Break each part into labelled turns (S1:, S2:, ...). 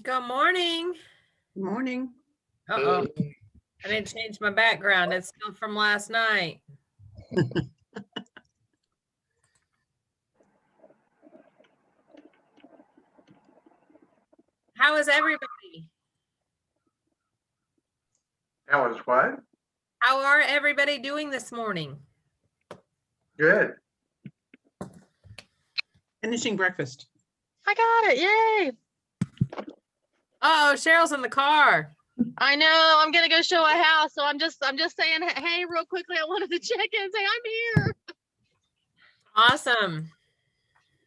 S1: Good morning.
S2: Good morning.
S1: Uh-oh. I didn't change my background. It's still from last night. How is everybody?
S3: How is what?
S1: How are everybody doing this morning?
S3: Good.
S2: Finishing breakfast.
S4: I got it. Yay.
S1: Oh, Cheryl's in the car.
S4: I know. I'm gonna go show a house. So I'm just saying, hey, real quickly, I wanted to check in and say I'm here.
S1: Awesome.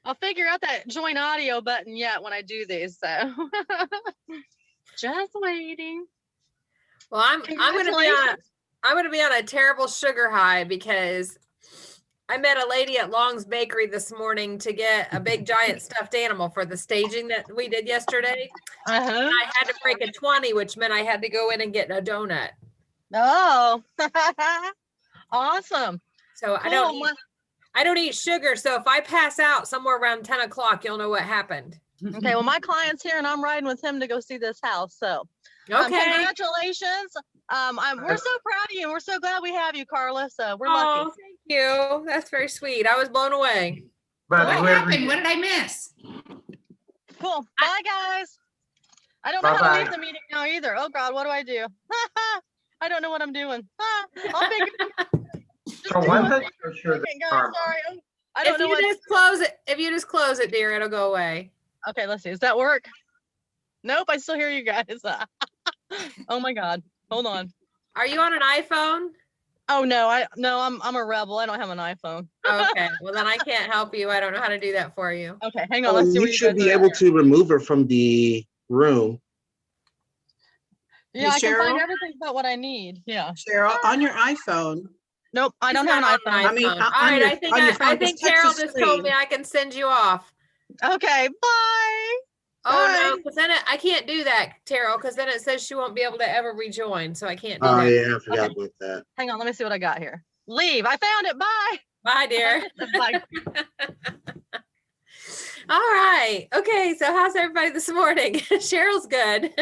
S4: I'll figure out that join audio button yet when I do these. So just waiting.
S1: Well, I'm gonna be on a terrible sugar high because I met a lady at Long's Bakery this morning to get a big giant stuffed animal for the staging that we did yesterday. And I had to break a 20, which meant I had to go in and get a donut.
S4: Oh, awesome.
S1: So cool. I don't eat sugar. So if I pass out somewhere around 10 o'clock, you'll know what happened.
S4: Okay. Well, my client's here and I'm riding with him to go see this house. So
S1: okay.
S4: Congratulations. We're so proud of you and we're so glad we have you, Carla. So we're lucky.
S1: Thank you. That's very sweet. I was blown away.
S5: But what happened? What did I miss?
S4: Cool. Bye, guys. I don't know how to leave the meeting now either. Oh God, what do I do? I don't know what I'm doing. I'll figure
S3: So one thing for sure,
S4: sorry. I don't know.
S1: If you just close it, dear, it'll go away.
S4: Okay, let's see. Does that work? Nope, I still hear you guys. Oh my God. Hold on.
S1: Are you on an iPhone?
S4: Oh no, I'm a rebel. I don't have an iPhone.
S1: Okay, well then I can't help you. I don't know how to do that for you.
S4: Okay, hang on. Let's see.
S6: You should be able to remove her from the room.
S4: Yeah, I can find everything but what I need. Yeah.
S2: Cheryl, on your iPhone.
S4: Nope, I don't have an iPhone.
S2: I mean,
S1: all right, I think Carol just told me I can send you off.
S4: Okay, bye.
S1: Oh no, because then I can't do that, Terrell, because then it says she won't be able to ever rejoin, so I can't do that.
S6: Oh yeah, I forgot about that.
S4: Hang on, let me see what I got here. Leave. I found it. Bye.
S1: Bye, dear.
S4: Bye.
S1: All right. Okay, so how's everybody this morning? Cheryl's good.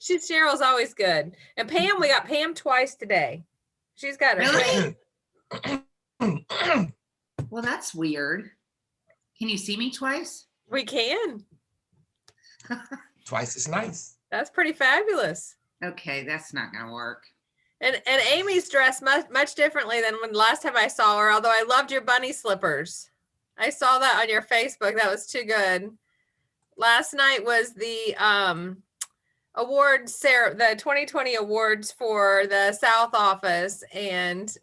S1: Cheryl's always good. And Pam, we got Pam twice today. She's got
S5: a really? Well, that's weird. Can you see me twice?
S1: We can.
S7: Twice is nice.
S1: That's pretty fabulous.
S5: Okay, that's not gonna work.
S1: And Amy's dressed much differently than when last time I saw her, although I loved your bunny slippers. I saw that on your Facebook. That was too good. Last night was the awards, the 2020 awards for the South office, and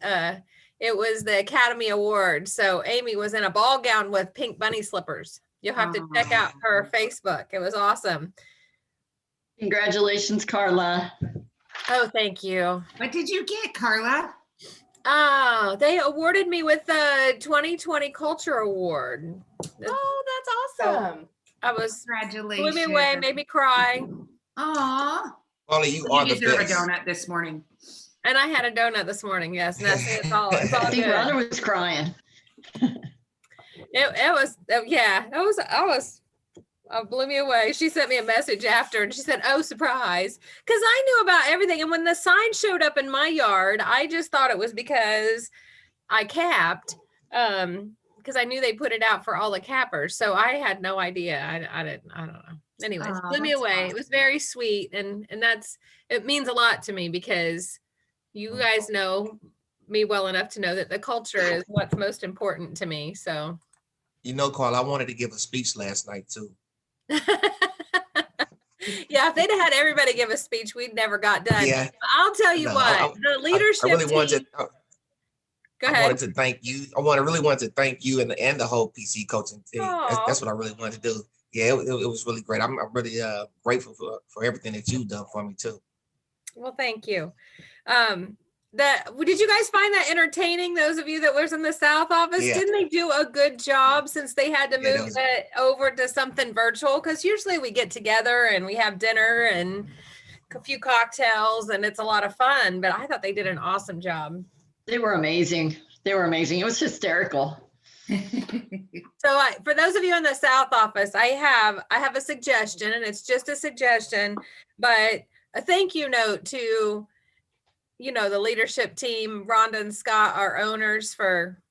S1: it was the Academy Award. So Amy was in a ball gown with pink bunny slippers. You'll have to check out her Facebook. It was awesome.
S8: Congratulations, Carla.
S1: Oh, thank you.
S5: What did you get, Carla?
S1: Oh, they awarded me with the 2020 Culture Award.
S8: Oh, that's awesome.
S1: So I was,
S5: congratulations.
S1: blew me away, made me cry.
S5: Aw.
S7: Polly, you are the best.
S5: You deserve a donut this morning.
S1: And I had a donut this morning, yes. And it's all
S8: I think
S1: good.
S8: Rhonda was crying.
S1: It blew me away. She sent me a message after and she said, oh, surprise. Because I knew about everything. And when the sign showed up in my yard, I just thought it was because I capped. Because I knew they put it out for all the cappers. So I had no idea. I don't know. Anyways, blew me away. Awesome. It was very sweet. And it means a lot to me because you guys know me well enough to know that the culture is what's most important to me. So,
S7: you know, Carl, I wanted to give a speech last night too.
S1: Yeah, if they'd have had everybody give a speech, we'd never got done.
S7: Yeah,
S1: I'll tell you
S7: no,
S1: what, the
S7: I
S1: leadership
S7: really wanted
S1: team.
S7: to.
S1: Go
S7: I
S1: ahead.
S7: wanted to thank you. Really wanted to thank you and the whole PC coaching team. That's what I really wanted to do. Yeah, it was really great. I'm really grateful for everything that you've done for me too.
S1: Well, thank you. Did you guys find that entertaining? Those of you that was in the South office,
S7: Yeah.
S1: didn't they do a good job since they had to
S7: Yeah,
S1: move it over to something virtual? Because usually we get together and we have dinner and a few cocktails and it's a lot of fun. But I thought they did an awesome job.
S8: They were amazing. They were amazing. It was hysterical.
S1: So for those of you in the South office, I have a suggestion, and it's just a suggestion, but a thank you note to, the leadership team, Rhonda and Scott, our owners, for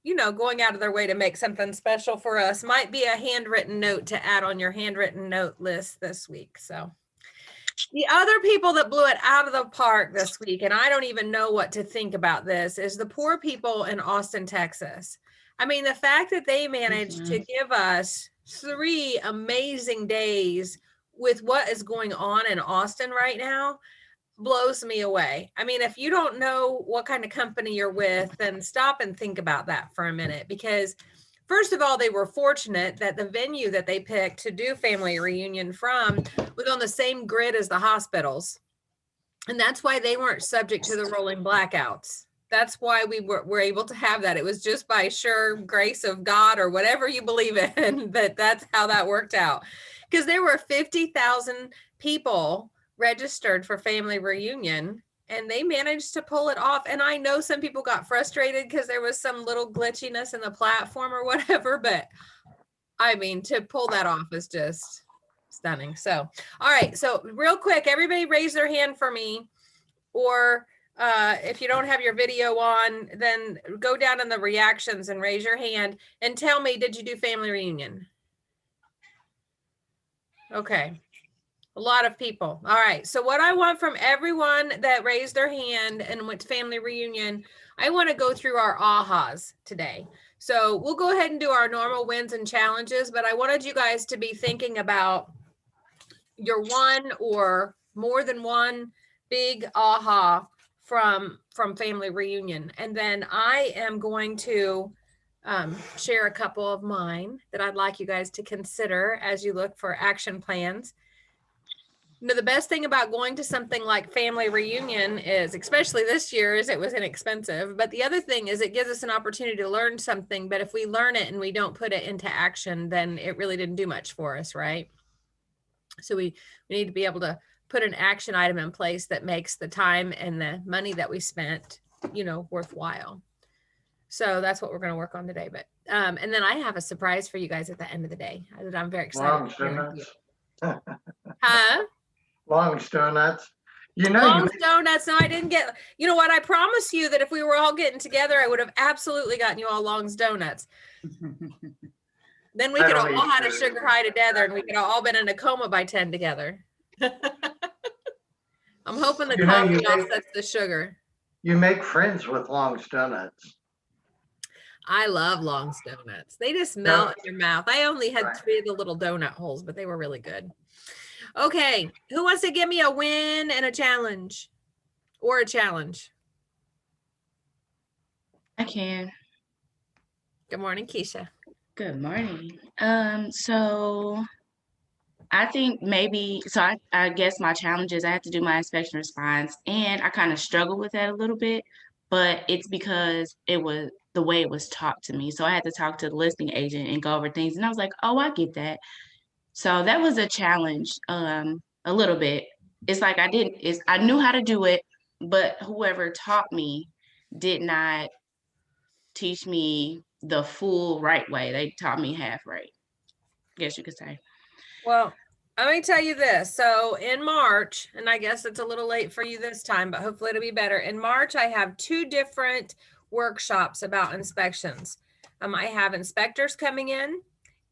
S1: going out of their way to make something special for us. Might be a handwritten note to add on your handwritten note list this week. So the other people that blew it out of the park this week, and I don't even know what to think about this, is the poor people in Austin, Texas. I mean, the fact that they managed to give us 3 amazing days with what is going on in Austin right now blows me away. I mean, if you don't know what kind of company you're with, then stop and think about that for a minute, because first of all, they were fortunate that the venue that they picked to do family reunion from was on the same grid as the hospitals. And that's why they weren't subject to the rolling blackouts. That's why we were able to have that. It was just by sure grace of God or whatever you believe in, that's how that worked out. Because there were 50,000 people registered for family reunion, and they managed to pull it off. And I know some people got frustrated because there was some little glitchiness in the platform or whatever, but I mean, to pull that off is just stunning. So, all right. So real quick, everybody raise their hand for me, or if you don't have your video on, then go down in the reactions and raise your hand and tell me, did you do family reunion? Okay. A lot of people. All right. So what I want from everyone that raised their hand and went to family reunion, I want to go through our ahas today. So we'll go ahead and do our normal wins and challenges, but I wanted you guys to be thinking about your one or more than one big aha from family reunion. And then I am going to share a couple of mine that I'd like you guys to consider as you look for action plans. The best thing about going to something like family reunion is, especially this year, is it was inexpensive. But the other thing is it gives us an opportunity to learn something. But if we learn it and we don't put it into action, then it really didn't do much for us, right? So we need to be able to put an action item in place that makes the time and the money that we spent, worthwhile. So that's what we're going to work on today. But and then I have a surprise for you guys at the end of the day that I'm very excited. Huh?
S3: Long donuts.
S1: Long donuts. No, I didn't get. You know what? I promise you that if we were all getting together, I would have absolutely gotten you all Long's donuts. Then we could have all had a sugar high together, and we could have all been in a coma by 10 together. I'm hoping the coffee offsets the sugar.
S3: You make friends with Long's Donuts.
S1: I love Long's donuts. They just melt in your mouth. I only had 3 of the little donut holes, but they were really good. Okay, who wants to give me a win and a challenge? Or a challenge?
S9: I can.
S1: Good morning, Keisha.
S9: Good morning. So I think maybe, I guess my challenge is I have to do my inspection response, and I kind of struggle with that a little bit, but it's because it was the way it was taught to me. So I had to talk to the listing agent and go over things, and I was like, oh, I get that. So that was a challenge, a little bit. It's like I knew how to do it, but whoever taught me did not teach me the full right way. They taught me half right, I guess you could say.
S1: Well, let me tell you this. So in March, and I guess it's a little late for you this time, but hopefully it'll be better. In March, I have 2 different workshops about inspections. I have inspectors coming in,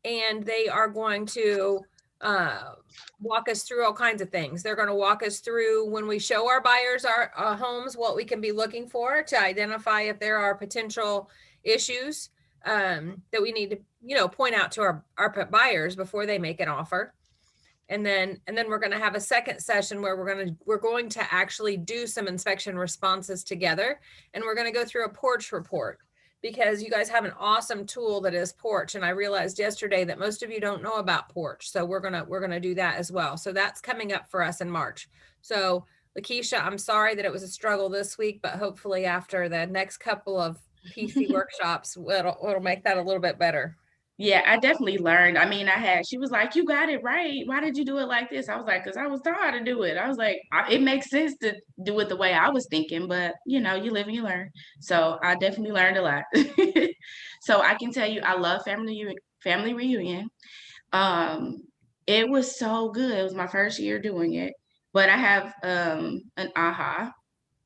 S1: and they are going to walk us through all kinds of things. They're going to walk us through when we show our buyers our homes, what we can be looking for to identify if there are potential issues that we need to, point out to our buyers before they make an offer. And then we're going to have a second session where we're going to actually do some inspection responses together. And we're going to go through a porch report, because you guys have an awesome tool that is porch. And I realized yesterday that most of you don't know about porch. So we're going to do that as well. So that's coming up for us in March. So Lakeisha, I'm sorry that it was a struggle this week, but hopefully after the next couple of PC workshops, it'll make that a little bit better.
S9: Yeah, I definitely learned. I mean, she was like, you got it right. Why did you do it like this? I was like, because I was taught how to do it. I was like, it makes sense to do it the way I was thinking, but you live and you learn. So I definitely learned a lot. So I can tell you, I love family reunion. It was so good. It was my first year doing it, but I have an aha.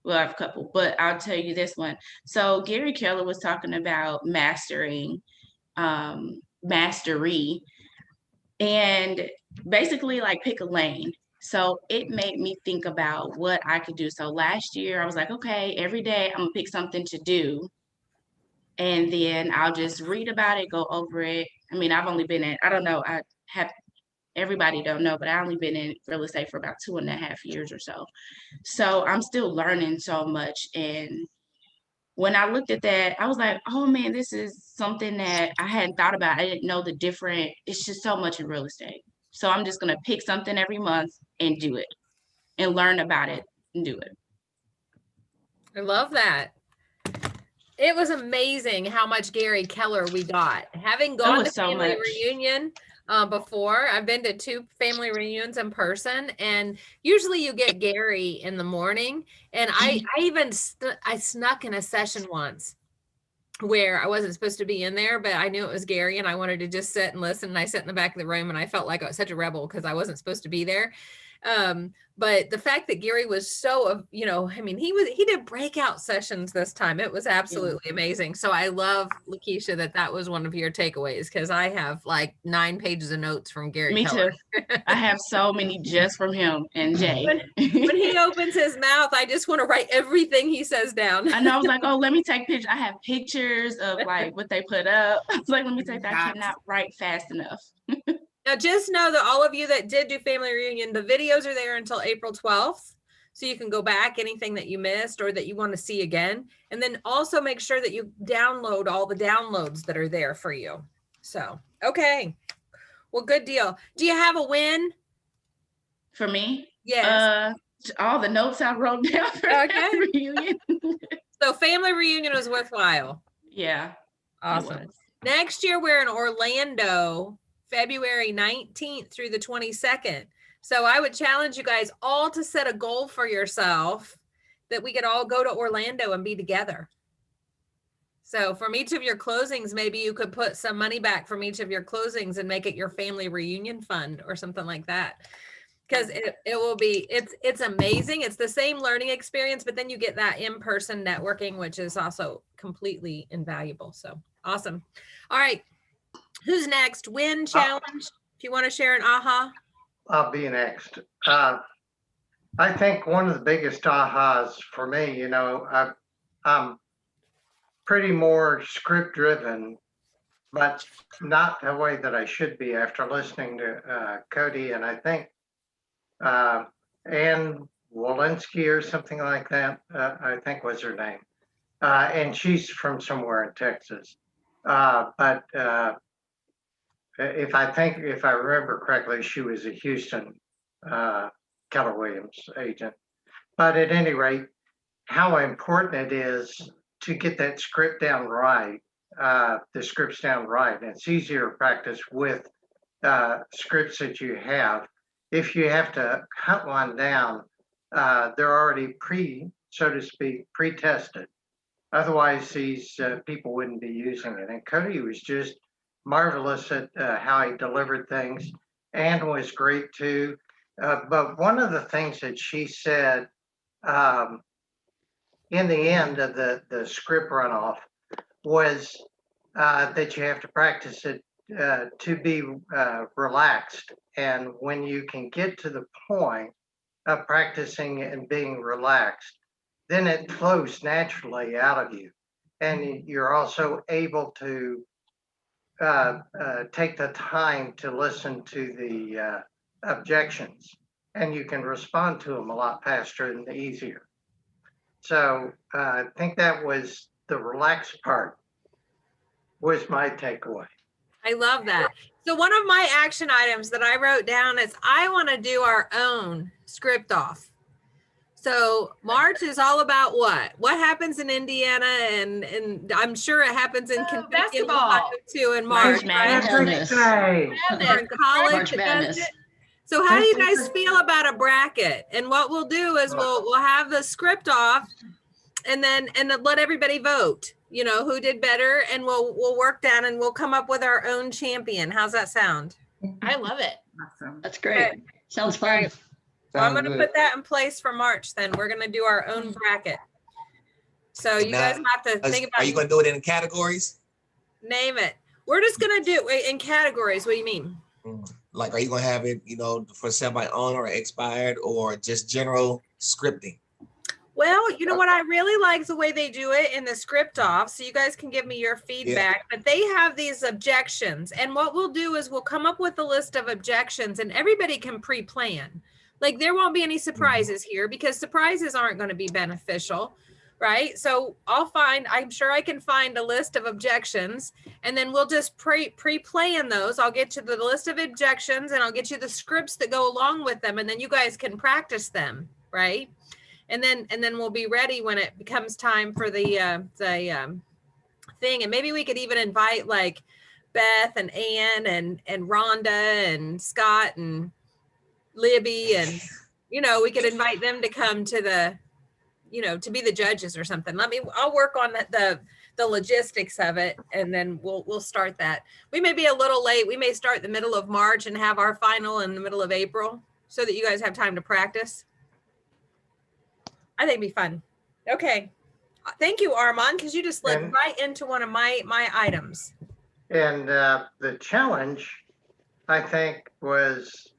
S9: Well, I have a couple, but I'll tell you this one. So Gary Keller was talking about mastery, and basically like pick a lane. So it made me think about what I could do. So last year I was like, okay, every day I'm gonna pick something to do, and then I'll just read about it, go over it. I mean, I've only been I don't know, I have, everybody don't know, but I only been in real estate for about 2.5 years or so. So I'm still learning so much. And when I looked at that, I was like, oh man, this is something that I hadn't thought about. I didn't know it's just so much in real estate. So I'm just going to pick something every month and do it and learn about it and do it.
S1: I love that. It was amazing how much Gary Keller we got. Having gone to family reunion before, I've been to 2 family reunions in person, and usually you get Gary in the morning. And I even I snuck in a session once where I wasn't supposed to be in there, but I knew it was Gary and I wanted to just sit and listen. And I sat in the back of the room and I felt like I was such a rebel because I wasn't supposed to be there. But the fact that Gary was so, I mean, he did breakout sessions this time. It was absolutely amazing. So I love, Lakeisha, that was one of your takeaways, because I have like 9 pages of notes from Gary
S9: Me
S1: Keller.
S9: too. I have so many just from him and Jay.
S1: When he opens his mouth, I just want to write everything he says down.
S9: I know. I was like, oh, let me take pictures. I have pictures of like what they put up. I was like, let me take that. I cannot write fast enough.
S1: Now, just know that all of you that did do family reunion, the videos are there until April 12th. So you can go back, anything that you missed or that you want to see again. And then also make sure that you download all the downloads that are there for you. So, okay. Well, good deal. Do you have a win?
S9: For me?
S1: Yes.
S9: All the notes I wrote down for family reunion.
S1: So family reunion was worthwhile.
S9: Yeah.
S1: Awesome. Next year, we're in Orlando, February 19th through the 22nd. So I would challenge you guys all to set a goal for yourself that we could all go to Orlando and be together. So from each of your closings, maybe you could put some money back from each of your closings and make it your family reunion fund or something like that. Because it will be, it's amazing. It's the same learning experience, but then you get that in-person networking, which is also completely invaluable. So awesome. All right. Who's next? Win challenge. If you want to share an aha.
S3: I'll be next. I think one of the biggest ahas for me, I'm pretty more script driven, but not the way that I should be after listening to Cody, and I think Ann Walensky or something like that, I think was her name. And she's from somewhere in Texas. But if I remember correctly, she was a Houston Keller Williams agent. But at any rate, how important it is to get that script down right, the scripts down right. And it's easier to practice with scripts that you have. If you have to cut one down, they're already so to speak, pre-tested. Otherwise, these people wouldn't be using it. And Cody was just marvelous at how he delivered things. Ann was great too. But one of the things that she said in the end of the script runoff was that you have to practice it to be relaxed. And when you can get to the point of practicing and being relaxed, then it flows naturally out of you. And you're also able to take the time to listen to objections, and you can respond to them a lot faster and easier. So I think that was the relaxed part was my takeaway.
S1: I love that. So one of my action items that I wrote down is I want to do our own script off. So March is all about what? What happens in Indiana, and I'm sure it happens in Kentucky and Ohio
S5: basketball.
S1: too in March,
S9: March
S1: right?
S9: Madness.
S1: Or in college
S8: March
S1: that does
S8: Madness.
S1: it. So how do you guys feel about a bracket? And what we'll do is we'll have the script off, and then let everybody vote. You know who did better, and we'll work down and we'll come up with our own champion. How's that sound?
S5: I love it.
S2: Awesome.
S8: That's great.
S1: Okay.
S8: Sounds fun.
S1: Right. Well, I'm
S7: Sounds
S1: going to
S7: good.
S1: put that in place for March. Then we're going to do our own bracket. So you guys have to think
S7: Are you
S1: about
S7: gonna do it in categories?
S1: name it. We're just going to do it in categories. What do you mean?
S7: Like, are you gonna have it, for semi-owned or expired, or just general scripting?
S1: Well, you know what? I really like the way they do it in the script off. So you guys can give me your feedback, but they have these objections. And what we'll do is we'll come up with a list of objections and everybody can pre-plan. Like there won't be any surprises here because surprises aren't going to be beneficial, right? So I'm sure I can find a list of objections and then we'll just pre-plan those. I'll get you the list of objections and I'll get you the scripts that go along with them. And then you guys can practice them, right? And then we'll be ready when it becomes time for the thing. And maybe we could even invite like Beth and Ann and Rhonda and Scott and Libby and we could invite them to come to the to be the judges or something. I'll work on the logistics of it and then we'll start that. We may be a little late. We may start the middle of March and have our final in the middle of April so that you guys have time to practice. I think it'd be fun. Okay. Thank you, Armand, because you just led right into one of my items.
S3: And the challenge, I think, was,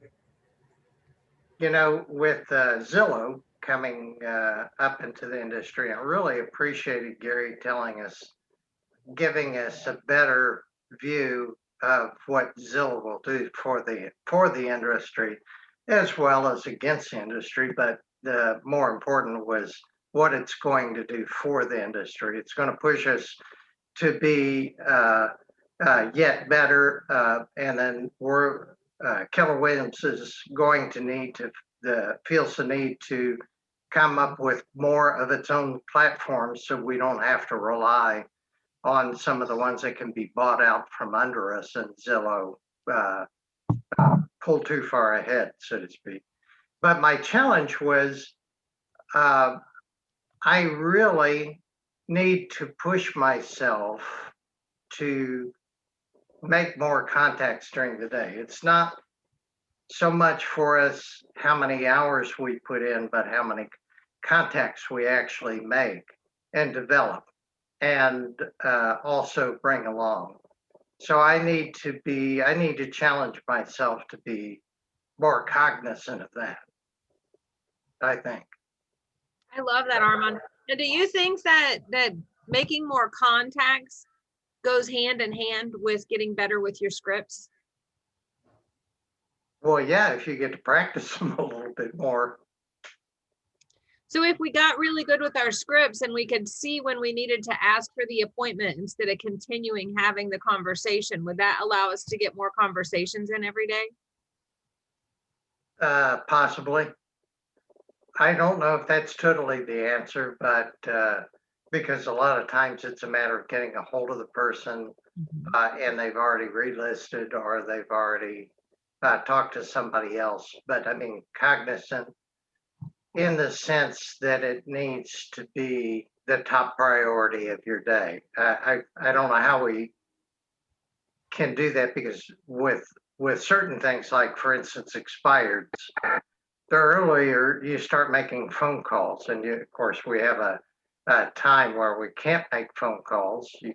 S3: with Zillow coming up into the industry, I really appreciated Gary giving us a better view of what Zillow will do for the industry, as well as against the industry. But the more important was what it's going to do for the industry. It's going to push us to be yet better. And then Keller Williams is going to feels the need to come up with more of its own platforms so we don't have to rely on some of the ones that can be bought out from under us and Zillow pull too far ahead, so to speak. But my challenge was I really need to push myself to make more contacts during the day. It's not so much for us how many hours we put in, but how many contacts we actually make and develop and also bring along. So I need to challenge myself to be more cognizant of that, I think.
S1: I love that, Armand. Now, do you think that making more contacts goes hand in hand with getting better with your scripts?
S3: Well, yeah, if you get to practice them a little bit more.
S1: So if we got really good with our scripts and we could see when we needed to ask for the appointment instead of continuing having the conversation, would that allow us to get more conversations in every day?
S3: Possibly. I don't know if that's totally the answer, but because a lot of times it's a matter of getting a hold of the person and they've already relisted or they've already talked to somebody else. But I mean, cognizant in the sense that it needs to be the top priority of your day. I don't know how we can do that because with certain things, like for instance, expired, the earlier you start making phone calls, and of course we have a time where we can't make phone calls. You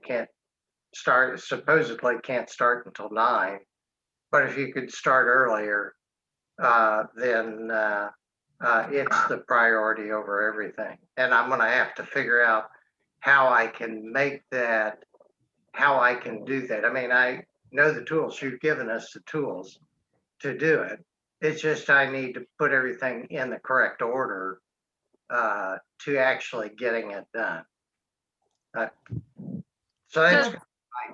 S3: supposedly can't start until 9, but if you could start earlier, then it's the priority over everything. And I'm going to have to figure out how I can do that. I mean, I know the tools. You've given us the tools to do it. It's just I need to put everything in the correct order to actually getting it done. So that's
S1: So-
S3: my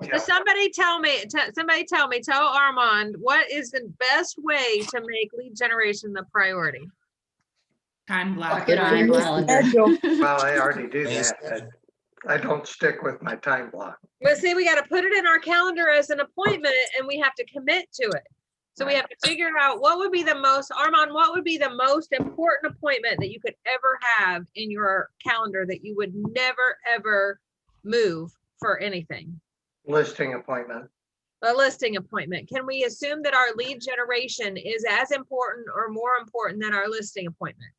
S1: So somebody tell me, tell Armand, what is the best way to make lead generation the priority?
S5: Time block.
S8: Get on your calendar.
S3: Well, I already do
S7: Yes.
S3: that. I don't stick with my time block.
S1: But see, we got to put it in our calendar as an appointment and we have to commit to it. So we have to figure out what would be the most, Armand, what would be the most important appointment that you could ever have in your calendar that you would never, ever move for anything?
S3: Listing appointment.
S1: A listing appointment. Can we assume that our lead generation is as important or more important than our listing appointment?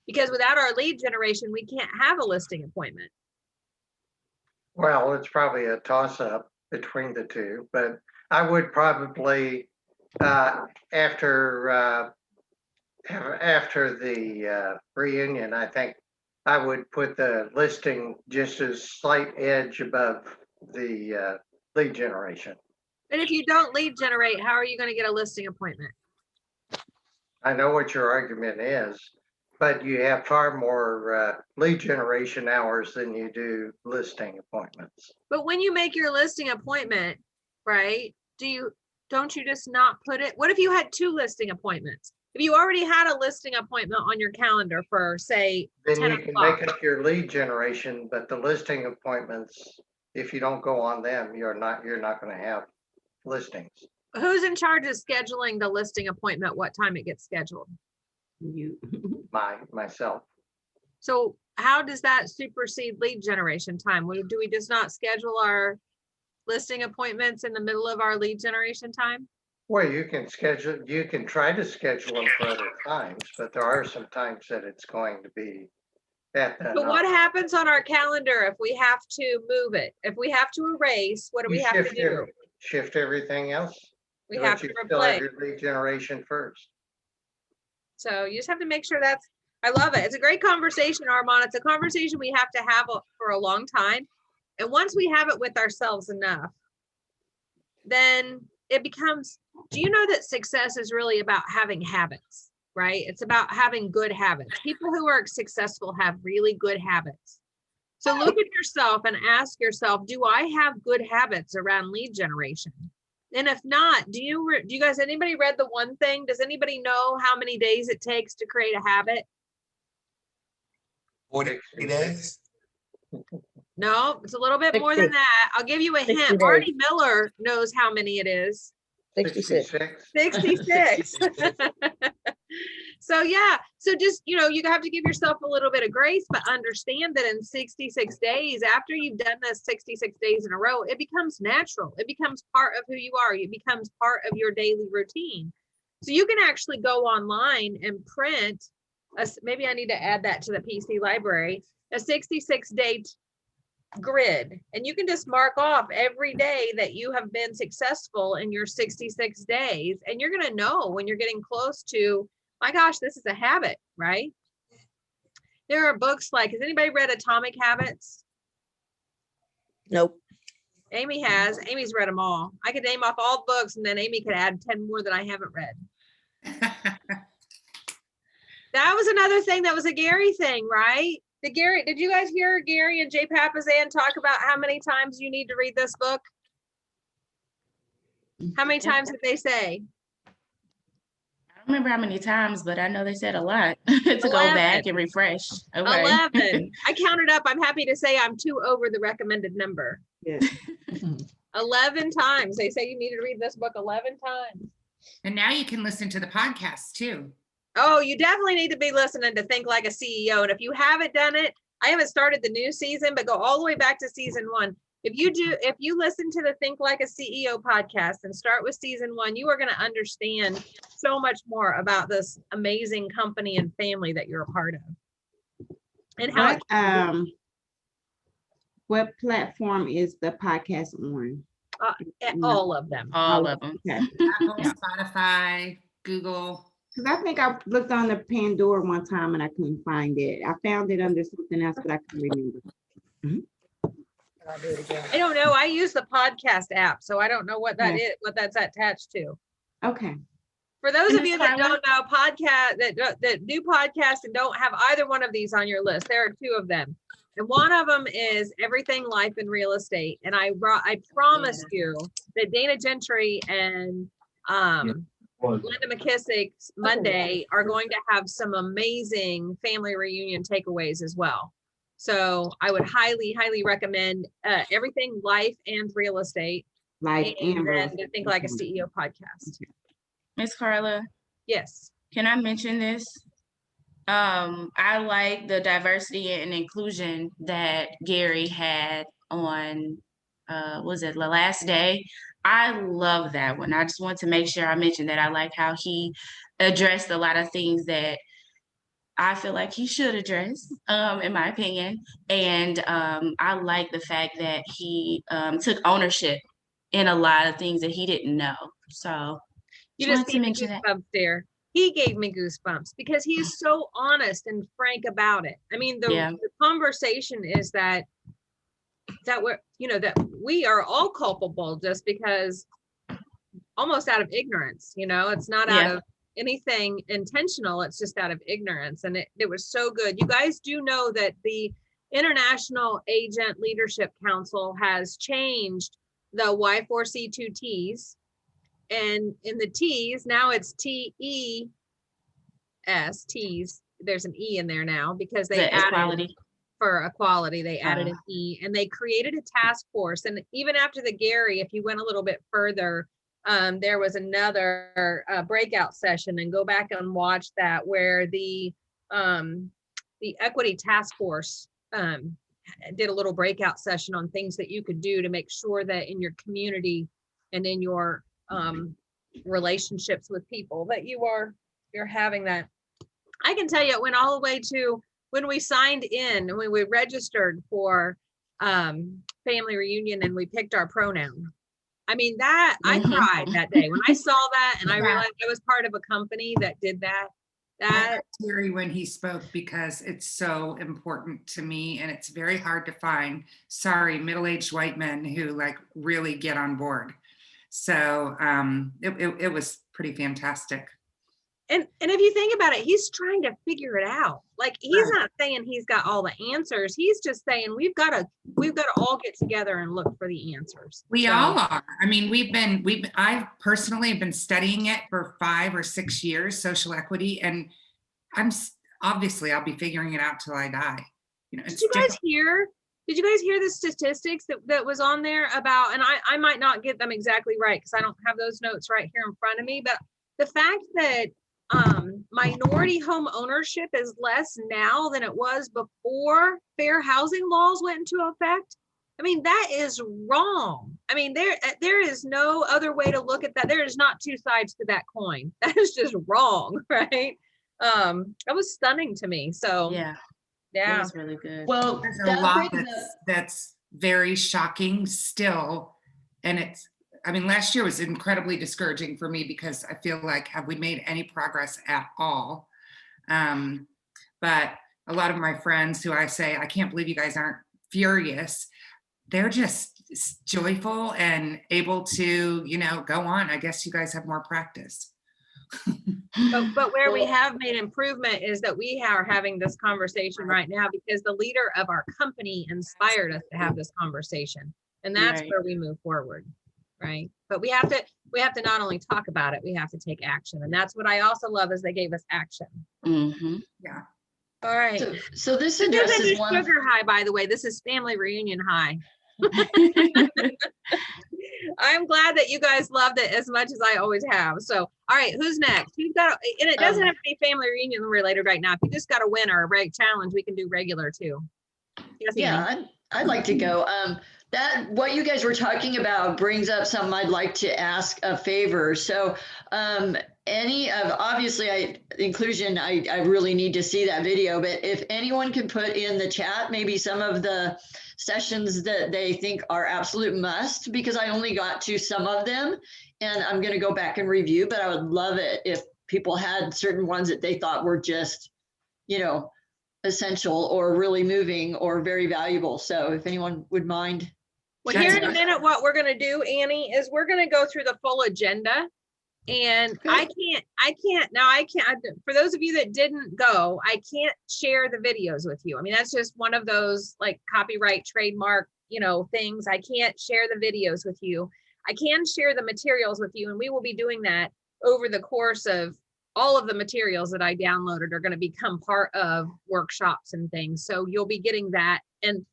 S1: Because without our lead generation, we can't have a listing appointment.
S3: Well, it's probably a toss-up between the two, but I would probably, after the reunion, I think I would put the listing just as slight edge above the lead generation.
S1: And if you don't lead generate, how are you going to get a listing appointment?
S3: I know what your argument is, but you have far more lead generation hours than you do listing appointments.
S1: But when you make your listing appointment, right, don't you just not put it? What if you had 2 listing appointments? If you already had a listing appointment on your calendar for, say,
S3: Then
S1: 10
S3: you can
S1: o'clock.
S3: make up your lead generation, but the listing appointments, if you don't go on them, you're not going to have listings.
S1: Who's in charge of scheduling the listing appointment, what time it gets scheduled?
S2: You.
S3: Myself.
S1: So how does that supersede lead generation time? Do we just not schedule our listing appointments in the middle of our lead generation time?
S3: Well, you can try to schedule them for other times, but there are some times that it's going to be at the.
S1: But what happens on our calendar if we have to move it? If we have to erase, what do we have to do?
S3: Shift everything else.
S1: We
S3: But
S1: have to
S3: you still have
S1: replace.
S3: your lead generation first.
S1: So you just have to make sure I love it. It's a great conversation, Armand. It's a conversation we have to have for a long time. And once we have it with ourselves enough, then it becomes, do you know that success is really about having habits, right? It's about having good habits. People who are successful have really good habits. So look at yourself and ask yourself, do I have good habits around lead generation? And if not, do you guys, anybody read The One Thing? Does anybody know how many days it takes to create a habit?
S7: 40 days.
S1: No, it's a little bit more than that. I'll give you a
S10: 60
S1: hint.
S10: days.
S1: Marty Miller knows how many it is.
S10: 66.
S1: 66. So yeah, so just, you have to give yourself a little bit of grace, but understand that in 66 days, after you've done this 66 days in a row, it becomes natural. It becomes part of who you are. It becomes part of your daily routine. So you can actually go online and print, maybe I need to add that to the PC library, a 66-day grid, and you can just mark off every day that you have been successful in your 66 days, and you're going to know when you're getting close to, my gosh, this is a habit, right? There are books like, has anybody read Atomic Habits?
S10: Nope.
S1: Amy has. Amy's read them all. I could name off all the books and then Amy could add 10 more that I haven't read. That was another thing that was a Gary thing, right? Did you guys hear Gary and Jay Papazan talk about how many times you need to read this book? How many times did they say?
S9: I don't remember how many times, but I know they said a lot to go back and refresh. Okay.
S1: 11. I counted up. I'm happy to say I'm 2 over the recommended number.
S2: Yeah.
S1: 11 times. They say you need to read this book 11 times.
S5: And now you can listen to the podcast too.
S1: Oh, you definitely need to be listening to Think Like a CEO. And if you haven't done it, I haven't started the new season, but go all the way back to season 1. If you listen to the Think Like a CEO podcast and start with season 1, you are going to understand so much more about this amazing company and family that you're a part of. And how
S2: What platform is the podcast on?
S1: all of them.
S9: All of them.
S2: Okay.
S5: Apple,
S2: Yeah.
S5: Spotify, Google.
S2: Because I think I looked on the Pandora one time and I couldn't find it. I found it under something else, but I couldn't remember.
S10: I'll do it again.
S1: I don't know. I use the podcast app, so I don't know what that is, what that's attached to.
S2: Okay.
S1: For those
S9: And
S1: of you
S9: Miss
S1: that
S9: Carla?
S1: don't know, that do podcasts and don't have either one of these on your list, there are two of them. And one of them is Everything Life in Real Estate. And I promise you that Dana Gentry and Linda McKissick's Monday are going to have some amazing family reunion takeaways as well. So I would highly, highly recommend Everything Life and Real Estate.
S2: Like
S1: And
S2: Amber.
S1: then Think Like a CEO podcast.
S9: Miss Carla,
S1: Yes.
S9: can I mention this? I like the diversity and inclusion that Gary had on, was it the last day? I love that one. I just want to make sure I mention that. I like how he addressed a lot of things that I feel like he should address, in my opinion. And I like the fact that he took ownership in a lot of things that he didn't know. So
S1: You
S9: just
S1: just
S9: wanted to
S1: gave me
S9: mention that.
S1: goosebumps there. He gave me goosebumps because he is so honest and frank about it. I mean,
S9: Yeah.
S1: the conversation is that we're, that we are all culpable just because almost out of ignorance, it's not out
S9: Yeah.
S1: of anything intentional. It's just out of ignorance. And it was so good. You guys do know that the International Agent Leadership Council has changed the Y4C2Ts. And in the T's, now it's TES, T's. There's an E in there now because they
S9: The
S1: added
S9: equality.
S1: for equality, they added an E, and they created a task force. And even after the Gary, if you went a little bit further, there was another breakout session, and go back and watch that, where the equity task force did a little breakout session on things that you could do to make sure that in your community and in your relationships with people that you're having that. I can tell you it went all the way to when we signed in and when we registered for family reunion and we picked our pronoun. I mean, that I cried that day when I saw that, and I realized I was part of a company that did that.
S5: I got teary when he spoke because it's so important to me, and it's very hard to find, middle-aged white men who really get on board. So it was pretty fantastic.
S1: And if you think about it, he's trying to figure it out. Like, he's not saying he's got all the answers. He's just saying we've got to all get together and look for the answers.
S5: We all are. I mean, I've personally been studying it for 5 or 6 years, social equity, and I'll be figuring it out till I die.
S1: Did you guys hear the statistics that was on there about, and I might not get them exactly right because I don't have those notes right here in front of me, but the fact that minority home ownership is less now than it was before fair housing laws went into effect. I mean, that is wrong. I mean, there is no other way to look at that. There is not two sides to that coin. That is just wrong, right? That was stunning to me. So
S9: yeah,
S1: yeah,
S9: it was really good.
S8: Well,
S5: There's a lot that's very shocking still, and last year was incredibly discouraging for me because I feel like, have we made any progress at all? But a lot of my friends who I say, I can't believe you guys aren't furious, they're just joyful and able to, go on. I guess you guys have more practice.
S1: but where we have made improvement is that we are having this conversation right now because the leader of our company inspired us to have this conversation, and that's where we move forward. Right. But we have to not only talk about it, we have to take action. And that's what I also love is they gave us action.
S9: Mm-hmm.
S5: Yeah.
S1: All right.
S8: So this
S1: addresses
S8: addresses one.
S1: Sugar high, by the way. This is family reunion high. I'm glad that you guys loved it as much as I always have. So, all right, who's next? Who's got? And it doesn't have to be family reunion related right now. If you just got a winner, a challenge, we can do regular too. Yes,
S8: yeah, I'd like to go. That what you guys were talking about brings up something I'd like to ask a favor. So inclusion, I really need to see that video, but if anyone could put in the chat, maybe some of the sessions that they think are absolute must, because I only got to some of them and I'm going to go back and review, but I would love it if people had certain ones that they thought were just, essential or really moving or very valuable. So if anyone would mind.
S1: Well, here in a minute, what we're going to do, Annie, is we're going to go through the full agenda. And I can't, for those of you that didn't go, I can't share the videos with you. I mean, that's just one of those like copyright, trademark, things. I can't share the videos with you. I can share the materials with you, and we will be doing that over the course of all of the materials that I downloaded are going to become part of workshops and things. So you'll be getting that. And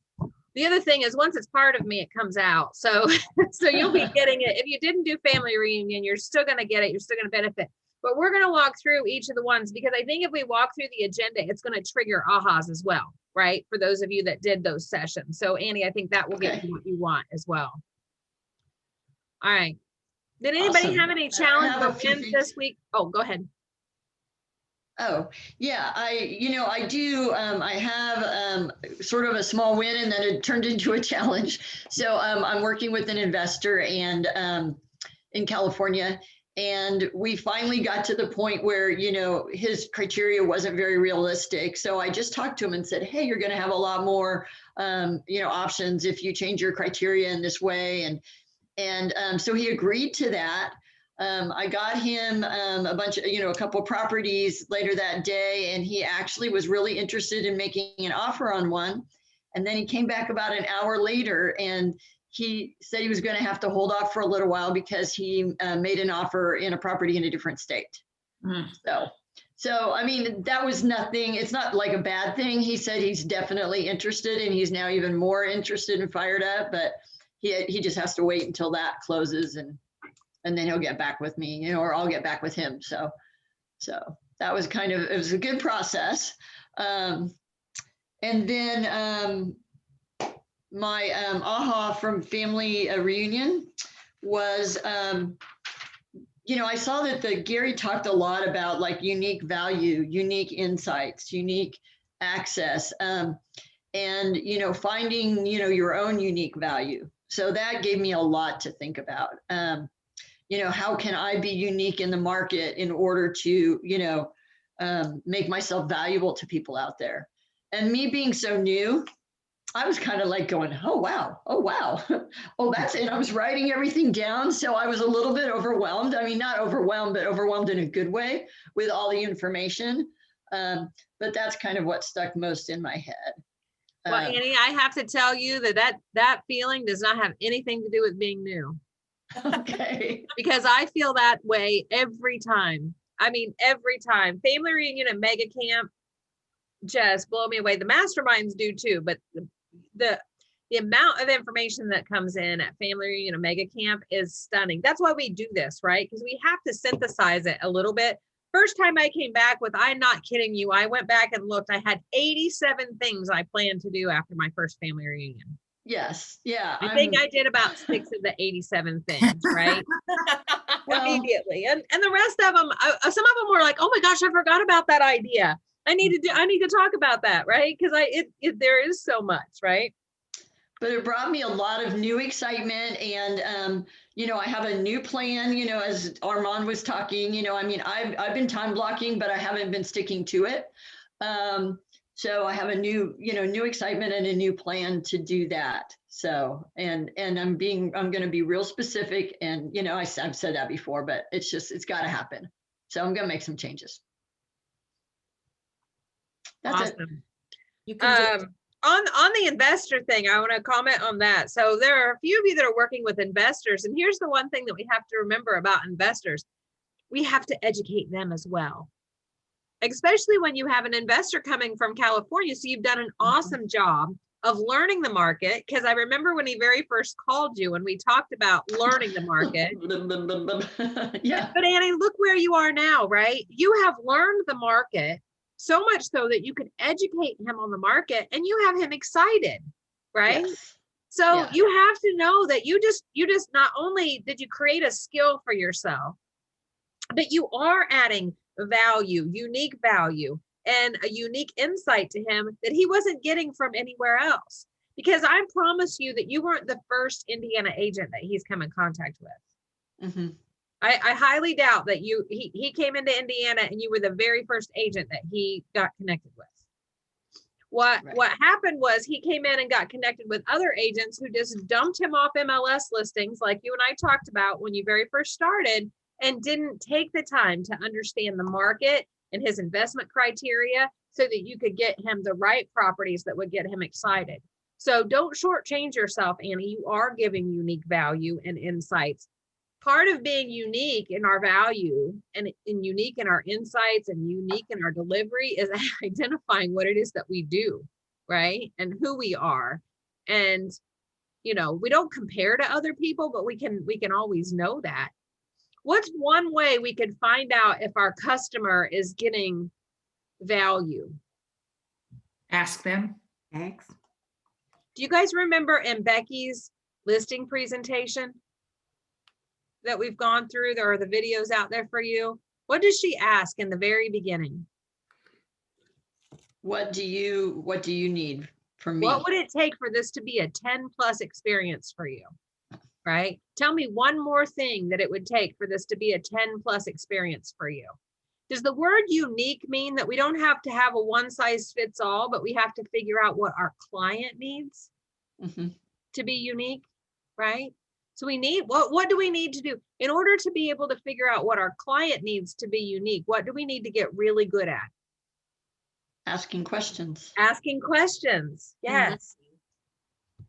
S1: the other thing is, once it's part of me, it comes out. So, so you'll be getting it. If you didn't do family reunion, you're still going to get it. You're still going to benefit. But we're going to walk through each of the ones, because I think if we walk through the agenda, it's going to trigger ahas as well, right? For those of you that did those sessions. So Annie, I think that will get you what you want as well. All right. Did anybody
S8: Awesome.
S1: have any
S8: I
S1: challenge
S8: have a
S1: or
S8: few
S1: wins
S8: things.
S1: this week? Oh, go ahead.
S8: Oh, yeah, I do, I have sort of a small win, and then it turned into a challenge. So I'm working with an investor and in California, and we finally got to the point where, his criteria wasn't very realistic. So I just talked to him and said, hey, you're going to have a lot more, options if you change your criteria in this way. And so he agreed to that. I got him a bunch of, a couple properties later that day, and he actually was really interested in making an offer on one. And then he came back about an hour later, and he said he was going to have to hold off for a little while because he made an offer in a property in a different state. So, I mean, that was nothing. It's not like a bad thing. He said he's definitely interested, and he's now even more interested and fired up, but he just has to wait until that closes, and then he'll get back with me, or I'll get back with him. So that was it was a good process. And then my aha from family reunion was, I saw that Gary talked a lot about like unique value, unique insights, unique access, and, finding, your own unique value. So that gave me a lot to think about. How can I be unique in the market in order to, make myself valuable to people out there? And me being so new, I was kind of like going, oh, wow. Oh, that's it. I was writing everything down. So I was a little bit overwhelmed. I mean, not overwhelmed, but overwhelmed in a good way with all the information. But that's kind of what stuck most in my head.
S1: Well, Annie, I have to tell you that feeling does not have anything to do with being new.
S8: Okay.
S1: Because I feel that way every time. I mean, every time. Family reunion and mega camp just blow me away. The masterminds do too, but the amount of information that comes in at family reunion and mega camp is stunning. That's why we do this, right? Because we have to synthesize it a little bit. First time I came back with, I'm not kidding you, I went back and looked. I had 87 things I planned to do after my first family reunion.
S8: Yes. Yeah.
S1: I think I did about 6 of the 87 things, right? Well, immediately. And the rest of them, some of them were like, oh my gosh, I forgot about that idea. I need to talk about that, right? Because there is so much, right?
S8: But it brought me a lot of new excitement, and I have a new plan, as Armand was talking, I mean, I've been time blocking, but I haven't been sticking to it. So I have a new excitement and a new plan to do that. So, and I'm going to be real specific, and, I've said that before, but it's got to happen. So I'm going to make some changes. That's
S1: awesome. You can on the investor thing, I want to comment on that. So there are a few of you that are working with investors, and here's the one thing that we have to remember about investors. We have to educate them as well, especially when you have an investor coming from California. So you've done an awesome job of learning the market, because I remember when he very first called you and we talked about learning the market.
S8: Yeah.
S1: But Annie, look where you are now, right? You have learned the market so much so that you can educate him on the market, and you have him excited, right?
S8: Yes.
S1: So
S8: Yeah.
S1: you have to know that you just not only did you create a skill for yourself, but you are adding value, unique value, and a unique insight to him that he wasn't getting from anywhere else. Because I promise you that you weren't the first Indiana agent that he's come in contact with.
S8: Mm-hmm.
S1: I highly doubt that he came into Indiana and you were the very first agent that he got connected with. What happened was he came in and got connected with other agents who just dumped him off MLS listings like you and I talked about when you very first started, and didn't take the time to understand the market and his investment criteria so that you could get him the right properties that would get him excited. So don't shortchange yourself, Annie. You are giving unique value and insights. Part of being unique in our value and unique in our insights and unique in our delivery is identifying what it is that we do, right? And who we are. And, you know, we don't compare to other people, but we can always know that. What's one way we could find out if our customer is getting value?
S5: Ask them.
S2: X.
S1: Do you guys remember in Becky's listing presentation that we've gone through? There are the videos out there for you. What does she ask in the very beginning?
S8: What do you need from me?
S1: What would it take for this to be a 10+ experience for you? Right? Tell me one more thing that it would take for this to be a 10+ experience for you. Does the word unique mean that we don't have to have a one size fits all, but we have to figure out what our client needs to be unique, right? So we need, what do we need to do in order to be able to figure out what our client needs to be unique? What do we need to get really good at?
S8: Asking questions.
S1: Asking questions. Yes.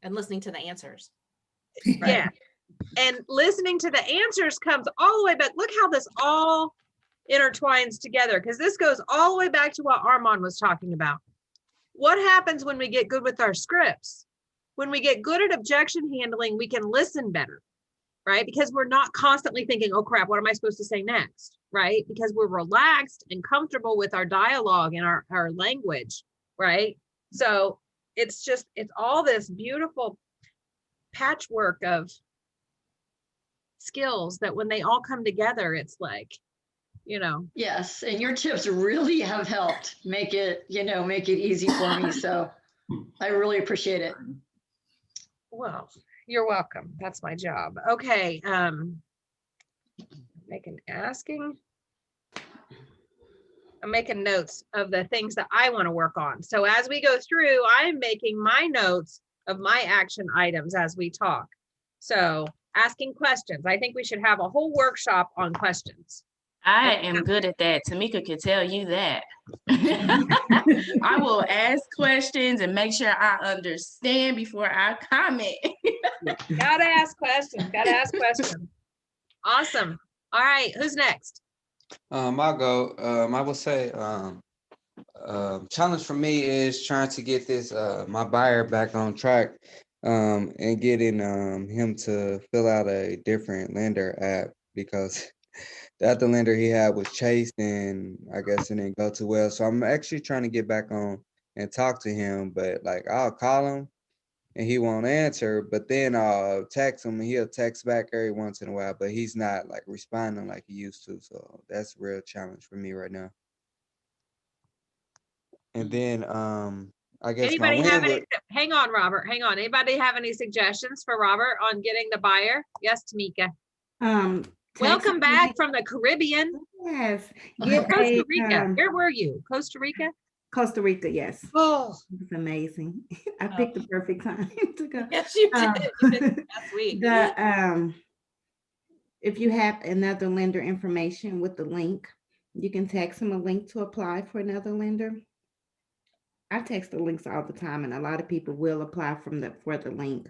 S10: And listening to the answers.
S1: Yeah. And listening to the answers comes all the way back. Look how this all intertwines together, because this goes all the way back to what Armand was talking about. What happens when we get good with our scripts? When we get good at objection handling, we can listen better, right? Because we're not constantly thinking, oh crap, what am I supposed to say next, right? Because we're relaxed and comfortable with our dialogue and our language, right? So it's all this beautiful patchwork of skills that when they all come together, it's like, you know.
S8: Yes, and your tips really have helped make it easy for me. So I really appreciate it.
S1: Well, you're welcome. That's my job. Okay. I'm making notes of the things that I want to work on. So as we go through, I'm making my notes of my action items as we talk. So asking questions. I think we should have a whole workshop on questions.
S9: I am good at that. Tamika could tell you that. I will ask questions and make sure I understand before I comment.
S1: Gotta ask questions. Awesome. All right, who's next?
S11: I'll go. I will say challenge for me is trying to get this my buyer back on track and getting him to fill out a different lender app, because the other lender he had was Chase, and I guess it didn't go too well. So I'm actually trying to get back on and talk to him, but like I'll call him and he won't answer, but then I'll text him and he'll text back every once in a while, but he's not like responding like he used to. So that's a real challenge for me right now. And then I guess
S1: Anybody have any, hang on, Robert, hang on. Anybody have any suggestions for Robert on getting the buyer? Yes, Tamika. Welcome back from the Caribbean.
S2: Yes.
S1: Costa Rica. Where were you? Costa Rica?
S2: Costa Rica, yes.
S1: Oh,
S2: it's amazing. I picked the perfect time to go.
S10: Yes, you did. You did last week.
S2: If you have another lender information with the link, you can text them a link to apply for another lender. I text the links all the time, and a lot of people will apply for the link.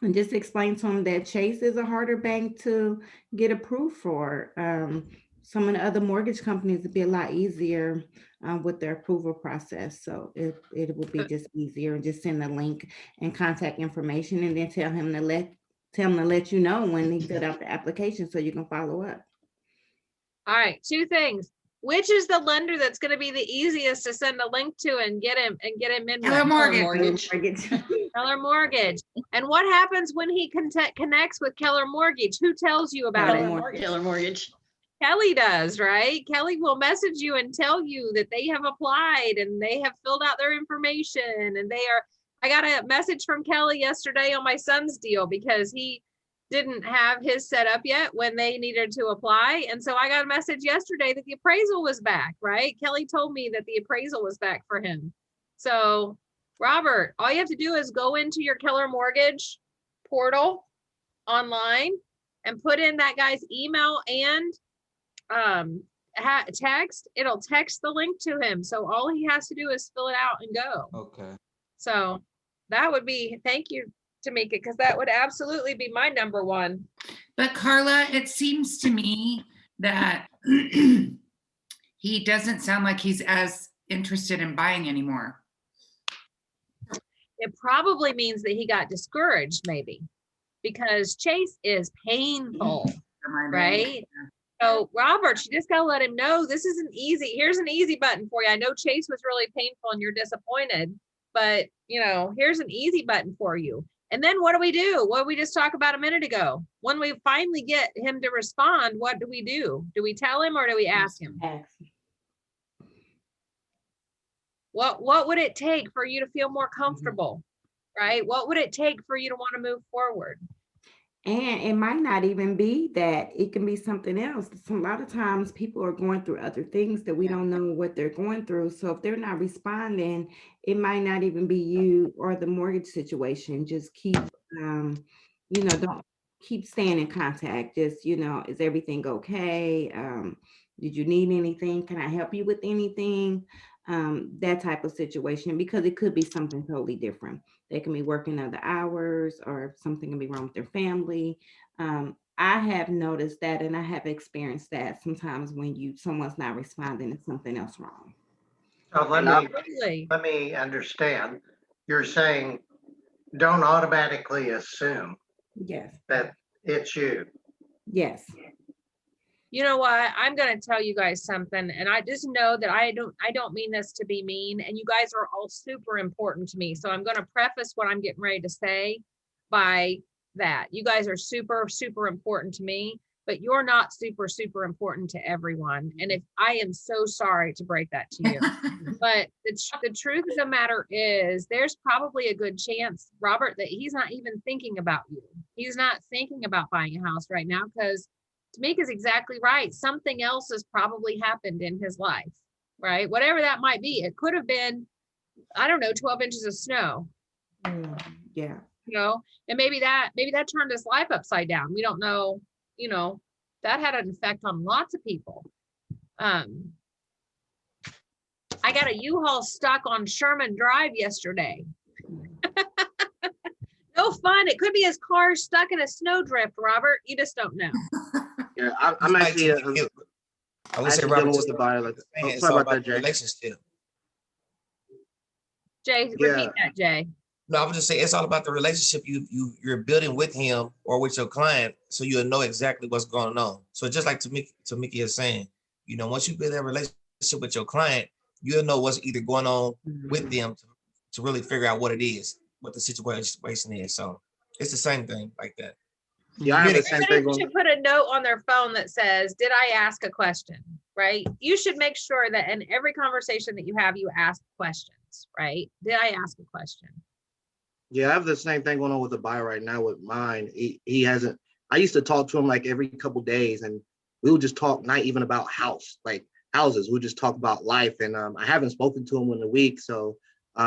S2: And just explain to them that Chase is a harder bank to get approved for. Some of the other mortgage companies would be a lot easier with their approval process. So it will be just easier, and just send a link and contact information, and then tell him to let you know when he filled out the application so you can follow up.
S1: All right, two things. Which is the lender that's going to be the easiest to send a link to and get him in?
S5: Keller Mortgage.
S1: Keller Mortgage. And what happens when he connects with Keller Mortgage? Who tells you about it?
S8: Keller Mortgage.
S1: Kelly does, right? Kelly will message you and tell you that they have applied and they have filled out their information, and I got a message from Kelly yesterday on my son's deal because he didn't have his set up yet when they needed to apply. And so I got a message yesterday that the appraisal was back, right? Kelly told me that the appraisal was back for him. So Robert, all you have to do is go into your Keller Mortgage portal online and put in that guy's email and text, it'll text the link to him. So all he has to do is fill it out and go.
S11: Okay.
S1: So that would be, thank you, Tamika, because that would absolutely be my number one.
S5: But Carla, it seems to me that he doesn't sound like he's as interested in buying anymore.
S1: It probably means that he got discouraged, maybe, because Chase is painful, right? So Robert, you just gotta let him know this isn't easy. Here's an easy button for you. I know Chase was really painful and you're disappointed, but you know, here's an easy button for you. And then what do we do? What we just talked about a minute ago? When we finally get him to respond, what do we do? Do we tell him or do we ask him? What would it take for you to feel more comfortable, right? What would it take for you to want to move forward?
S2: And it might not even be that, it can be something else. A lot of times people are going through other things that we don't know what they're going through. So if they're not responding, it might not even be you or the mortgage situation. Just keep, don't keep staying in contact. Just, is everything okay? Did you need anything? Can I help you with anything? That type of situation, because it could be something totally different. They can be working other hours or something can be wrong with their family. I have noticed that, and I have experienced that sometimes when someone's not responding, it's something else wrong.
S3: So let me understand. You're saying don't automatically assume
S2: Yes.
S3: that it's you.
S2: Yes.
S1: You know what? I'm going to tell you guys something, and I just know that I don't mean this to be mean, and you guys are all super important to me. So I'm going to preface what I'm getting ready to say by that. You guys are super, super important to me, but you're not super, super important to everyone. And if I am so sorry to break that to you, but the truth of the matter is there's probably a good chance, Robert, that he's not even thinking about you. He's not thinking about buying a house right now because Tamika's exactly right. Something else has probably happened in his life, right? Whatever that might be. It could have been, I don't know, 12 inches of snow.
S2: Yeah.
S1: And maybe that turned his life upside down. We don't know, that had an effect on lots of people. I got a U-Haul stuck on Sherman Drive yesterday. No fun. It could be his car stuck in a snowdrift, Robert. You just don't know.
S6: Yeah, I'm actually.
S7: I would say Robert
S6: with the buyer. Like,
S7: it's
S6: sorry
S7: all
S6: about that, Jay.
S7: relationship.
S1: Jay, repeat that, Jay.
S7: No, I would just say it's all about the relationship you're building with him or with your client, so you'll know exactly what's going on. So just like Tamika is saying, once you build that relationship with your client, you'll know what's either going on with them to really figure out what it is, what the situation is. So it's the same thing like that.
S6: Yeah, I have the same thing.
S1: You should put a note on their phone that says, "Did I ask a question?" Right? You should make sure that in every conversation that you have, you ask questions, right? Did I ask a question?
S6: Yeah, I have the same thing going on with the buyer right now with mine. He hasn't. I used to talk to him like every couple of days, and we would just talk, not even about houses. We'll just talk about life. And I haven't spoken to him in a week, so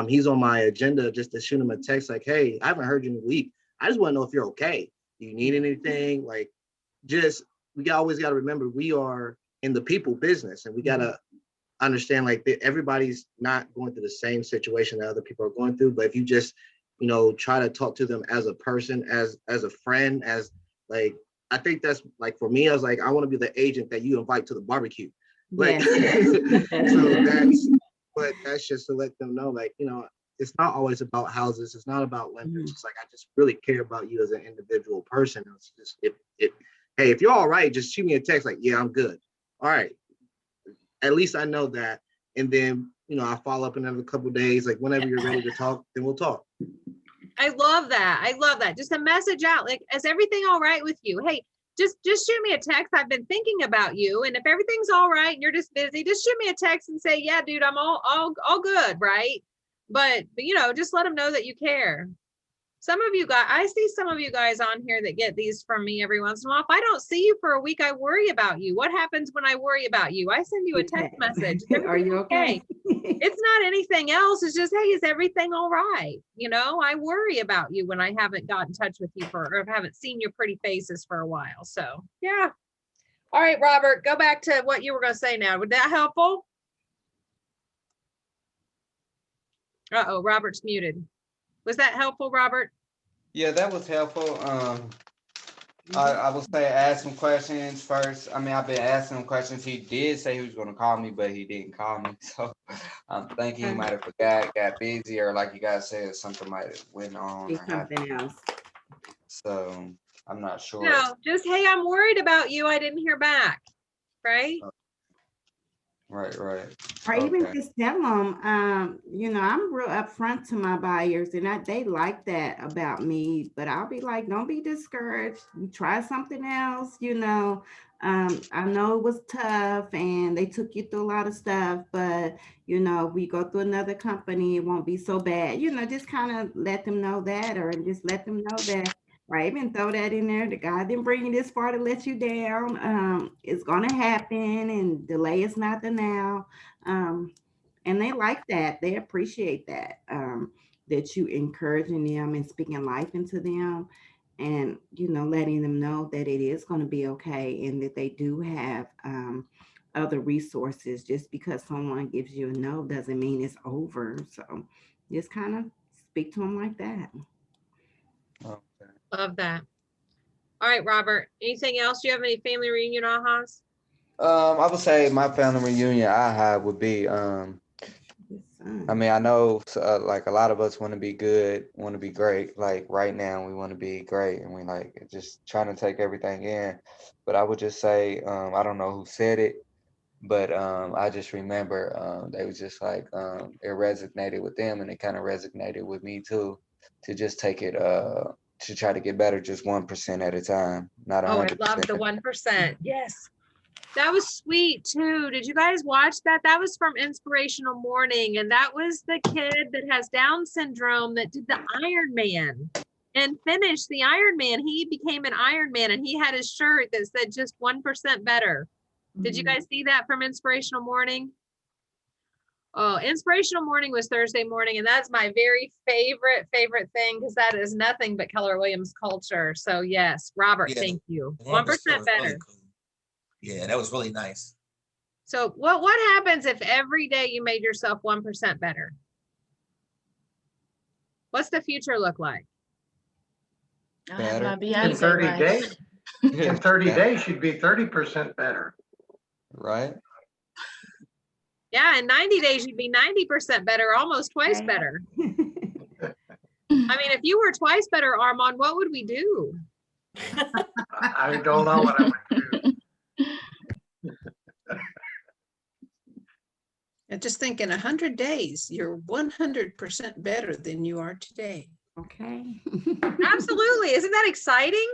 S6: he's on my agenda just to shoot him a text like, "Hey, I haven't heard you in a week. I just want to know if you're okay. Do you need anything?" Like, we always got to remember we are in the people business, and we got to understand like that everybody's not going through the same situation that other people are going through. But if you just try to talk to them as a person, as a friend, as like, I think that's like, for me, I was like, I want to be the agent that you invite to the barbecue. Like, but that's just to let them know, like, it's not always about houses. It's not about lenders. It's like, I just really care about you as an individual person. It's just, hey, if you're all right, just shoot me a text like, "Yeah, I'm good." All right. At least I know that. And then, I follow up in another couple of days, like whenever you're ready to talk, then we'll talk.
S1: I love that. Just a message out, like, is everything all right with you? Hey, just shoot me a text. I've been thinking about you. And if everything's all right and you're just busy, just shoot me a text and say, "Yeah, dude, I'm all good," right? But just let them know that you care. Some of you guys, I see some of you guys on here that get these from me every once in a while. If I don't see you for a week, I worry about you. What happens when I worry about you? I send you a text message.
S2: Are you okay?
S1: It's not anything else. It's just, hey, is everything all right? You know, I worry about you when I haven't got in touch with you or haven't seen your pretty faces for a while. So yeah. All right, Robert, go back to what you were going to say now. Would that helpful? Uh-oh, Robert's muted. Was that helpful, Robert?
S11: Yeah, that was helpful. I would say ask some questions first. I mean, I've been asking him questions. He did say he was going to call me, but he didn't call me. So I'm thinking he might have forgot, got busy, or like you guys said, something might have went on or happened.
S2: Something else.
S11: So I'm not sure.
S1: No, just, hey, I'm worried about you. I didn't hear back. Right?
S11: Right.
S2: Or even just tell them, you know, I'm real upfront to my buyers, and they like that about me. But I'll be like, don't be discouraged. You try something else. You know, I know it was tough, and they took you through a lot of stuff. But you know, we go through another company, it won't be so bad. You know, just kind of let them know that, or just let them know that. Right, even throw that in there. The God didn't bring you this far to let you down. It's gonna happen, and delay is not the now. And they like that. They appreciate that. That you encouraging them and speaking life into them, and you know, letting them know that it is going to be okay, and that they do have other resources. Just because someone gives you a no doesn't mean it's over. So just kind of speak to them like that.
S11: Okay.
S1: Love that. All right, Robert, anything else? Do you have any family reunion ahas?
S11: I would say my family reunion I have would be, I mean, I know like a lot of us want to be good, want to be great. Like right now we want to be great, and we like just trying to take everything in. But I would just say, I don't know who said it, but I just remember they was just like, it resonated with them, and it kind of resonated with me too, to just take it, to try to get better just 1% at a time, not 100%.
S1: Oh, I love the 1%. Yes. That was sweet too. Did you guys watch that? That was from Inspirational Morning. And that was the kid that has Down syndrome that did the Ironman and finished the Ironman. He became an Ironman, and he had his shirt that said just 1% better. Did you guys see that from Inspirational Morning? Oh, Inspirational Morning was Thursday morning, and that's my very favorite thing, because that is nothing but Keller Williams culture. So yes, Robert,
S7: Yeah,
S1: thank you.
S7: 1%
S1: 1%
S7: was
S1: better.
S7: really cool. Yeah, that was really nice.
S1: So what happens if every day you made yourself 1% better? What's the future look like?
S9: I'll have my
S3: In
S9: Beyonce
S3: 30
S9: life.
S3: days, in 30 days, you'd be 30% better.
S11: Right.
S1: Yeah, in 90 days, you'd be 90% better, almost twice better. I mean, if you were twice better, Armand, what would we do?
S3: I don't know what I would do.
S12: And just think, in 100 days, you're 100% better than you are today.
S2: Okay.
S1: Absolutely. Isn't that exciting?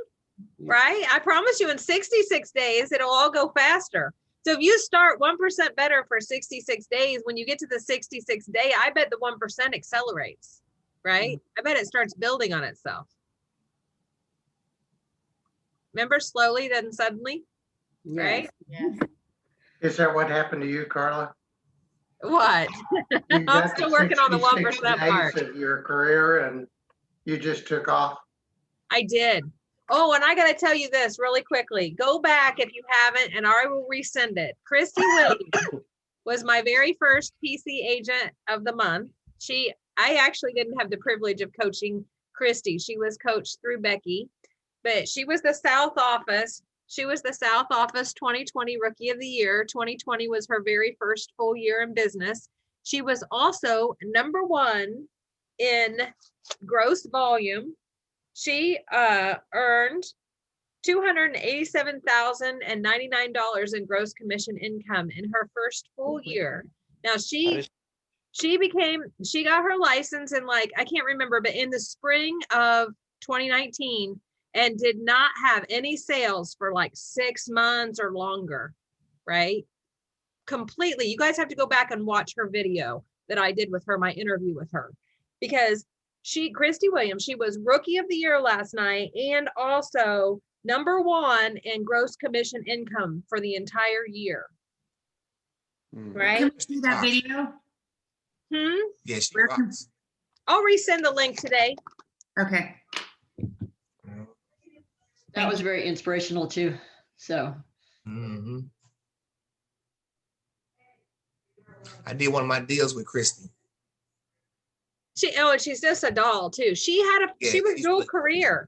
S1: Right? I promise you, in 66 days, it'll all go faster. So if you start 1% better for 66 days, when you get to the 66th day, I bet the 1% accelerates, right? I bet it starts building on itself. Remember, slowly, then suddenly, right?
S9: Yes.
S3: Is that what happened to you, Carla?
S1: What?
S3: You
S1: I'm
S3: got
S1: still
S3: to
S1: working on the
S3: 66
S1: 1% part.
S3: days of your career and you just took off.
S1: I did. Oh, and I got to tell you this really quickly. Go back if you haven't, and I will resend it. Christy Williams was my very first PC agent of the month. I actually didn't have the privilege of coaching Christy. She was coached through Becky, but she was the South Office. She was the South Office 2020 Rookie of the Year. 2020 was her very first full year in business. She was also #1 in gross volume. She earned $287,099 in gross commission income in her first full year. Now she got her license in, like, I can't remember, but in the spring of 2019, and did not have any sales for like 6 months or longer, right? Completely. You guys have to go back and watch her video that I did with her, my interview with her, because Christy Williams, she was Rookie of the Year last night and also #1 in gross commission income for the entire year. Right?
S5: Can we see that video?
S7: Yeah, she
S5: Where can-
S7: rocks.
S1: I'll resend the link today.
S5: Okay.
S8: That was very inspirational too. So
S7: Mhm. I did one of my deals with Christy.
S1: And she's just a doll too. She was
S7: she's
S1: dual
S7: really-
S1: career.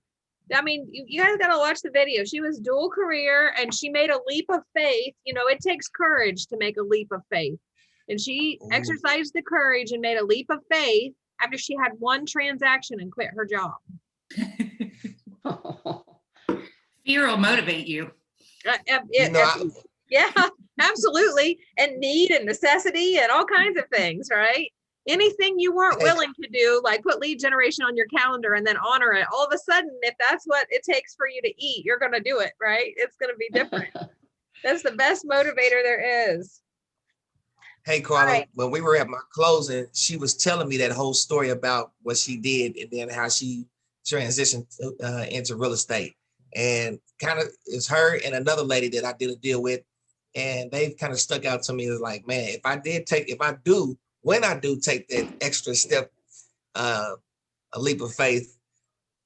S1: I mean, you guys got to watch the video. She was dual career and she made a leap of faith. You know, it takes courage to make a leap of faith. And she exercised the courage and made a leap of faith after she had one transaction and quit her job.
S5: Fear will motivate you.
S1: Yeah, absolutely. And need and necessity and all kinds of things, right? Anything you weren't willing to do, like put lead generation on your calendar and then honor it. All of a sudden, if that's what it takes for you to eat, you're going to do it, right? It's going to be different. That's the best motivator there is.
S7: Hey, Carla, when we were at my closing, she was telling me that whole story about what she did and then how she transitioned into real estate. And kind of it's her and another lady that I did a deal with. And they kind of stuck out to me as like, man, when I do take that extra step, a leap of faith,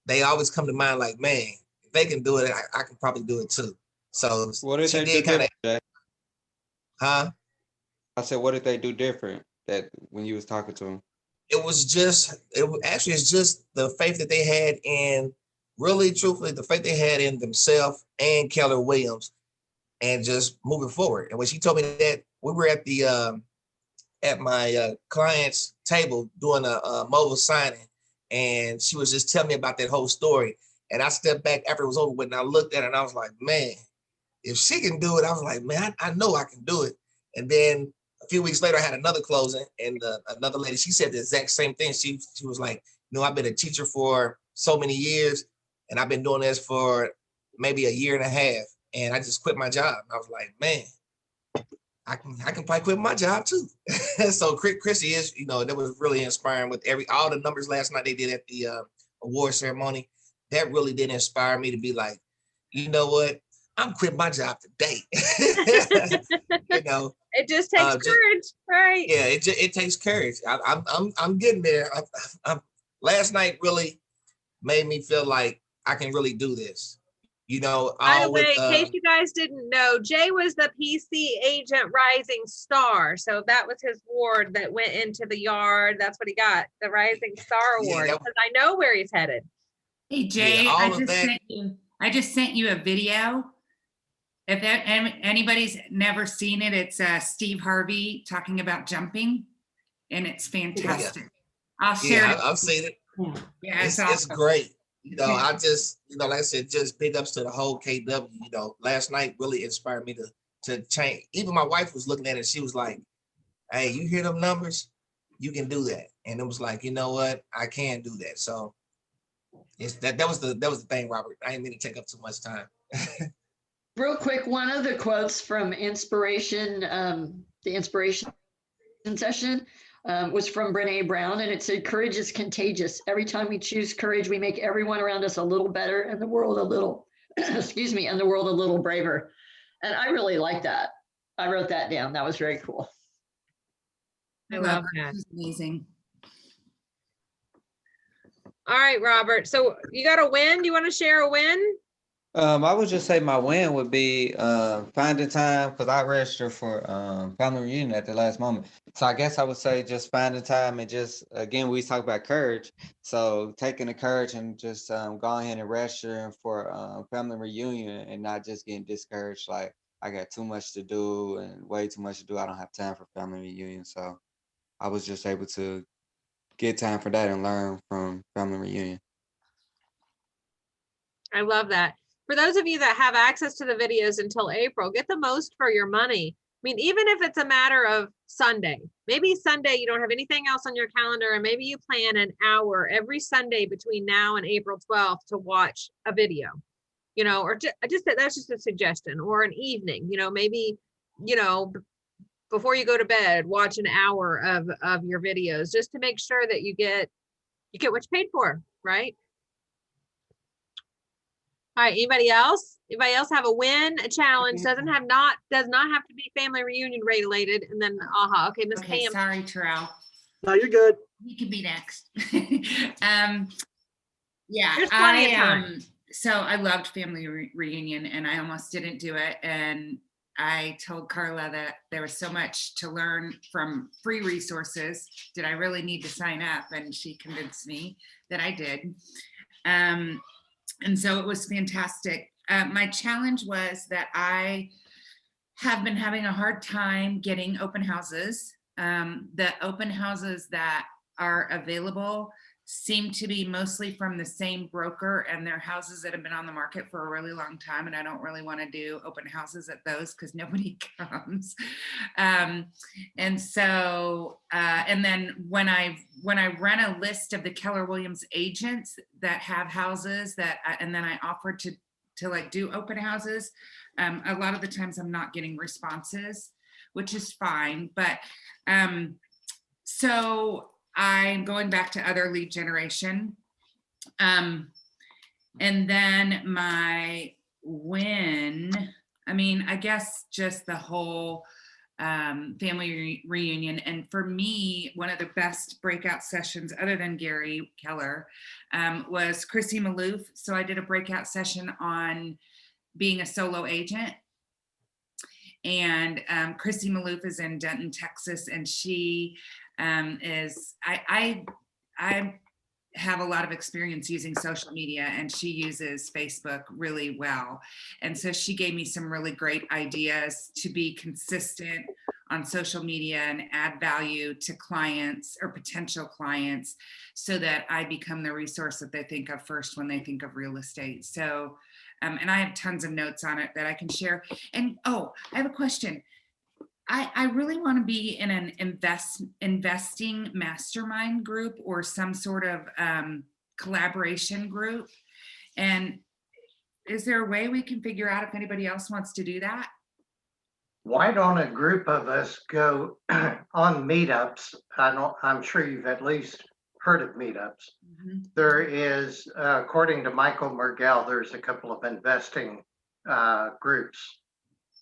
S7: they always come to mind like, man, if they can do it, I can probably do it too. So
S11: What did
S7: she
S11: they
S7: did
S11: do
S7: kind of,
S11: different, Jay?
S7: huh?
S11: I said, what did they do different that when you was talking to them?
S7: It's just the faith that they had in, really truthfully, the faith they had in themselves and Keller Williams and just moving forward. And when she told me that, we were at the at my client's table doing a mobile signing, and she was just telling me about that whole story. And I stepped back after it was over with, and I looked at her and I was like, man, if she can do it, I was like, man, I know I can do it. And then a few weeks later, I had another closing, and another lady, she said the exact same thing. She was like, I've been a teacher for so many years, and I've been doing this for maybe a year and a half, and I just quit my job. I was like, man, I can probably quit my job too. So Chrissy is, that was really inspiring with all the numbers last night they did at the award ceremony. That really did inspire me to be like, you know what? I'm quitting my job today.
S1: It just takes courage, right?
S7: Yeah, it takes courage. I'm getting there. Last night really made me feel like I can really do this.
S1: By the way, in case you guys didn't know, Jay was the PC Agent Rising Star. So that was his award that went into the yard. That's what he got, the Rising Star Award. Because I know where he's headed.
S5: Hey, Jay, I just sent you a video. If anybody's never seen it, it's Steve Harvey talking about jumping, and it's fantastic. I'll share it.
S7: I've seen it.
S5: Yeah,
S7: it's
S5: awesome.
S7: great. I just, like I said, just big ups to the whole KW. Last night really inspired me to change. Even my wife was looking at it. She was like, "Hey, you hear them numbers? You can do that." And it was like, you know what? I can do that. So that was the thing, Robert. I didn't mean to take up too much time.
S8: Real quick, one of the quotes from Inspiration, the Inspiration session was from Brene Brown, and it said, "Courage is contagious. Every time we choose courage, we make everyone around us a little better and the world a little, excuse me, and the world a little braver." And I really like that. I wrote that down. That was very cool.
S1: I love that.
S5: It's amazing.
S1: All right, Robert. So you got a win? Do you want to share a win?
S11: I would just say my win would be finding time, because I registered for family reunion at the last moment. So I guess I would say just finding time and just, again, we talk about courage. So taking the courage and just going ahead and registering for family reunion and not just getting discouraged. Like, I got too much to do and way too much to do. I don't have time for family reunion. So I was just able to get time for that and learn from family reunion.
S1: I love that. For those of you that have access to the videos until April, get the most for your money. I mean, even if it's a matter of Sunday, maybe Sunday you don't have anything else on your calendar, and maybe you plan an hour every Sunday between now and April 12th to watch a video, or just that's just a suggestion, or an evening, maybe, before you go to bed, watch an hour of your videos just to make sure that you get You get what you paid for, right? All right, anybody else? Anybody else have a win, a challenge? Does not have to be family reunion related. And then okay, Miss
S5: Okay,
S1: Pam.
S5: sorry, Terrell.
S6: No, you're good.
S5: You can be next. Yeah,
S1: There's plenty of time.
S5: So I loved family reunion and I almost didn't do it. And I told Carla that there was so much to learn from free resources. Did I really need to sign up? And she convinced me that I did. And so it was fantastic. My challenge was that I have been having a hard time getting open houses. The open houses that are available seem to be mostly from the same broker, and they're houses that have been on the market for a really long time. And I don't really want to do open houses at those because nobody comes. And then when I run a list of the Keller Williams agents that have houses and then I offer to like do open houses, a lot of the times I'm not getting responses, which is fine. But so I'm going back to other lead generation. And then my win, I mean, I guess just the whole family reunion. And for me, one of the best breakout sessions other than Gary Keller was Chrissy Maloof. So I did a breakout session on being a solo agent. And Chrissy Maloof is in Denton, Texas, and she I have a lot of experience using social media, and she uses Facebook really well. And so she gave me some really great ideas to be consistent on social media and add value to clients or potential clients so that I become the resource that they think of first when they think of real estate. So, and I have tons of notes on it that I can share. And I have a question. I really want to be in an investing mastermind group or some sort of collaboration group. And is there a way we can figure out if anybody else wants to do that?
S3: Why don't a group of us go on meetups? I'm sure you've at least heard of meetups. Mm-hmm. There is, according to Michael Mergel, there's a couple of investing groups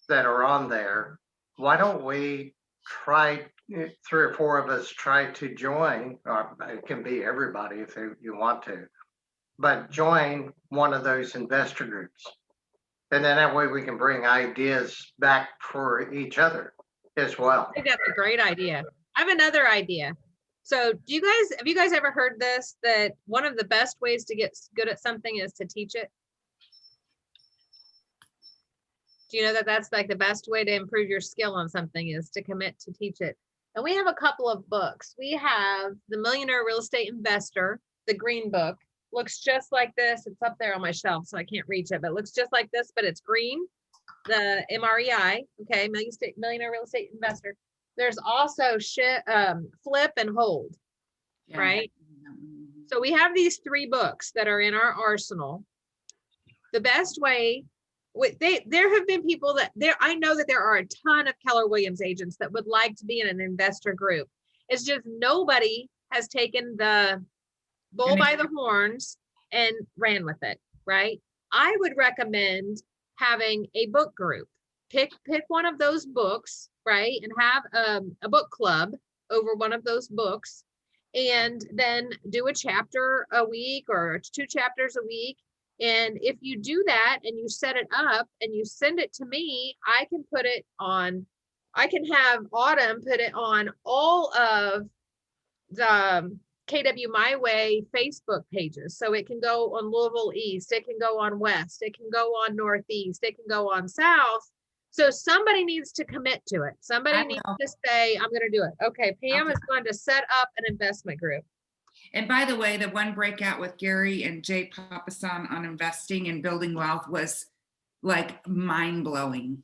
S3: that are on there. Why don't we try, 3 or 4 of us try to join, or it can be everybody if you want to, but join one of those investor groups. And then that way we can bring ideas back for each other as well.
S1: I think that's a great idea. I have another idea. So have you guys ever heard this, that one of the best ways to get good at something is to teach it? Do you know that that's like the best way to improve your skill on something is to commit to teach it? And we have a couple of books. We have The Millionaire Real Estate Investor, the green book. Looks just like this. It's up there on my shelf, so I can't reach it, but it looks just like this, but it's green. The MREI, okay, Millionaire Real Estate Investor. There's also Flip and Hold, yeah. Right? So we have these 3 books that are in our arsenal. The best way, there have been people I know that there are a ton of Keller Williams agents that would like to be in an investor group. It's just nobody has taken the bull by the horns and ran with it, right? I would recommend having a book group. Pick one of those books, right? And have a book club over one of those books, and then do a chapter a week or 2 chapters a week. And if you do that and you set it up and you send it to me, I can have Autumn put it on all of the KW My Way Facebook pages. So it can go on Louisville East, it can go on West, it can go on Northeast, it can go on South. So somebody needs to commit to it. Somebody needs to say, I'm going to do it. Okay, Pam is going to set up an investment group.
S5: And by the way, the one breakout with Gary and Jay Papasan on investing and building wealth was like mind-blowing.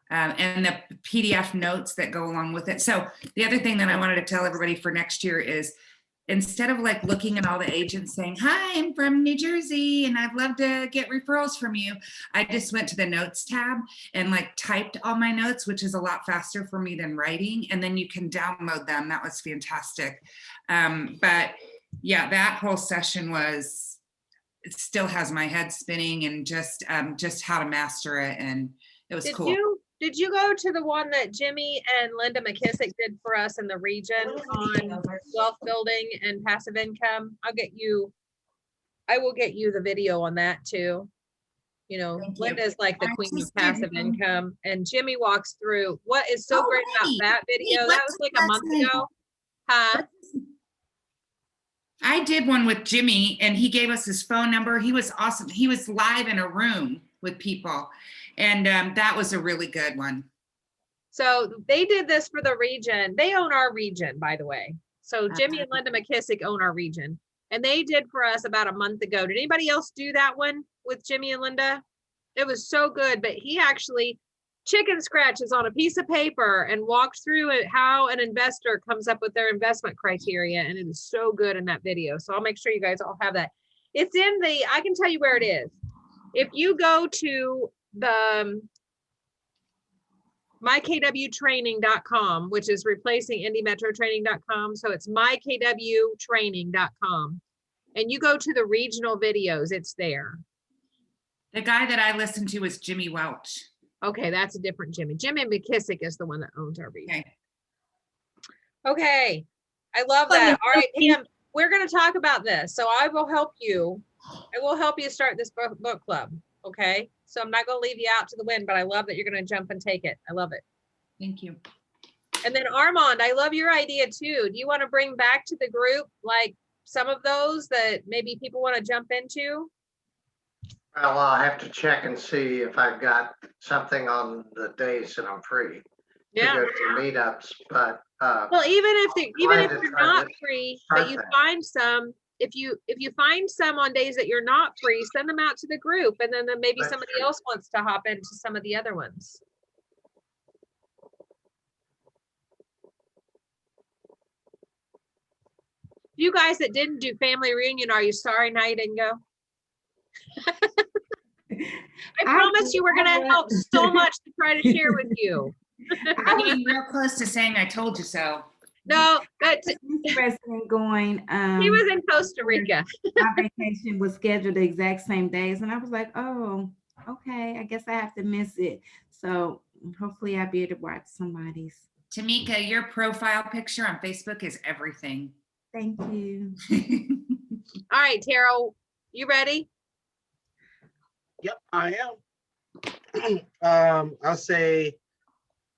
S5: And the PDF notes that go along with it. So the other thing that I wanted to tell everybody for next year is, instead of like looking at all the agents saying, hi, I'm from New Jersey and I'd love to get referrals from you, I just went to the notes tab and like typed all my notes, which is a lot faster for me than writing. And then you can download them. That was fantastic. But Yeah, that whole session was, it still has my head spinning, and just how to master it, and it was cool.
S1: Did you go to the one that Jimmy and Linda McKissick did for us in the region on wealth building and passive income? I will get you the video on that too. You know,
S5: Thank you.
S1: Linda's like the
S5: I
S1: queen of
S5: just did
S1: passive
S5: one.
S1: income, and Jimmy walks through. What is so
S5: Oh,
S1: great about
S5: wait,
S1: that video?
S5: wait,
S1: That was like a month ago. Huh?
S5: I did one with Jimmy, and he gave us his phone number. He was awesome. He was live in a room with people, and that was a really good one.
S1: So they did this for the region. They own our region, by the way. So Jimmy and Linda McKissick own our region, and they did for us about a month ago. Did anybody else do that one with Jimmy and Linda? It was so good, but he actually chicken scratches on a piece of paper and walked through it, how an investor comes up with their investment criteria. And it is so good in that video. So I'll make sure you guys all have that. It's in I can tell you where it is. If you go to the mykwtraining.com, which is replacing indiemetrotraining.com. So it's mykwtraining.com. And you go to the regional videos, it's there.
S5: The guy that I listened to was Jimmy Welch.
S1: Okay, that's a different Jimmy. Jimmy McKissick is the one that owns our region.
S5: Okay.
S1: Okay, I love that. All right, Pam, we're going to talk about this. So I will help you. I will help you start this book club. Okay, so I'm not going to leave you out to the wind, but I love that you're going to jump and take it. I love it.
S5: Thank you.
S1: And then Armand, I love your idea too. Do you want to bring back to the group like some of those that maybe people want to jump into?
S3: Well, I'll have to check and see if I've got something on the days that I'm free to go to meetups. But
S1: well, even if you're not free, but you
S3: that.
S1: find some, if you find some on days that you're not free, send them out to the group, and then maybe
S3: That's
S1: somebody
S3: true.
S1: else wants to hop into some of the other ones. You guys that didn't do family reunion, are you sorry now you didn't go? I promised you we're gonna help so much to try to share with you.
S5: I came real close to saying I told you so.
S1: No, that's
S2: Interested in going.
S1: He was in Costa Rica.
S2: My vacation was scheduled the exact same days, and I was like, oh, okay, I guess I have to miss it. So hopefully I'll be able to watch somebody's.
S5: Tamika, your profile picture on Facebook is everything.
S2: Thank you.
S1: All right, Taro, you ready?
S6: Yep, I am. I'll say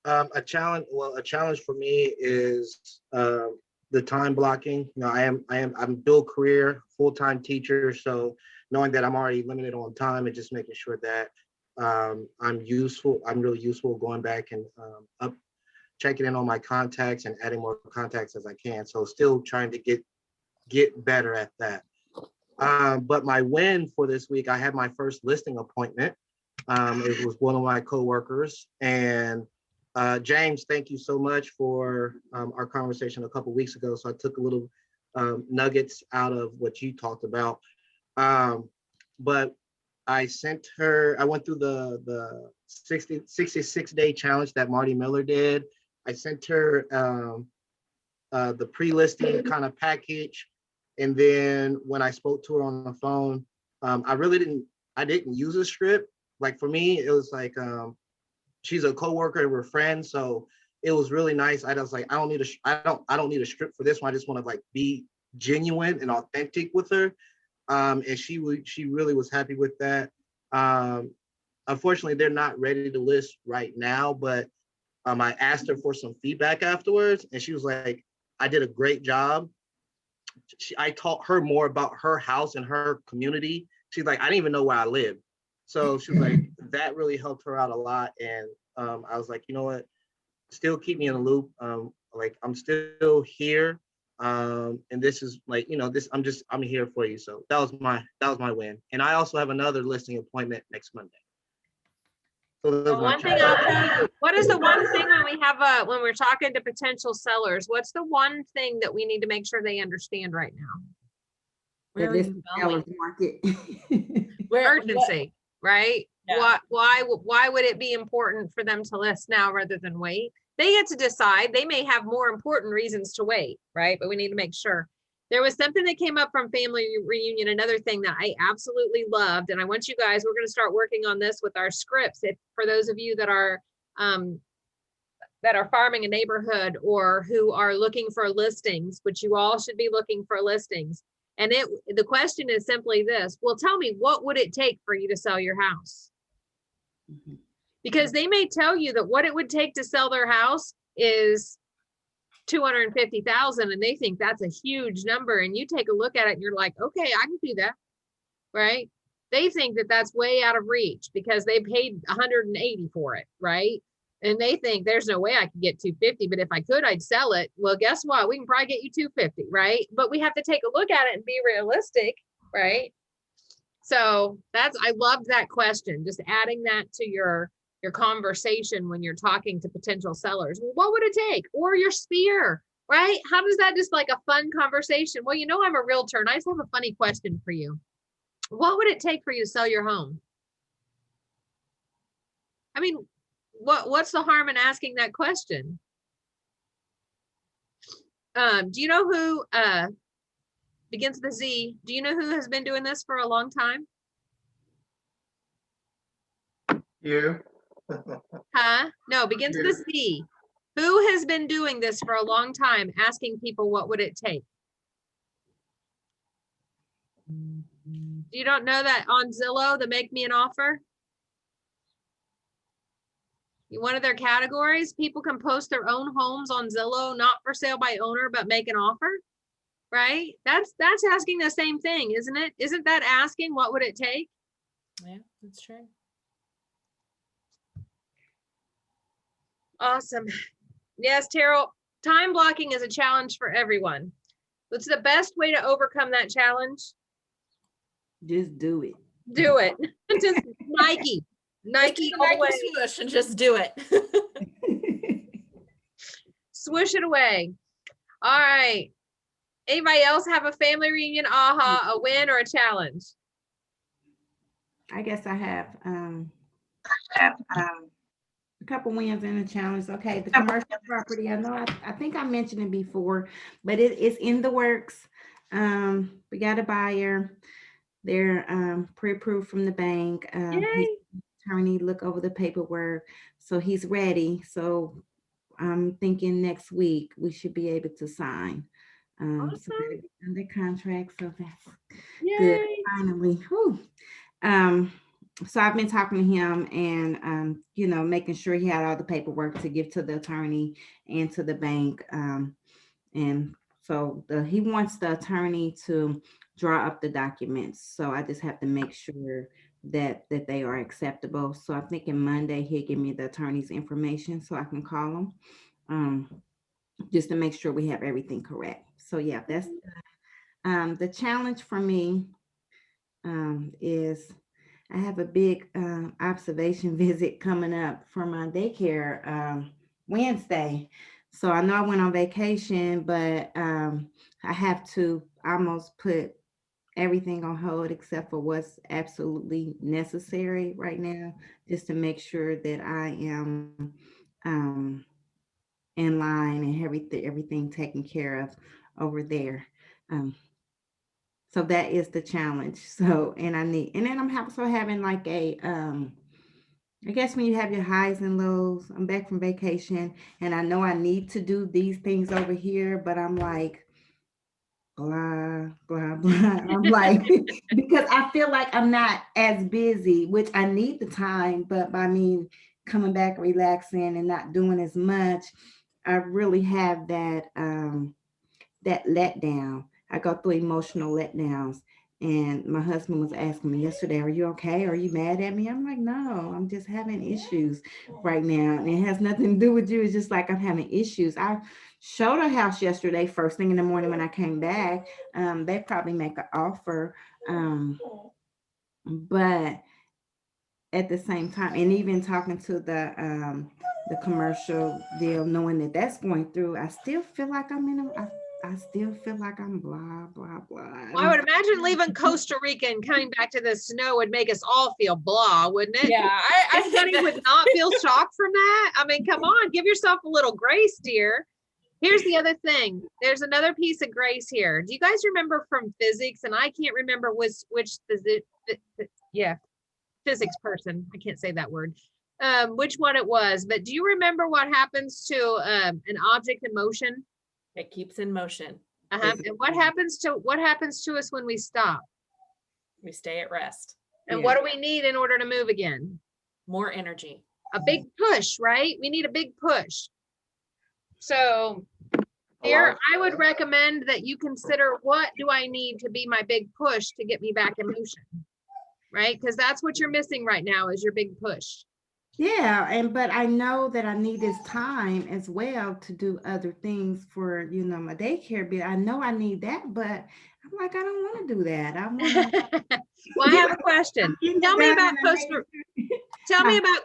S6: a challenge. Well, a challenge for me is the time blocking. You know, I'm dual career, full-time teacher. So knowing that I'm already limited on time and just making sure that I'm really useful going back and checking in on my contacts and adding more contacts as I can. So still trying to get better at that. But my win for this week, I had my first listing appointment. It was one of my coworkers, and James, thank you so much for our conversation a couple weeks ago. So I took a little nuggets out of what you talked about. But I went through the 66-day challenge that Marty Miller did. I sent her the pre-listing kind of package. And then when I spoke to her on the phone, I didn't use a script. Like for me, it was like, she's a coworker and we're friends. So it was really nice. I was like, I don't need a script for this one. I just want to like be genuine and authentic with her. And she really was happy with that. Unfortunately, they're not ready to list right now, but I asked her for some feedback afterwards, and she was like, I did a great job. I taught her more about her house and her community. She's like, I didn't even know where I lived. So she was like, that really helped her out a lot. And I was like, you know what, still keep me in the loop. Like I'm still here. And this is like, you know, I'm here for you. So that was my win. And I also have another listing appointment next Monday. So
S1: one thing I'll tell you, what is the one thing when we're talking to potential sellers, what's the one thing that we need to make sure they understand right now?
S10: Where are you going?
S1: Urgency, right?
S10: Yeah.
S1: Why would it be important for them to list now rather than wait? They get to decide. They may have more important reasons to wait, right? But we need to make sure. There was something that came up from family reunion, another thing that I absolutely loved. And I want you guys, we're going to start working on this with our scripts. If for those of you that are farming a neighborhood or who are looking for listings, which you all should be looking for listings. And the question is simply this, well, tell me, what would it take for you to sell your house? Because they may tell you that what it would take to sell their house is 250,000, and they think that's a huge number. And you take a look at it and you're like, okay, I can do that, right? They think that that's way out of reach because they paid 180 for it, right? And they think there's no way I could get 250, but if I could, I'd sell it. Well, guess what? We can probably get you 250, right? But we have to take a look at it and be realistic, right? So I loved that question. Just adding that to your conversation when you're talking to potential sellers. Well, what would it take? Or your sphere, right? How does that just like a fun conversation? Well, you know, I'm a realtor and I just have a funny question for you. What would it take for you to sell your home? I mean, what's the harm in asking that question? Do you know who begins with a Z? Do you know who has been doing this for a long time?
S3: You?
S1: Huh? No, begins with a Z. Who has been doing this for a long time, asking people what would it take? You don't know that on Zillow, the make me an offer? One of their categories, people can post their own homes on Zillow, not for sale by owner, but make an offer, right? That's asking the same thing, isn't it? Isn't that asking what would it take?
S10: Yeah, that's true.
S1: Awesome. Yes, Terrell, time blocking is a challenge for everyone. What's the best way to overcome that challenge?
S2: Just do it.
S1: Do it. Just Nike all the way.
S10: Swoosh and just do it.
S1: Swoosh it away. All right. Anybody else have a family reunion aha, a win, or a challenge?
S2: I guess I have a couple wins and a challenge. Okay, the commercial property. I know I think I mentioned it before, but it's in the works. We got a buyer. They're pre-approved from the bank. His attorney look over the paperwork, so he's ready. So I'm thinking next week we should be able to sign.
S1: Awesome.
S2: So that'll be under contract. So that's
S1: Yay.
S2: good. Finally. Whew. So I've been talking to him and you know, making sure he had all the paperwork to give to the attorney and to the bank. And so he wants the attorney to draw up the documents. So I just have to make sure that they are acceptable. So I'm thinking Monday he'll give me the attorney's information so I can call him, just to make sure we have everything correct. So yeah, that's the challenge for me is I have a big observation visit coming up for my daycare Wednesday. So I know I went on vacation, but I have to almost put everything on hold except for what's absolutely necessary right now, just to make sure that I am in line and everything taken care of over there. So that is the challenge. So, and then I'm also having like a, I guess when you have your highs and lows, I'm back from vacation and I know I need to do these things over here, but I'm like, blah, blah, blah. I'm like, because I feel like I'm not as busy, which I need the time, but I mean, coming back, relaxing and not doing as much, I really have that, that letdown. I go through emotional letdowns. And my husband was asking me yesterday, are you okay? Are you mad at me? I'm like, no, I'm just having issues right now. And it has nothing to do with you. It's just like I'm having issues. I showed a house yesterday, first thing in the morning when I came back. They probably make an offer. But at the same time, and even talking to the commercial deal, knowing that that's going through, I still feel like I still feel like I'm blah, blah, blah.
S1: Well, I would imagine leaving Costa Rica and coming back to the snow would make us all feel blah, wouldn't it?
S10: Yeah, I think
S1: Anybody would not feel shocked from that. I mean, come on, give yourself a little grace, dear. Here's the other thing. There's another piece of grace here. Do you guys remember from physics? And I can't remember which physics person. I can't say that word. Which one it was, but do you remember what happens to an object in motion?
S10: It keeps in motion.
S1: And what happens to us when we stop?
S10: We stay at rest.
S1: And what do we need in order to move again?
S10: More energy.
S1: A big push, right? We need a big push. So here, I would recommend that you consider, what do I need to be my big push to get me back in motion, right? Because that's what you're missing right now is your big push.
S2: Yeah, but I know that I need this time as well to do other things for, my daycare bit. I know I need that, but I'm like, I don't want to do that. I want to.
S1: Well, I have a question. Tell me about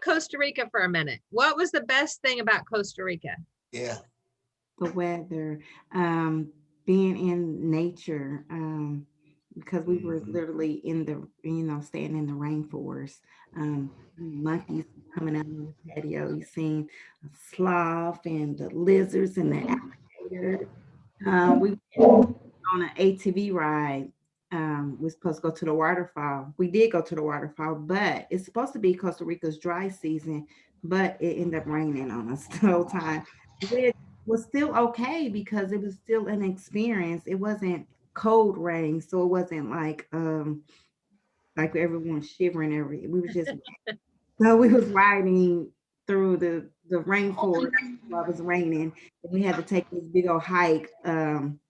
S1: Costa Rica for a minute. What was the best thing about Costa Rica?
S7: Yeah.
S2: The weather, being in nature, because we were literally in the, staying in the rainforest. Monkeys coming out on the patio. You seen a sloth and the lizards and the alligators. We went on an ATV ride. We're supposed to go to the waterfall. We did go to the waterfall, but it's supposed to be Costa Rica's dry season, but it ended up raining on us the whole time. It was still okay because it was still an experience. It wasn't cold rain, so it wasn't like everyone shivering we were just so we was riding through the rainforest while it was raining, and we had to take this big old hike, and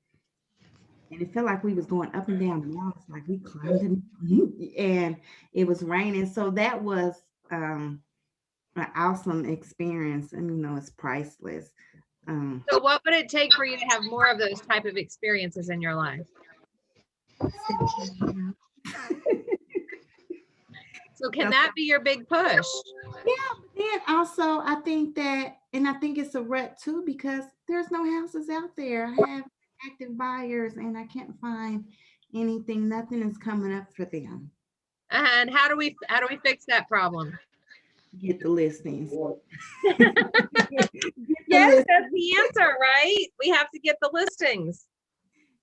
S2: it felt like we was going up and down mountains, like we climbed and it was raining. So that was an awesome experience, and it's priceless.
S1: So what would it take for you to have more of those type of experiences in your life? So can that be your big push?
S2: Yeah, but then also I think that, and I think it's a rut too, because there's no houses out there. I have active buyers and I can't find anything. Nothing is coming up for them.
S1: And how do we fix that problem?
S2: Get the listings.
S1: Yes, that's the answer, right? We have to get the listings.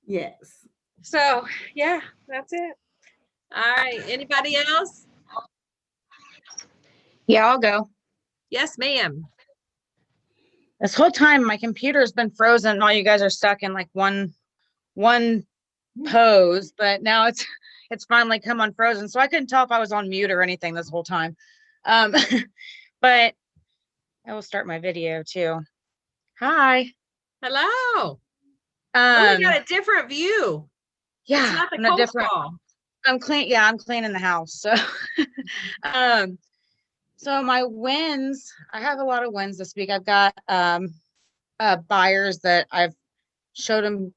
S2: Yes.
S1: So yeah, that's it. All right. Anybody else?
S13: Yeah, I'll go.
S1: Yes, ma'am.
S13: This whole time my computer's been frozen and all you guys are stuck in like one pose, but now it's finally come unfrozen. So I couldn't tell if I was on mute or anything this whole time. But I will start my video too. Hi.
S1: Hello. We got a different view.
S13: Yeah,
S1: it's not the
S13: I'm a different.
S1: call.
S13: I'm cleaning the house. So so my wins, I have a lot of wins this week. I've got buyers that I've showed them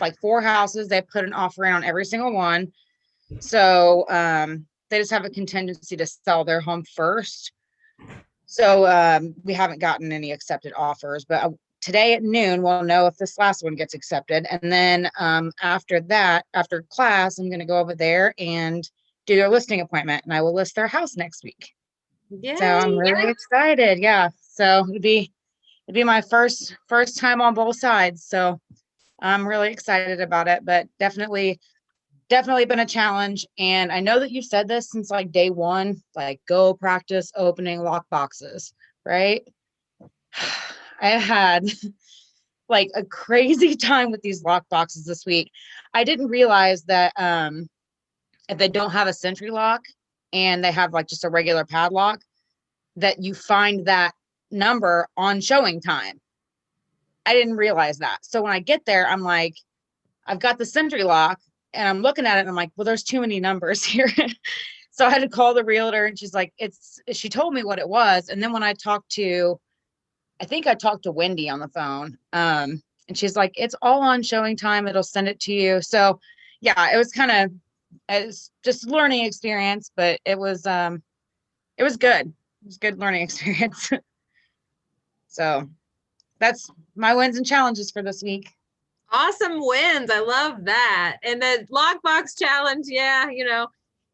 S13: like 4 houses. They put an offer in on every single one. So they just have a contingency to sell their home first. So we haven't gotten any accepted offers, but today at noon, we'll know if this last one gets accepted. And then after that, after class, I'm going to go over there and do their listing appointment, and I will list their house next week.
S1: Yay.
S13: So I'm really excited. Yeah. So it'd be my first time on both sides. So I'm really excited about it, but definitely been a challenge. And I know that you've said this since like day one, like go practice opening lock boxes, right? I had like a crazy time with these lock boxes this week. I didn't realize that if they don't have a Sentry lock and they have like just a regular padlock, that you find that number on showing time. I didn't realize that. So when I get there, I'm like, I've got the Sentry lock and I'm looking at it and I'm like, well, there's too many numbers here. So I had to call the realtor and she's like, she told me what it was. And then when I talked to Wendy on the phone, and she's like, it's all on showing time. It'll send it to you. So yeah, it was just a learning experience, but it was good. It was a good learning experience. So that's my wins and challenges for this week.
S1: Awesome wins. I love that. And the lockbox challenge. Yeah.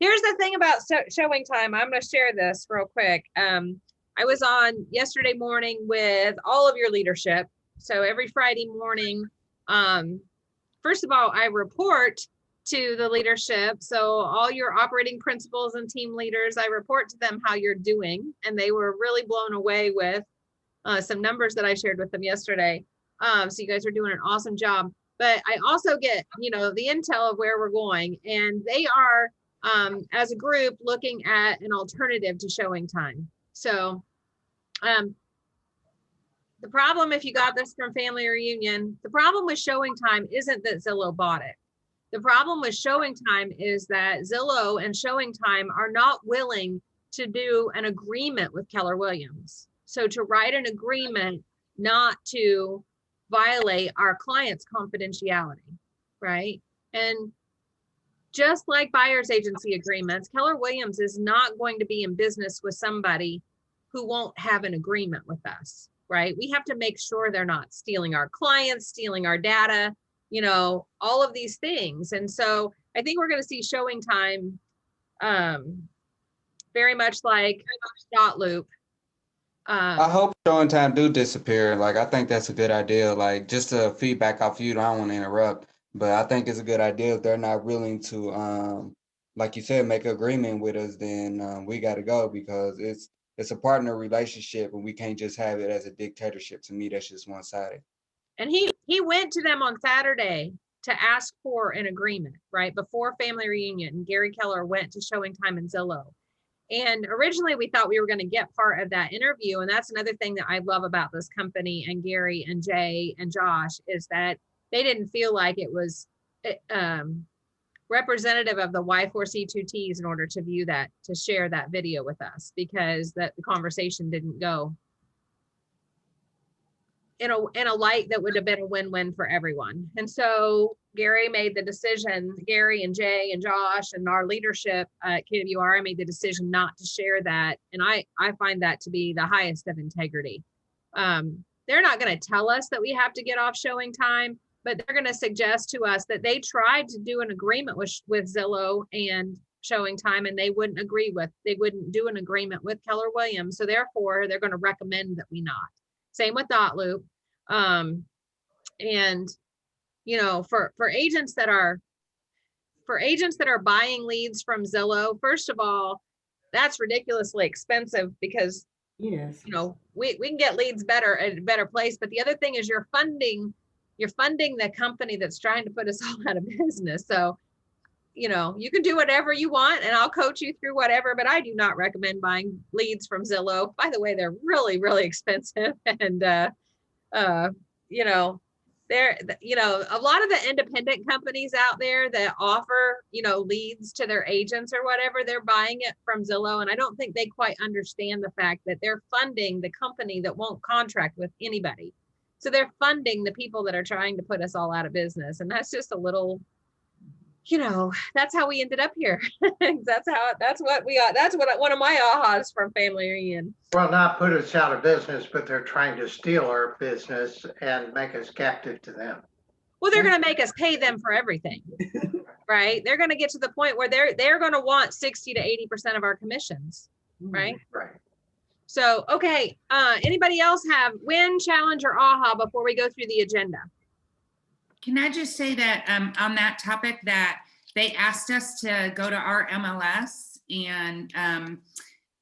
S1: Here's the thing about showing time. I'm going to share this real quick. I was on yesterday morning with all of your leadership, So every Friday morning, first of all, I report to the leadership. So all your operating principals and team leaders, I report to them how you're doing. And they were really blown away with some numbers that I shared with them yesterday. So you guys are doing an awesome job. But I also get, you know, the intel of where we're going. And they are, as a group, looking at an alternative to showing time. So the problem, if you got this from Family Reunion, the problem with showing time isn't that Zillow bought it. The problem with showing time is that Zillow and showing time are not willing to do an agreement with Keller Williams. So to write an agreement not to violate our client's confidentiality, right? And just like buyer's agency agreements, Keller Williams is not going to be in business with somebody who won't have an agreement with us, right? We have to make sure they're not stealing our clients, stealing our data, you know, all of these things. And so I think we're going to see showing time very much like Dot Loop.
S11: I hope showing time do disappear. Like, I think that's a good idea. Like, just to feedback off you, I don't want to interrupt, but I think it's a good idea. If they're not willing to, like you said, make an agreement with us, then we got to go, because it's a partner relationship and we can't just have it as a dictatorship. To me, that's just one-sided.
S1: And he went to them on Saturday to ask for an agreement, right? Before Family Reunion, Gary Keller went to Showing Time and Zillow. And originally we thought we were going to get part of that interview. And that's another thing that I love about this company and Gary and Jay and Josh, is that they didn't feel like it was representative of the Y4C2Ts in order to view that, to share that video with us, because that the conversation didn't go in a light that would have been a win-win for everyone. And so Gary made the decision, Gary and Jay and Josh and our leadership at KWR made the decision not to share that. And I find that to be the highest of integrity. They're not going to tell us that we have to get off Showing Time, but they're going to suggest to us that they tried to do an agreement with Zillow and Showing Time, and they wouldn't do an agreement with Keller Williams. So therefore they're going to recommend that we not. Same with Dot Loop. And you know, for agents that are buying leads from Zillow, first of all, that's ridiculously expensive, because
S2: Yes.
S1: you know, we can get leads better at a better place. But the other thing is you're funding the company that's trying to put us all out of business. So, you know, you can do whatever you want and I'll coach you through whatever, but I do not recommend buying leads from Zillow. By the way, they're really, really expensive. And, you know, a lot of the independent companies out there that offer, you know, leads to their agents or whatever, they're buying it from Zillow. And I don't think they quite understand the fact that they're funding the company that won't contract with anybody. So they're funding the people that are trying to put us all out of business. And that's just a little, you know, that's how we ended up here. That's what one of my ahas from Family Reunion.
S3: Well, not put us out of business, but they're trying to steal our business and make us captive to them.
S1: Well, they're going to make us pay them for everything, right? They're going to get to the point where they're going to want 60 to 80% of our commissions, right?
S3: Right.
S1: So, okay. Anybody else have win, challenge, or aha before we go through the agenda?
S5: Can I just say that on that topic, that they asked us to go to our MLS and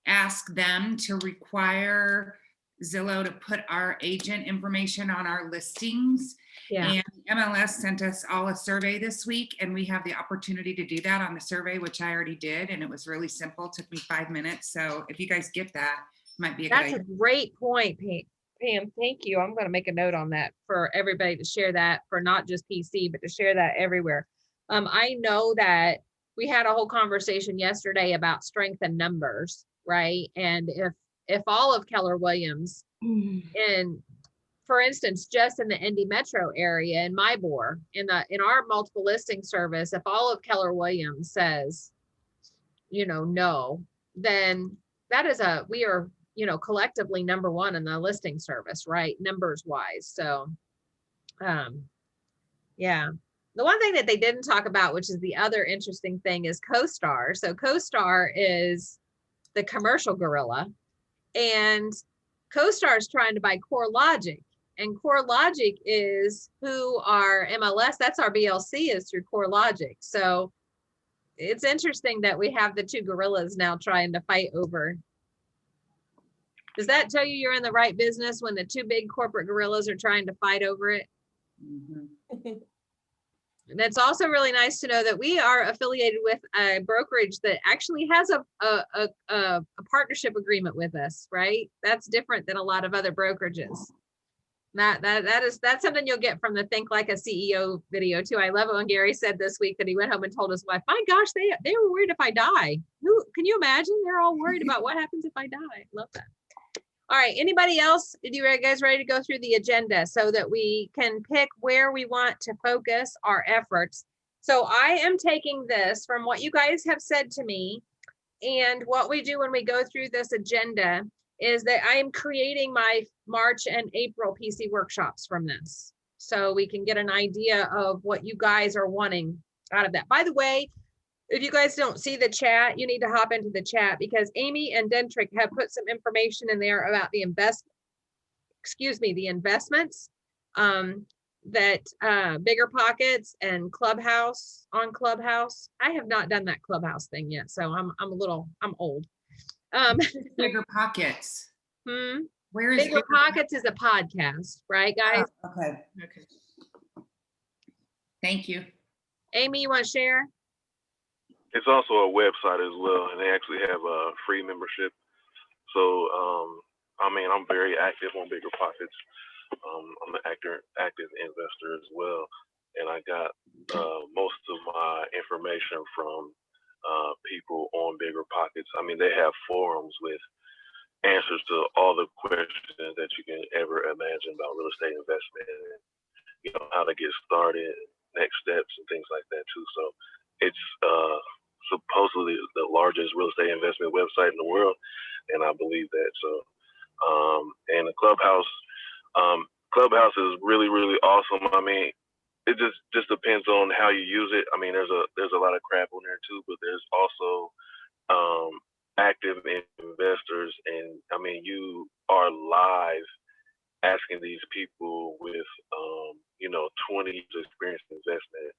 S5: ask them to require Zillow to put our agent information on our listings.
S1: Yeah.
S5: And MLS sent us all a survey this week, and we have the opportunity to do that on the survey, which I already did, and it was really simple. It took me 5 minutes. So if you guys get that, it might be a good idea.
S1: That's a great point, Pam, thank you. I'm going to make a note on that for everybody to share that, for not just PC, but to share that everywhere. I know that we had a whole conversation yesterday about strength in numbers, right? And if all of Keller Williams, and for instance, just in the Indy metro area in MyBor, in our multiple listing service, if all of Keller Williams says, you know, no, then that is we are, you know, collectively number one in the listing service, right? Numbers wise. So, yeah. The one thing that they didn't talk about, which is the other interesting thing, is CoStar. So CoStar is the commercial gorilla, and CoStar is trying to buy CoreLogic. And CoreLogic is who our MLS, that's our BLC, is through CoreLogic. So it's interesting that we have the two gorillas now trying to fight over. Does that tell you you're in the right business when the two big corporate gorillas are trying to fight over it? And it's also really nice to know that we are affiliated with a brokerage that actually has a partnership agreement with us, right? That's different than a lot of other brokerages. That's something you'll get from the Think Like a CEO video too. I love it when Gary said this week that he went home and told his wife, my gosh, they were worried if I die. Can you imagine? They're all worried about what happens if I die. Love that. All right, anybody else? Are you guys ready to go through the agenda so that we can pick where we want to focus our efforts? So I am taking this from what you guys have said to me, and what we do when we go through this agenda is that I am creating my March and April PC workshops from this. So we can get an idea of what you guys are wanting out of that. By the way, if you guys don't see the chat, you need to hop into the chat because Amy and Dentrick have put some information in there about the investments that Bigger Pockets and Clubhouse on Clubhouse. I have not done that Clubhouse thing yet, so I'm old.
S5: Bigger Pockets. Where is
S1: Bigger Pockets is a podcast, right, guys?
S5: Oh, okay. Thank you.
S1: Amy, you want to share?
S14: It's also a website as well, and they actually have a free membership. So, I mean, I'm very active on Bigger Pockets. I'm an active investor as well, and I got most of my information from people on Bigger Pockets. I mean, they have forums with answers to all the questions that you can ever imagine about real estate investment, and how to get started, next steps, and things like that too. So, it's supposedly the largest real estate investment website in the world, and I believe that. So, and the Clubhouse is really, really awesome. I mean, it just depends on how you use it. I mean, there's a lot of crap on there too, but there's also active investors, and I mean, you are live asking these people with 20 years of experience in investment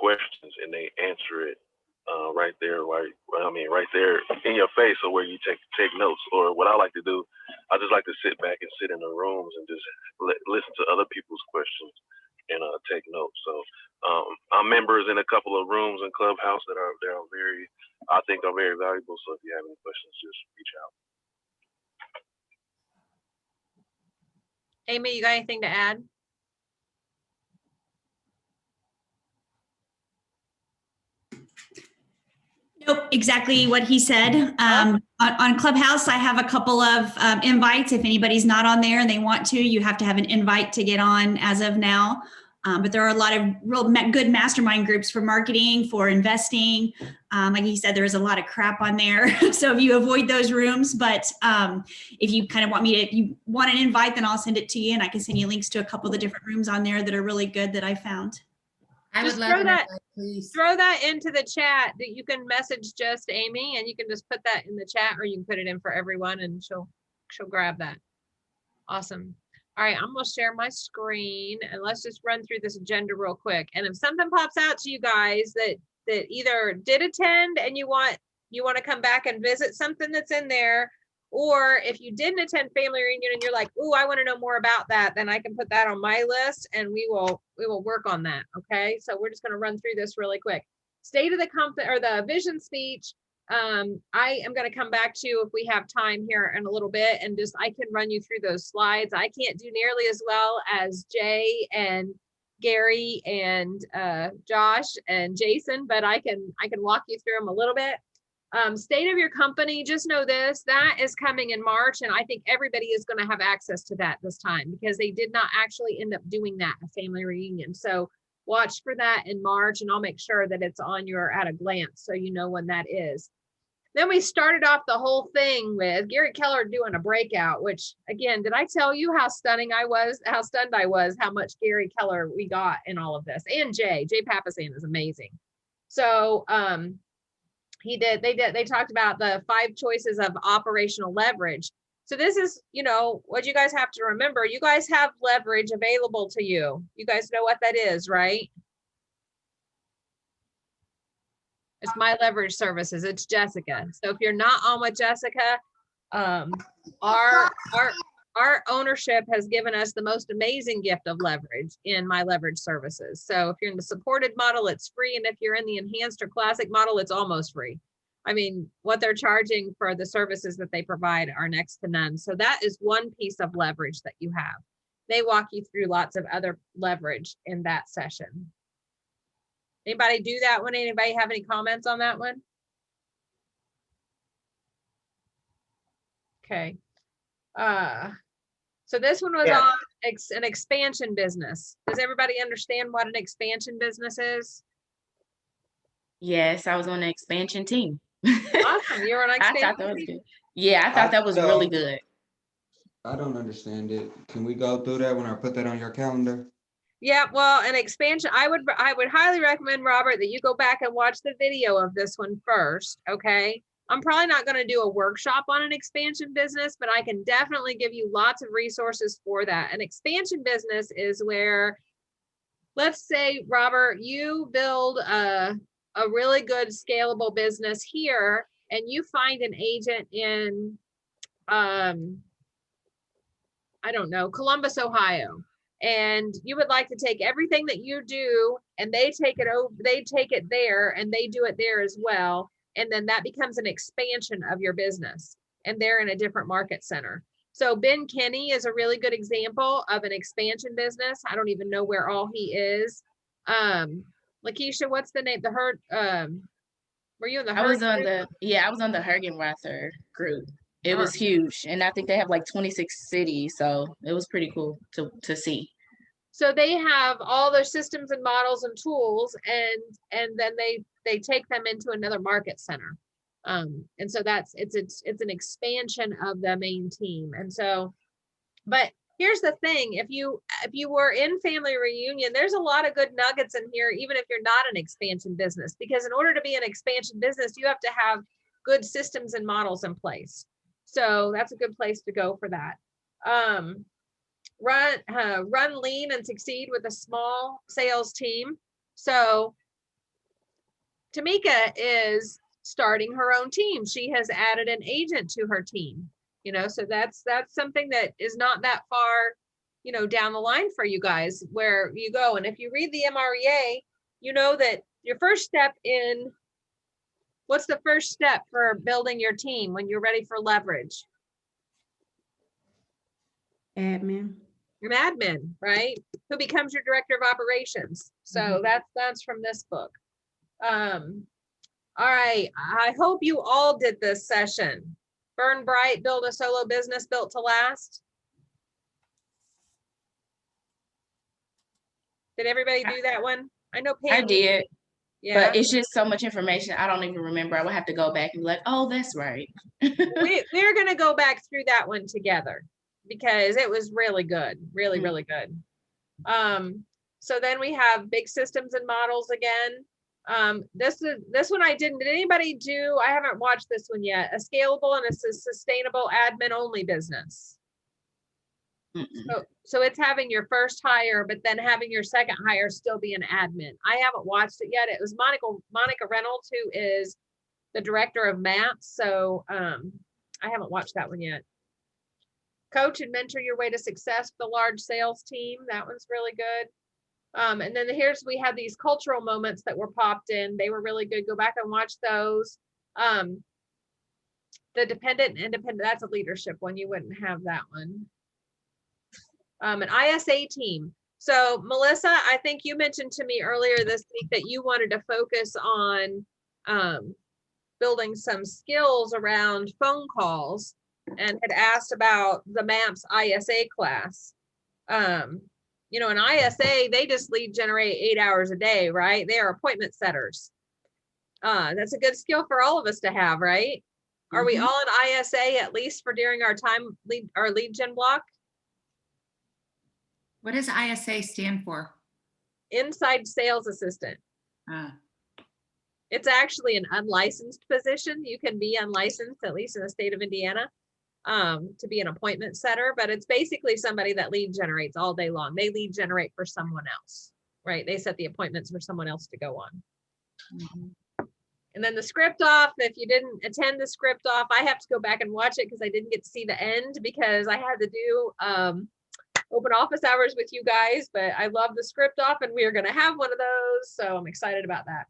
S14: questions, and they answer it right there, right there in your face, or where you take notes. Or what I like to do, I just like to sit back and sit in the rooms and just listen to other people's questions and take notes. So I'm members in a couple of rooms in Clubhouse that are very, I think are very valuable. So if you have any questions, just reach out.
S1: Amy, you got anything to add?
S15: Nope, exactly what he said. On Clubhouse, I have a couple of invites. If anybody's not on there and they want to, you have to have an invite to get on as of now. But there are a lot of real good mastermind groups for marketing, for investing. Like he said, there is a lot of crap on there. So if you avoid those rooms, but if you kind of want if you want an invite, then I'll send it to you, and I can send you links to a couple of the different rooms on there that are really good that I found.
S5: I
S1: Just
S5: would love
S1: throw that,
S5: please.
S1: throw that into the chat. That you can message just Amy, and you can just put that in the chat, or you can put it in for everyone, and she'll grab that. Awesome. All right, I'm gonna share my screen, and let's just run through this agenda real quick. And if something pops out to you guys that either did attend and you want to come back and visit something that's in there, or if you didn't attend family reunion and you're like, "Ooh, I want to know more about that," then I can put that on my list, and we will work on that. Okay, so we're just going to run through this really quick. State of the company, or the vision speech. I am going to come back to you if we have time here in a little bit, and just I can run you through those slides. I can't do nearly as well as Jay and Gary and Josh and Jason, but I can walk you through them a little bit. State of your company, just know that is coming in March, and I think everybody is going to have access to that this time, because they did not actually end up doing that a family reunion. So watch for that in March, and I'll make sure that it's on your at a glance so you know when that is. Then we started off the whole thing with Gary Keller doing a breakout, which again, did I tell you how stunned I was, how much Gary Keller we got in all of this? And Jay Papasan is amazing. So they talked about the 5 choices of operational leverage. So this is, you know, what you guys have to remember. You guys have leverage available to you. You guys know what that is, right? It's My Leverage Services. It's Jessica. So if you're not on with Jessica, our ownership has given us the most amazing gift of leverage in My Leverage Services. So if you're in the supported model, it's free. And if you're in the enhanced or classic model, it's almost free. I mean, what they're charging for the services that they provide are next to none. So that is one piece of leverage that you have. They walk you through lots of other leverage in that session. Anybody do that one? Anybody have any comments on that one? Okay. So this one was
S3: Yeah.
S1: on an expansion business. Does everybody understand what an expansion business is?
S9: Yes, I was on the expansion team.
S1: Awesome. You're on
S9: I thought
S1: expansion.
S9: that was good. Yeah, I thought that was really good.
S11: I don't understand it. Can we go through that when I put that on your calendar?
S1: Yeah, well, an expansion, I would highly recommend, Robert, that you go back and watch the video of this one first, okay? I'm probably not going to do a workshop on an expansion business, but I can definitely give you lots of resources for that. An expansion business is where, let's say, Robert, you build a really good scalable business here, and you find an agent in, I don't know, Columbus, Ohio. And you would like to take everything that you do and they take it over, they take it there and they do it there as well. And then that becomes an expansion of your business and they're in a different market center. So Ben Kenny is a really good example of an expansion business. I don't even know where all he is. Lakeisha, what's the name? Were you in the
S9: I was on
S1: group?
S9: I was on the Hergenrother group. It was huge. And I think they have like 26 cities. So it was pretty cool to see.
S1: So they have all their systems and models and tools, and then they take them into another market center. And so it's an expansion of the main team. And so, but here's the thing, if you were in Family Reunion, there's a lot of good nuggets in here, even if you're not an expansion business, because in order to be an expansion business, you have to have good systems and models in place. So that's a good place to go for that. Run lean and succeed with a small sales team. So Tamika is starting her own team. She has added an agent to her team, you know, so that's something that is not that far, you know, down the line for you guys where you go. And if you read the MREA, you know that your first step what's the first step for building your team when you're ready for leverage?
S2: Admin.
S1: An admin, right? Who becomes your director of operations. So that's from this book. All right, I hope you all did this session. Burn bright, build a solo business built to last. Did everybody do that one? I know Pam.
S9: I did.
S1: Yeah.
S9: But it's just so much information. I don't even remember. I would have to go back and be like, oh, that's right.
S1: We're going to go back through that one together because it was really good. Really, really good. So then we have big systems and models again. This one I didn't. Did anybody do? I haven't watched this one yet. A scalable and a sustainable admin only business. So it's having your first hire, but then having your second hire still be an admin. I haven't watched it yet. It was Monica Reynolds, who is the director of MAPS. So I haven't watched that one yet. Coach and mentor your way to success with a large sales team. That one's really good. And then we had these cultural moments that were popped in. They were really good. Go back and watch those. The dependent and independent, that's a leadership one. You wouldn't have that one. An ISA team. So Melissa, I think you mentioned to me earlier this week that you wanted to focus on building some skills around phone calls and had asked about the MAPS ISA class. You know, an ISA, they just lead generate 8 hours a day, right? They are appointment setters. That's a good skill for all of us to have, right? Are we all in ISA at least for during our lead gen block?
S5: What does ISA stand for?
S1: Inside sales assistant. It's actually an unlicensed position. You can be unlicensed, at least in the state of Indiana. to be an appointment setter, but it's basically somebody that lead generates all day long. They lead generate for someone else, right? They set the appointments for someone else to go on. And then the script off, if you didn't attend the script off, I have to go back and watch it because I didn't get to see the end because I had to do open office hours with you guys, but I love the script off and we are going to have one of those. So I'm excited about that.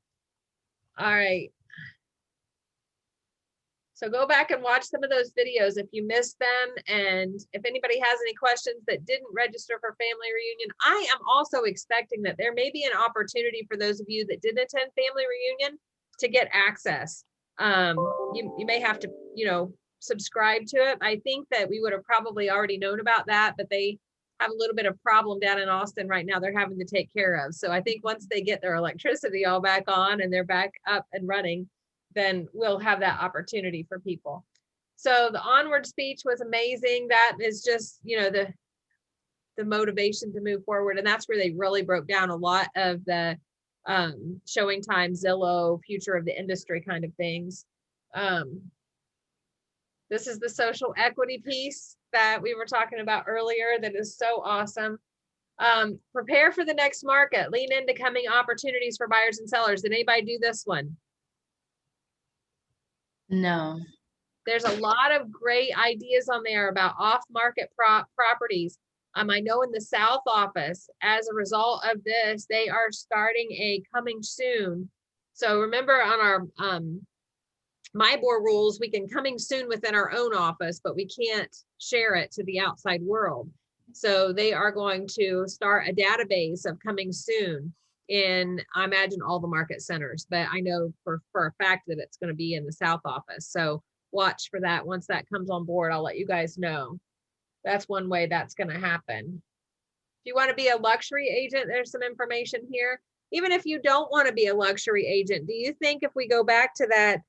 S1: All right. So go back and watch some of those videos if you missed them. And if anybody has any questions that didn't register for family reunion, I am also expecting that there may be an opportunity for those of you that didn't attend family reunion to get access. You may have to, subscribe to it. I think that we would have probably already known about that, but they have a little bit of problem down in Austin right now they're having to take care of. So I think once they get their electricity all back on and they're back up and running, then we'll have that opportunity for people. So the onward speech was amazing. That is just, the motivation to move forward. And that's where they really broke down a lot of the showing time, Zillow, future of the industry kind of things. This is the social equity piece that we were talking about earlier that is so awesome. Prepare for the next market, lean into coming opportunities for buyers and sellers. Did anybody do this one?
S9: No.
S1: There's a lot of great ideas on there about off-market properties. I know in the South office, as a result of this, they are starting a coming soon. So remember on our my board rules, we can coming soon within our own office, but we can't share it to the outside world. So they are going to start a database of coming soon in, I imagine, all the market centers, but I know for a fact that it's going to be in the South office. So watch for that. Once that comes on board, I'll let you guys know. That's one way that's going to happen. If you want to be a luxury agent, there's some information here. Even if you don't want to be a luxury agent, do you think if we go back to that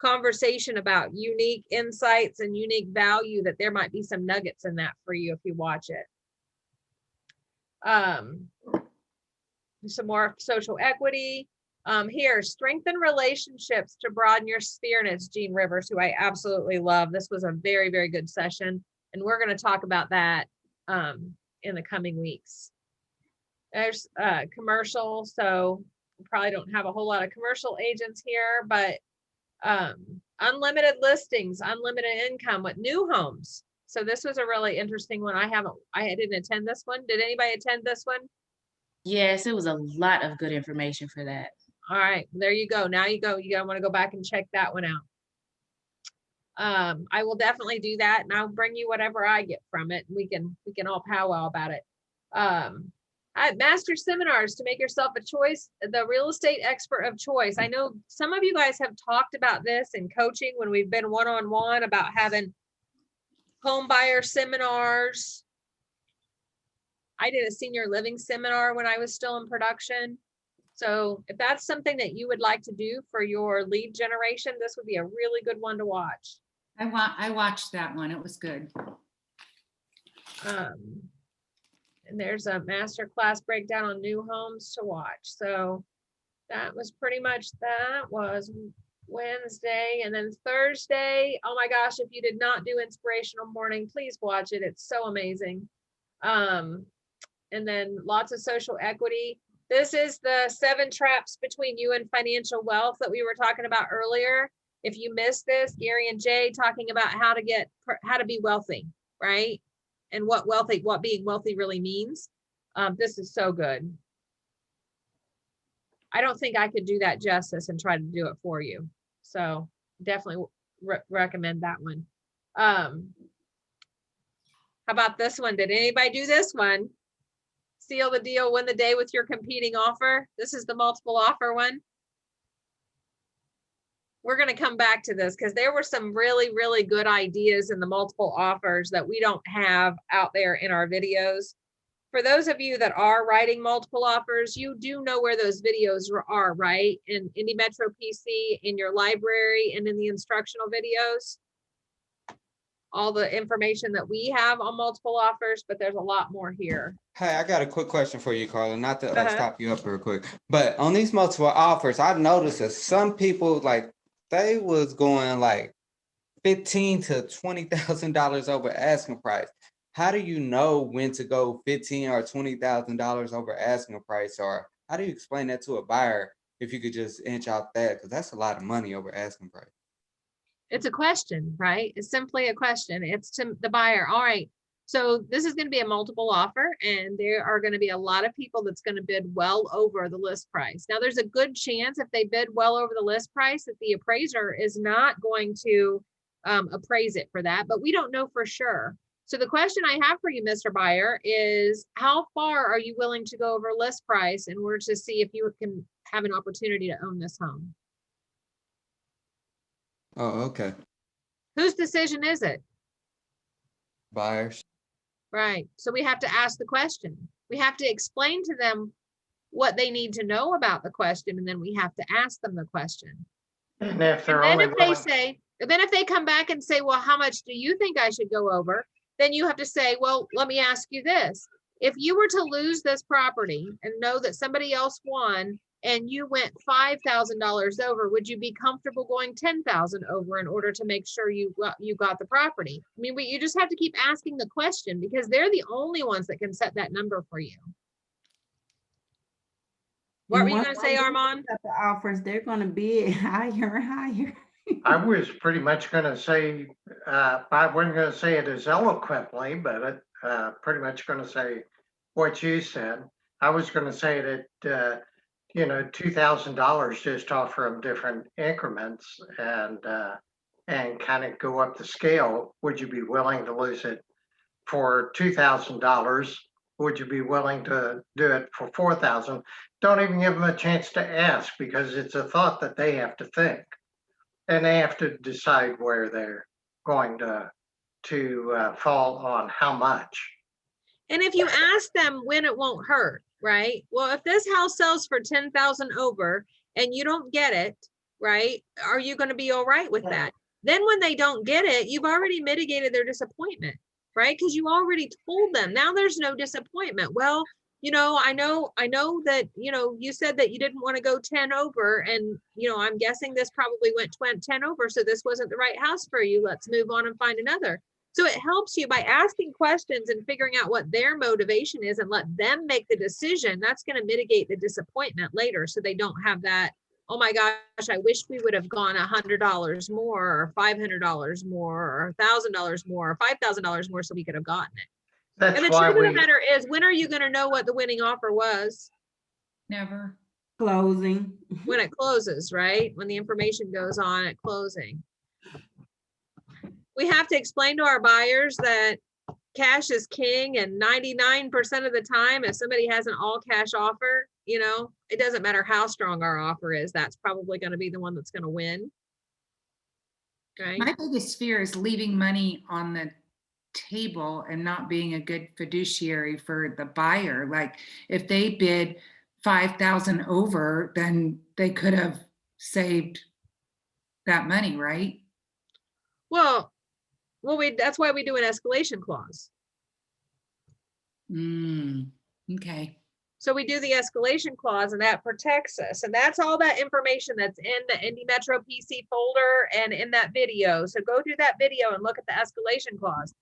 S1: conversation about unique insights and unique value, that there might be some nuggets in that for you if you watch it? Some more social equity. Here, strengthen relationships to broaden your sphere, and it's Gene Rivers, who I absolutely love. This was a very, very good session, and we're going to talk about that in the coming weeks. There's commercial, so we probably don't have a whole lot of commercial agents here, but unlimited listings, unlimited income with new homes. So this was a really interesting one. I didn't attend this one. Did anybody attend this one?
S9: Yes, it was a lot of good information for that.
S1: All right, there you go. Now you gotta want to go back and check that one out. I will definitely do that, and I'll bring you whatever I get from it. We can all powwow about it. Master seminars to make yourself a choice, the real estate expert of choice. I know some of you guys have talked about this in coaching when we've been one-on-one about having home buyer seminars. I did a senior living seminar when I was still in production. So if that's something that you would like to do for your lead generation, this would be a really good one to watch.
S5: I watched that one. It was good.
S1: And there's a master class breakdown on new homes to watch. So that was pretty much, that was Wednesday. And then Thursday, oh my gosh, if you did not do Inspirational Morning, please watch it. It's so amazing. And then lots of social equity. This is the 7 traps between you and financial wealth that we were talking about earlier. If you missed this, Gary and Jay talking about how to be wealthy, right? And what being wealthy really means. This is so good. I don't think I could do that justice and try to do it for you. So definitely recommend that one. How about this one? Did anybody do this one? Seal the deal, win the day with your competing offer. This is the multiple offer one. We're going to come back to this because there were some really, really good ideas in the multiple offers that we don't have out there in our videos. For those of you that are writing multiple offers, you do know where those videos are, right? In Indy Metro PC, in your library, and in the instructional videos. All the information that we have on multiple offers, but there's a lot more here.
S11: Hey, I got a quick question for you, Carla. Not to stop you up real quick, but on these multiple offers, I noticed that some people, like, they was going like $15,000 to $20,000 over asking price. How do you know when to go $15,000 or $20,000 over asking price? Or how do you explain that to a buyer if you could just inch out that? Because that's a lot of money over asking price.
S1: It's a question, right? It's simply a question. It's to the buyer. All right. So this is going to be a multiple offer, and there are going to be a lot of people that's going to bid well over the list price. Now, there's a good chance if they bid well over the list price that the appraiser is not going to appraise it for that, but we don't know for sure. So the question I have for you, Mr. Buyer, is how far are you willing to go over list price in order to see if you can have an opportunity to own this home?
S11: Oh, okay.
S1: Whose decision is it?
S11: Buyers.
S1: Right. So we have to ask the question. We have to explain to them what they need to know about the question, and then we have to ask them the question.
S3: And if they're
S1: And then
S3: only
S1: if they
S3: willing,
S1: say, then if they come back and say, well, how much do you think I should go over? Then you have to say, well, let me ask you this. If you were to lose this property and know that somebody else won and you went $5,000 over, would you be comfortable going 10,000 over in order to make sure you got the property? I mean, you just have to keep asking the question because they're the only ones that can set that number for you. What were you going to say, Armand?
S2: The offers, they're going to bid higher and higher.
S3: I was pretty much going to say, I wasn't going to say it as eloquently, but pretty much going to say what you said. I was going to say that, $2,000, just offer them different increments and kind of go up the scale. Would you be willing to lose it for $2,000? Would you be willing to do it for $4,000? Don't even give them a chance to ask because it's a thought that they have to think. And they have to decide where they're going to fall on how much.
S1: And if you ask them when it won't hurt, right? Well, if this house sells for 10,000 over and you don't get it, right? Are you going to be all right with that? Then when they don't get it, you've already mitigated their disappointment, right? Because you already told them. Now there's no disappointment. Well, I know that, you said that you didn't want to go 10 over and, I'm guessing this probably went 10 over. So this wasn't the right house for you. Let's move on and find another. So it helps you by asking questions and figuring out what their motivation is and let them make the decision. That's going to mitigate the disappointment later. So they don't have that, oh my gosh, I wish we would have gone $100 more or $500 more or $1,000 more or $5,000 more so we could have gotten it.
S3: That's
S1: and the
S3: why
S1: truth of the matter is, when are you going to know what the winning offer was?
S5: Never.
S2: Closing.
S1: When it closes, right? When the information goes on at closing. We have to explain to our buyers that cash is king, and 99% of the time, if somebody has an all cash offer, it doesn't matter how strong our offer is, that's probably going to be the one that's going to win. Right?
S5: My biggest fear is leaving money on the table and not being a good fiduciary for the buyer. Like if they bid 5,000 over, then they could have saved that money, right?
S1: Well, that's why we do an escalation clause.
S5: Okay.
S1: So we do the escalation clause and that protects us. And that's all that information that's in the Indy Metro PC folder and in that video. So go through that video and look at the escalation clause.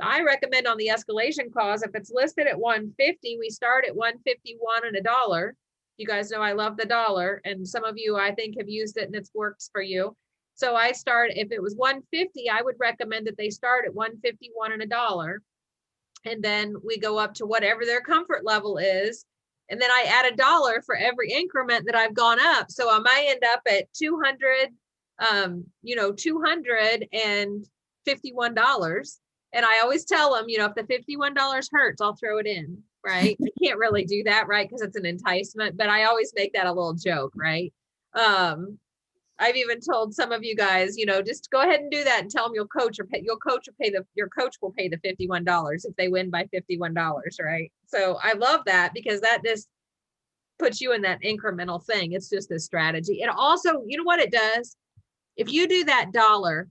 S1: I recommend on the escalation clause, if it's listed at 150, we start at 151 and $1. You guys know I love the dollar, and some of you I think have used it and it's works for you. So I start, if it was 150, I would recommend that they start at 151 and $1. And then we go up to whatever their comfort level is. And then I add $1 for every increment that I've gone up. So I might end up at $251. And I always tell them, if the $51 hurts, I'll throw it in, right? I can't really do that, right? Because it's an enticement, but I always make that a little joke, right? I've even told some of you guys, just go ahead and do that and tell them your coach will pay the $51 if they win by $51, right? So I love that because that just puts you in that incremental thing. It's just a strategy. It also, you know what it does? If you do that $1,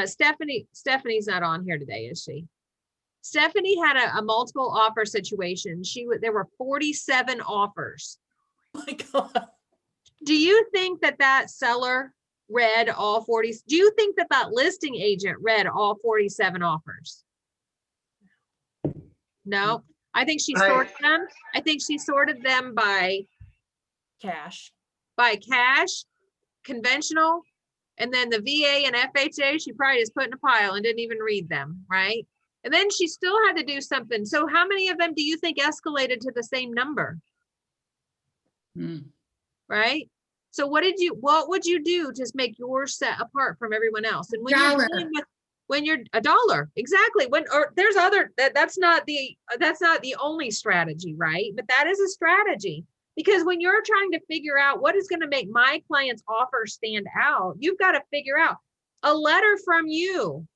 S1: Stephanie's not on here today, is she? Stephanie had a multiple offer situation. There were 47 offers.
S10: Oh my God.
S1: Do you think that seller read all 40? Do you think that that listing agent read all 47 offers? No, I think she sorted them. I think she sorted them by
S10: Cash.
S1: Conventional, and then the VA and FHA, she probably just put in a pile and didn't even read them, right? And then she still had to do something. So how many of them do you think escalated to the same number? Right? So what would you do to make yours set apart from everyone else? And when you're dealing with, when you're $1, exactly. There's other, that's not the only strategy, right? But that is a strategy. Because when you're trying to figure out what is going to make my client's offer stand out, you've got to figure out a letter from you,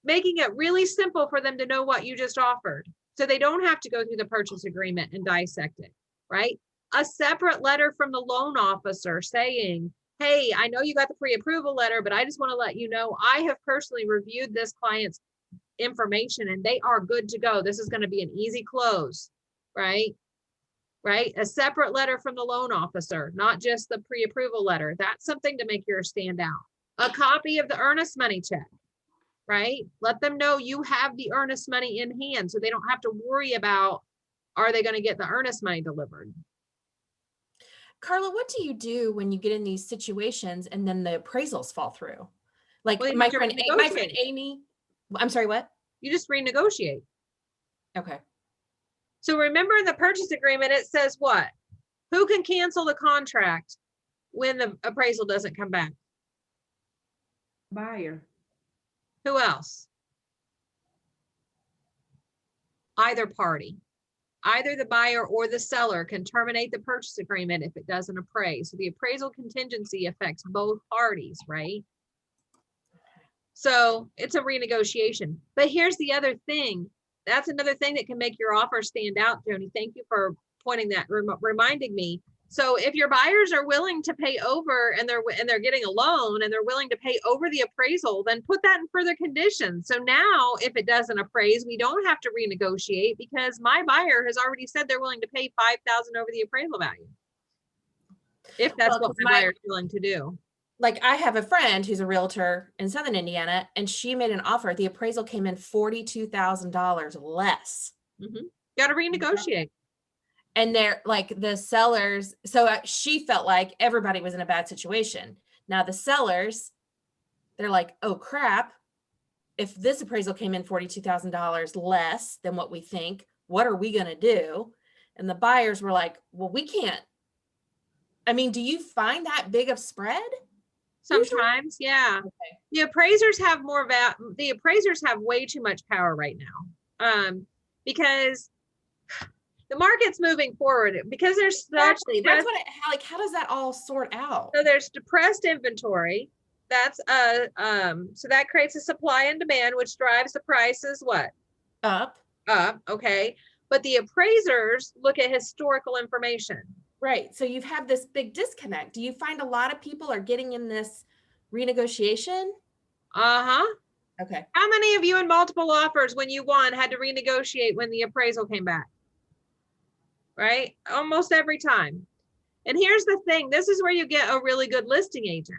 S1: making it really simple for them to know what you just offered. So they don't have to go through the purchase agreement and dissect it, right? A separate letter from the loan officer saying, hey, I know you got the pre-approval letter, but I just want to let you know, I have personally reviewed this client's information and they are good to go. This is going to be an easy close, right? Right? A separate letter from the loan officer, not just the pre-approval letter. That's something to make yours stand out. A copy of the earnest money check, right? Let them know you have the earnest money in hand so they don't have to worry about, are they going to get the earnest money delivered?
S10: Carla, what do you do when you get in these situations and then the appraisals fall through? Like
S1: Well,
S10: my friend Amy, I'm sorry, what?
S1: You just renegotiate.
S10: Okay.
S1: So remember in the purchase agreement, it says what? Who can cancel the contract when the appraisal doesn't come back?
S2: Buyer.
S1: Who else? Either party. Either the buyer or the seller can terminate the purchase agreement if it doesn't appraise. So the appraisal contingency affects both parties, right? So it's a renegotiation. But here's the other thing. That's another thing that can make your offer stand out, Joni. Thank you for pointing that, reminding me. So if your buyers are willing to pay over and they're getting a loan and they're willing to pay over the appraisal, then put that in further conditions. So now if it doesn't appraise, we don't have to renegotiate because my buyer has already said they're willing to pay $5,000 over the appraisal value. If that's what my buyer's willing to do.
S10: Like I have a friend who's a realtor in Southern Indiana and she made an offer. The appraisal came in $42,000 less.
S1: Got to renegotiate.
S10: And they're like the sellers. So she felt like everybody was in a bad situation. Now the sellers, they're like, oh crap. If this appraisal came in $42,000 less than what we think, what are we going to do? And the buyers were like, well, we can't. I mean, do you find that big of spread?
S1: Sometimes, yeah. Okay. The appraisers have the appraisers have way too much power right now. Because the market's moving forward because there's
S10: that's what how does that all sort out?
S1: So there's depressed inventory. That's so that creates a supply and demand, which drives the prices what?
S10: Up.
S1: Okay. But the appraisers look at historical information.
S10: Right. So you've had this big disconnect. Do you find a lot of people are getting in this renegotiation?
S1: Okay. How many of you in multiple offers when you won had to renegotiate when the appraisal came back? Right? Almost every time. And here's the thing. This is where you get a really good listing agent.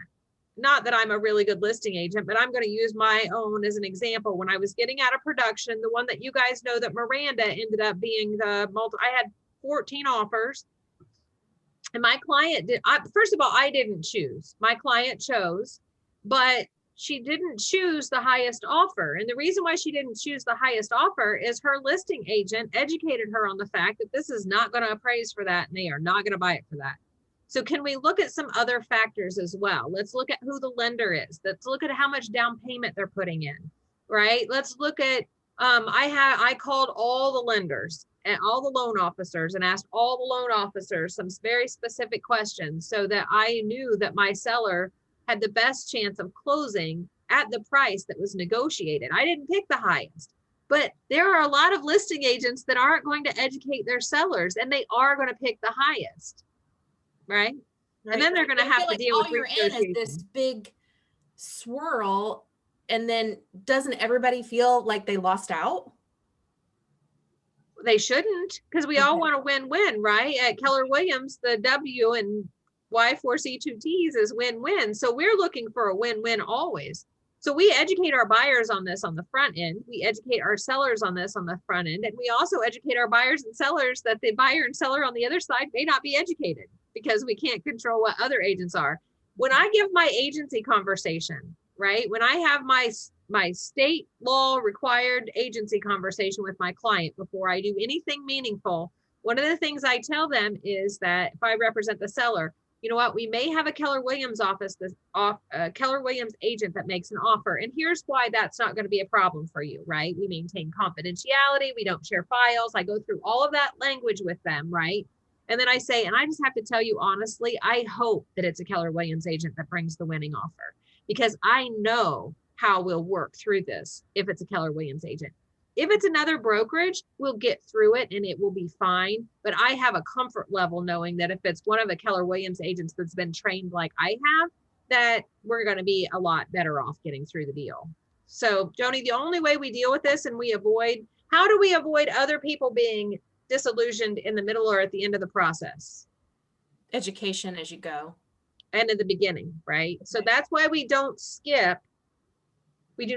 S1: Not that I'm a really good listing agent, but I'm going to use my own as an example. When I was getting out of production, the one that you guys know that Miranda ended up being I had 14 offers. And my client first of all, I didn't choose. My client chose, but she didn't choose the highest offer. And the reason why she didn't choose the highest offer is her listing agent educated her on the fact that this is not going to appraise for that and they are not going to buy it for that. So can we look at some other factors as well? Let's look at who the lender is. Let's look at how much down payment they're putting in, right? Let's look at, I called all the lenders and all the loan officers and asked all the loan officers some very specific questions so that I knew that my seller had the best chance of closing at the price that was negotiated. I didn't pick the highest, but there are a lot of listing agents that aren't going to educate their sellers and they are going to pick the highest, right? And then they're going to have to deal with
S10: you're in is this big swirl, and then doesn't everybody feel like they lost out? They shouldn't, because we all want to win-win, right? At Keller Williams, the W in
S1: Y4C2Ts is win-win. So we're looking for a win-win always. So we educate our buyers on this on the front end. We educate our sellers on this on the front end. And we also educate our buyers and sellers that the buyer and seller on the other side may not be educated because we can't control what other agents are. When I give my agency conversation, right? When I have my state law required agency conversation with my client before I do anything meaningful, one of the things I tell them is that if I represent the seller, you know what, we may have a Keller Williams Keller Williams agent that makes an offer. And here's why that's not going to be a problem for you, right? We maintain confidentiality. We don't share files. I go through all of that language with them, right? And then I say, and I just have to tell you honestly, I hope that it's a Keller Williams agent that brings the winning offer, because I know how we'll work through this if it's a Keller Williams agent. If it's another brokerage, we'll get through it and it will be fine. But I have a comfort level knowing that if it's one of the Keller Williams agents that's been trained like I have, that we're going to be a lot better off getting through the deal. So Joni, the only way we deal with this and how do we avoid other people being disillusioned in the middle or at the end of the process?
S10: Education as you go.
S1: And in the beginning, right? So that's why we do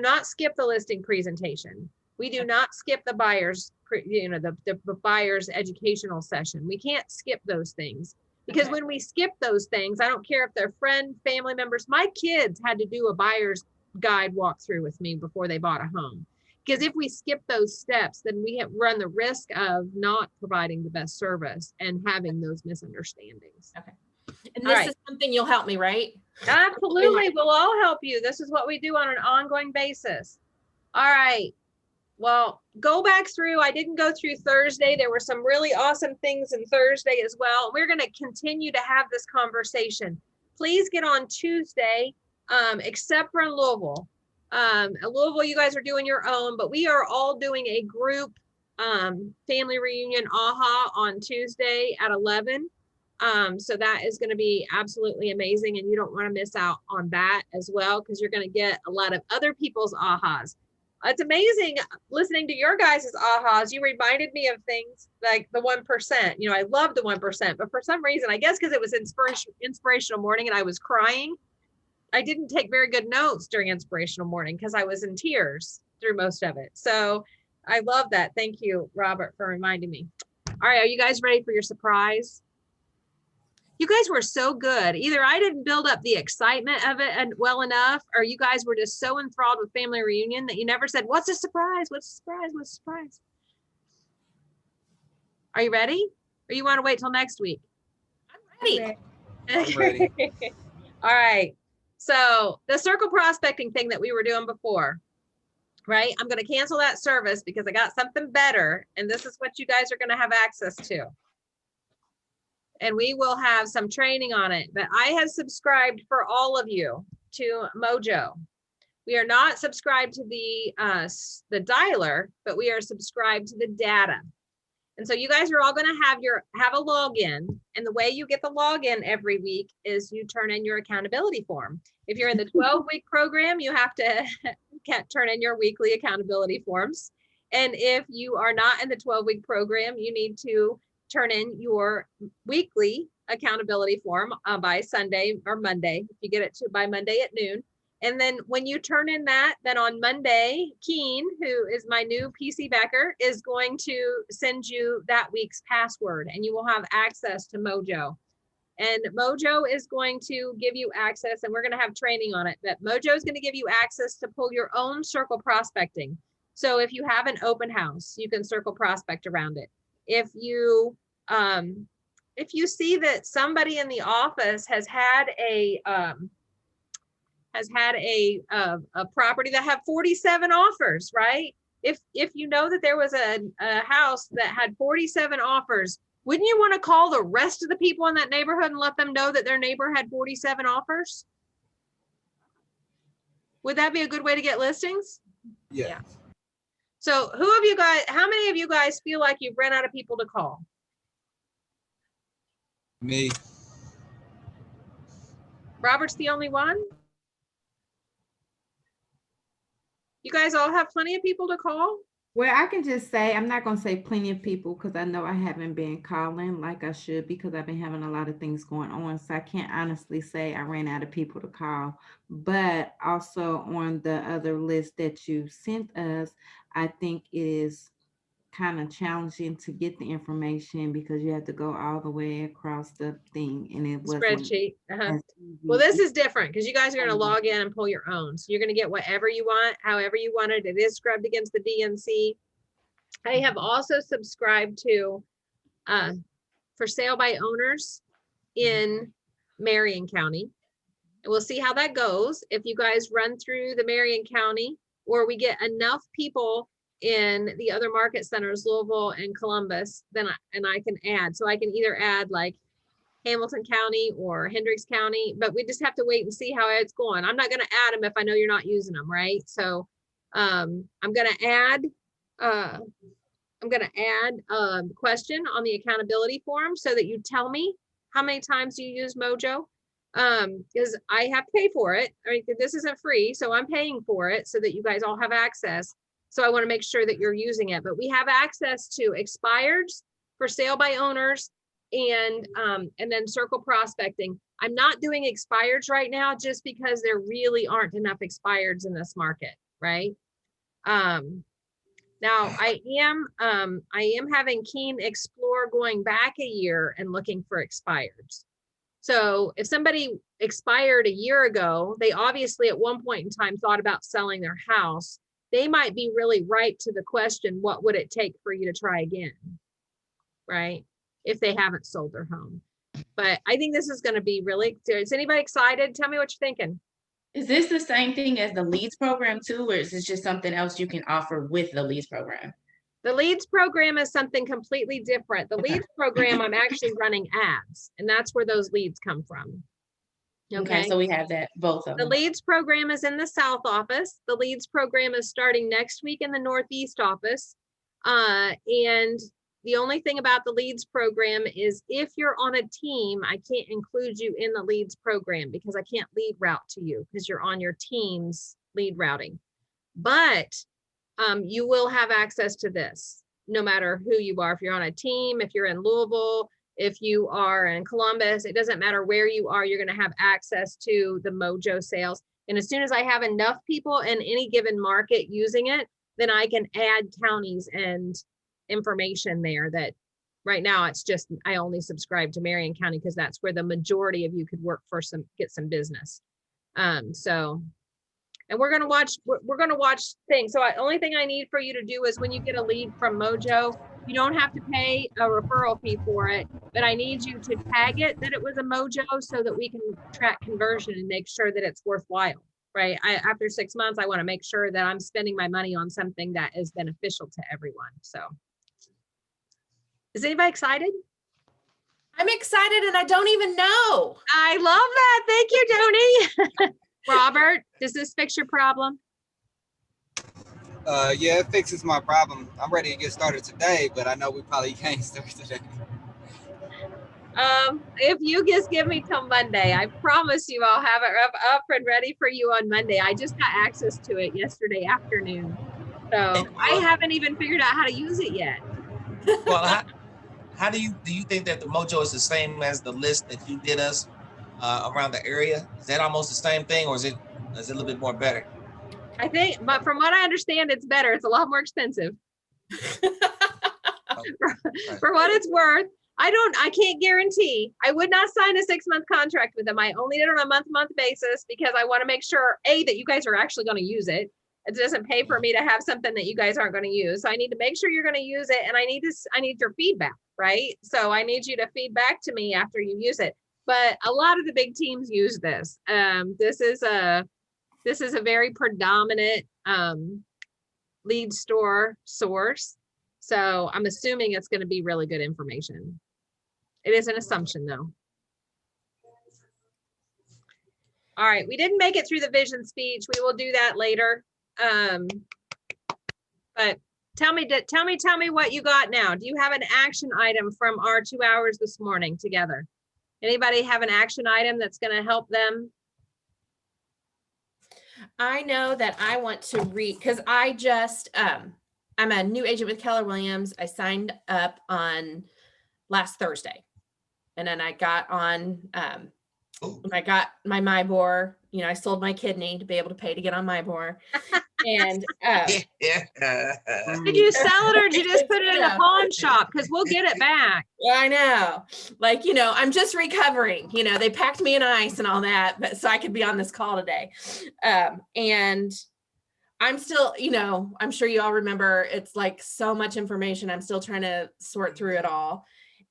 S1: not skip the listing presentation. We do not skip the buyer's, the buyer's educational session. We can't skip those things because when we skip those things, I don't care if they're family members. My kids had to do a buyer's guide walkthrough with me before they bought a home. Because if we skip those steps, then we run the risk of not providing the best service and having those misunderstandings.
S10: Okay. And this is something you'll help me, right?
S1: Absolutely. We'll all help you. This is what we do on an ongoing basis. All right. Well, go back through. I didn't go through Thursday. There were some really awesome things in Thursday as well. We're going to continue to have this conversation. Please get on Tuesday, except for in Louisville. Louisville, you guys are doing your own, but we are all doing a group family reunion AHA on Tuesday at 11. So that is going to be absolutely amazing. And you don't want to miss out on that as well, because you're going to get a lot of other people's AHAs. It's amazing listening to your guys' ahas. You reminded me of things like the 1%. You know, I love the 1%, but for some reason, I guess because it was inspirational morning and I was crying, I didn't take very good notes during inspirational morning because I was in tears through most of it. So I love that. Thank you, Robert, for reminding me. All right, are you guys ready for your surprise? You guys were so good. Either I didn't build up the excitement of it well enough, or you guys were just so enthralled with family reunion that you never said, what's a surprise? What's a surprise? What's a surprise? Are you ready? Or you want to wait till next week?
S10: I'm ready.
S7: I'm ready.
S1: All right. So the circle prospecting thing that we were doing before, right? I'm going to cancel that service because I got something better. And this is what you guys are going to have access to. And we will have some training on it, but I have subscribed for all of you to Mojo. We are not subscribed to the dialer, but we are subscribed to the data. And so you guys are all going to have a login, and the way you get the login every week is you turn in your accountability form. If you're in the 12-week program, you have to turn in your weekly accountability forms. And if you are not in the 12-week program, you need to turn in your weekly accountability form by Sunday or Monday. If you get it by Monday at noon. And then when you turn in that, then on Monday, Keen, who is my new PC backer, is going to send you that week's password, and you will have access to Mojo. And Mojo is going to give you access, and we're going to have training on it, but Mojo is going to give you access to pull your own circle prospecting. So if you have an open house, you can circle prospect around it. If you see that somebody in the office has had a property that had 47 offers, right? If you know that there was a house that had 47 offers, wouldn't you want to call the rest of the people in that neighborhood and let them know that their neighbor had 47 offers? Would that be a good way to get listings?
S7: Yeah.
S1: So how many of you guys feel like you've ran out of people to call?
S7: Me.
S1: Robert's the only one? You guys all have plenty of people to call?
S2: Well, I can just say, I'm not gonna say plenty of people because I know I haven't been calling like I should because I've been having a lot of things going on. So I can't honestly say I ran out of people to call. But also on the other list that you sent us, I think it is kind of challenging to get the information because you have to go all the way across the thing and it wasn't
S1: Spreadsheet.
S2: as
S1: Well,
S2: easy.
S1: this is different because you guys are going to log in and pull your own. So you're going to get whatever you want, however you want it. It is scrubbed against the DNC. I have also subscribed to for sale by owners in Marion County. And we'll see how that goes. If you guys run through the Marion County or we get enough people in the other market centers, Louisville and Columbus, then I can add. So I can either add like Hamilton County or Hendricks County, but we just have to wait and see how it's going. I'm not going to add them if I know you're not using them, right? So I'm going to add a question on the accountability form so that you tell me how many times you use Mojo, because I have to pay for it. I mean, this isn't free, so I'm paying for it so that you guys all have access. So I want to make sure that you're using it, but we have access to expireds, for sale by owners, and then circle prospecting. I'm not doing expireds right now just because there really aren't enough expireds in this market, right? Now I am having Keen explore going back a year and looking for expireds. So if somebody expired a year ago, they obviously at one point in time thought about selling their house. They might be really right to the question, what would it take for you to try again? Right? If they haven't sold their home. But I think this is going to be really, is anybody excited? Tell me what you're thinking.
S9: Is this the same thing as the leads program too, or is this just something else you can offer with the leads program?
S1: The leads program is something completely different. The leads program, I'm actually running ads, and that's where those leads come from.
S9: Okay, so we have that, both of
S1: The
S9: them.
S1: leads program is in the South office. The leads program is starting next week in the Northeast office. And the only thing about the leads program is if you're on a team, I can't include you in the leads program because I can't lead route to you because you're on your team's lead routing. But you will have access to this no matter who you are. If you're on a team, if you're in Louisville, if you are in Columbus, it doesn't matter where you are, you're going to have access to the Mojo sales. And as soon as I have enough people in any given market using it, then I can add counties and information there. That right now it's just, I only subscribe to Marion County because that's where the majority of you could work for get some business. And we're going to watch things. So the only thing I need for you to do is when you get a lead from Mojo, you don't have to pay a referral fee for it, but I need you to tag it that it was a Mojo so that we can track conversion and make sure that it's worthwhile, right? After 6 months, I want to make sure that I'm spending my money on something that is beneficial to everyone. So is anybody excited?
S10: I'm excited and I don't even know.
S1: I love that. Thank you, Tony. Robert, does this fix your problem?
S16: Yeah, it fixes my problem. I'm ready to get started today, but I know we probably can't start today.
S1: If you just give me till Monday, I promise you I'll have it up and ready for you on Monday. I just got access to it yesterday afternoon. So I haven't even figured out how to use it yet.
S7: Well, how do you think that the Mojo is the same as the list that you did us around the area? Is that almost the same thing, or is it a little bit more better?
S1: I think, but from what I understand, it's better. It's a lot more expensive. For what it's worth, I can't guarantee. I would not sign a 6-month contract with them. I only did it on a month-to-month basis because I want to make sure, A, that you guys are actually going to use it. It doesn't pay for me to have something that you guys aren't going to use. So I need to make sure you're going to use it, and I need your feedback, right? So I need you to feed back to me after you use it. But a lot of the big teams use this. This is a very predominant lead store source. So I'm assuming it's going to be really good information. It is an assumption though. All right, we didn't make it through the vision speech. We will do that later. But tell me what you got now. Do you have an action item from our 2 hours this morning together? Anybody have an action item that's going to help them?
S10: I know that I want to read because I just I'm a new agent with Keller Williams. I signed up on last Thursday. And then I got on, when I got my MyBor, you know, I sold my kidney to be able to pay to get on MyBor. And
S7: Yeah.
S1: Did you sell it or did you just put it in a pawn shop? Because we'll get it back.
S10: I know, like, you know, I'm just recovering, you know, they packed me in ice and all that, but so I could be on this call today. And I'm still, you know, I'm sure you all remember, it's like so much information. I'm still trying to sort through it all.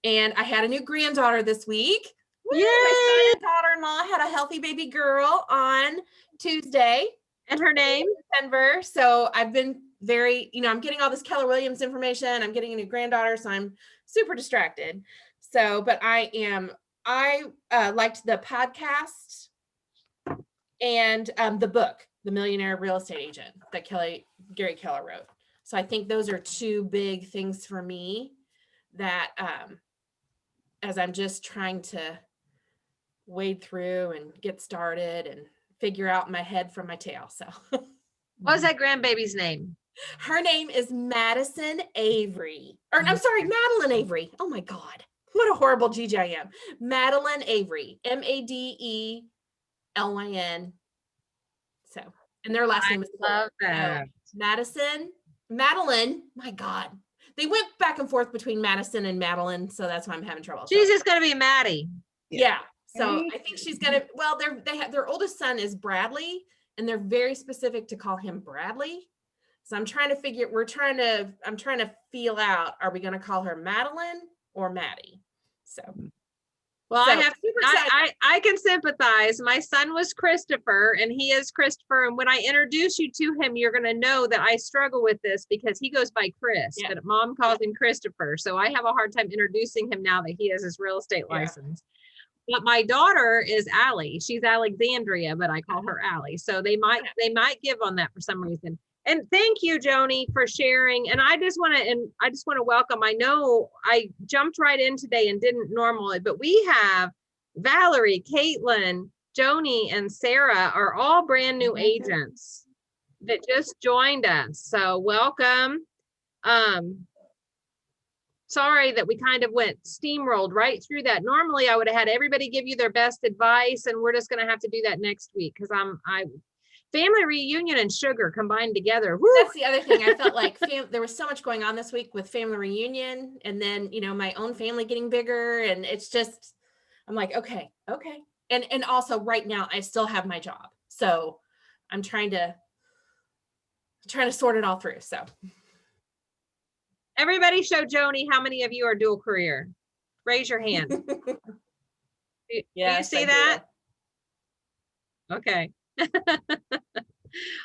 S10: And I had a new granddaughter this week. Woo, my son and daughter-in-law had a healthy baby girl on Tuesday.
S1: And her name?
S10: Denver. So I've been very, you know, I'm getting all this Keller Williams information. I'm getting a new granddaughter, so I'm super distracted. So, but I liked the podcast and the book, The Millionaire Real Estate Agent, that Gary Keller wrote. So I think those are two big things for me that as I'm just trying to wade through and get started and figure out my head from my tail. So
S1: what's that grandbaby's name?
S10: Her name is Madison Avery. Or I'm sorry, Madeline Avery. Oh my God. What a horrible Gigi I am. Madeline Avery. Madelyn. So, and their last name is
S1: love that.
S10: Madeline. My God. They went back and forth between Madison and Madeline, so that's why I'm having trouble.
S1: She's just gonna be Maddie.
S10: Yeah. So I think she's gonna. Well, their oldest son is Bradley, and they're very specific to call him Bradley. So I'm trying to figure. I'm trying to feel out. Are we gonna call her Madeline or Maddie? So.
S1: Well, I can sympathize. My son was Christopher and he is Christopher. And when I introduce you to him, you're going to know that I struggle with this because he goes by Chris, but mom calls him Christopher. So I have a hard time introducing him now that he has his real estate license. But my daughter is Allie. She's Alexandria, but I call her Allie. So they might give on that for some reason. And thank you, Joni, for sharing. And I just want to welcome, I know I jumped right in today and didn't normally, but we have Valerie, Caitlin, Joni, and Sarah are all brand new agents that just joined us. So welcome. Sorry that we kind of went steamrolled right through that. Normally I would have had everybody give you their best advice, and we're just going to have to do that next week because family reunion and sugar combined together. Woo!
S10: That's the other thing. I felt like there was so much going on this week with family reunion, and then, you know, my own family getting bigger, and it's just, I'm like, okay. And also right now I still have my job. So I'm trying to sort it all through. So
S1: everybody show Joni how many of you are dual career. Raise your hand. Do you see that? Okay.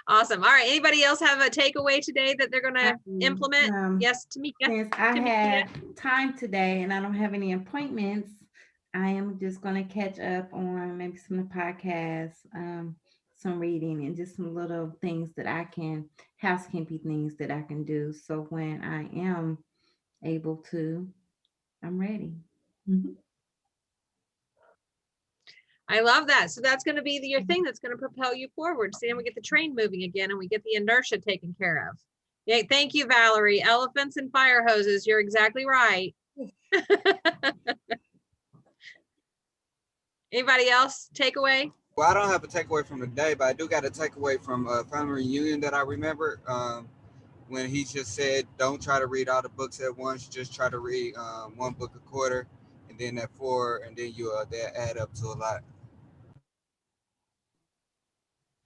S1: Awesome. All right. Anybody else have a takeaway today that they're going to implement? Yes, Tamika.
S2: Since I have time today and I don't have any appointments, I am just going to catch up on maybe some of the podcasts, some reading, and just some little things that I can, housekeeping things that I can do. So when I am able to, I'm ready. Mm-hmm.
S1: I love that. So that's going to be your thing that's going to propel you forward. See, then we get the train moving again and we get the inertia taken care of. Yeah, thank you, Valerie. Elephants and fire hoses. You're exactly right. Anybody else takeaway?
S16: Well, I don't have a takeaway from the day, but I do got a takeaway from a family reunion that I remember when he just said, don't try to read all the books at once. Just try to read one book a quarter, and then that 4, and then they'll add up to a lot.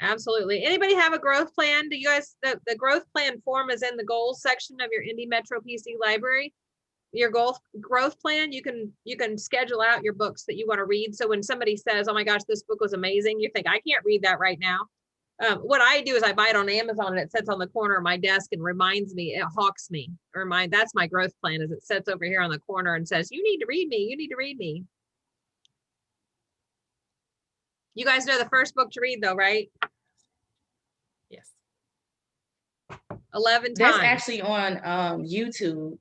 S1: Absolutely. Anybody have a growth plan? Do you guys, the growth plan form is in the goals section of your Indy Metro PC library. Your growth plan, you can schedule out your books that you want to read. So when somebody says, oh my gosh, this book was amazing, you think, I can't read that right now. What I do is I buy it on Amazon and it sits on the corner of my desk and reminds me, it hawks me. That's my growth plan, is it sits over here on the corner and says, you need to read me. You need to read me. You guys know the first book to read though, right?
S10: Yes.
S1: 11 times.
S9: That's actually on YouTube,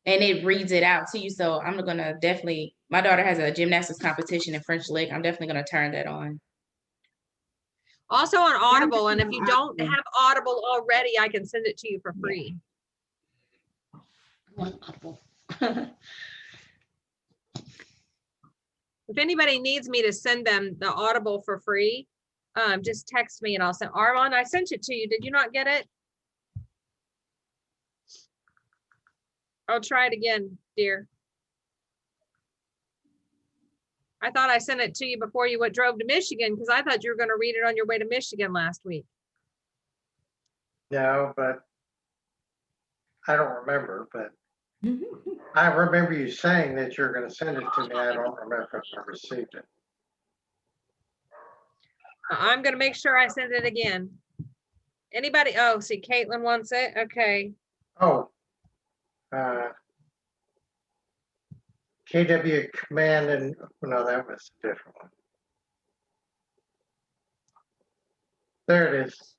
S9: and it reads it out to you. So I'm gonna definitely, my daughter has a gymnastics competition in French Lick. I'm definitely gonna turn that on.
S1: Also on Audible, and if you don't have Audible already, I can send it to you for free.
S8: want Audible.
S1: If anybody needs me to send them the Audible for free, just text me and I'll send. Armand, I sent it to you. Did you not get it? I'll try it again, dear. I thought I sent it to you before you drove to Michigan because I thought you were going to read it on your way to Michigan last week.
S3: No, but I don't remember, but I remember you saying that you're going to send it to me. I don't remember if I received it.
S1: I'm going to make sure I send it again. Anybody? Oh, see, Caitlin wants it. Okay.
S3: Oh, KW Command and, no, that was a different one. There it is.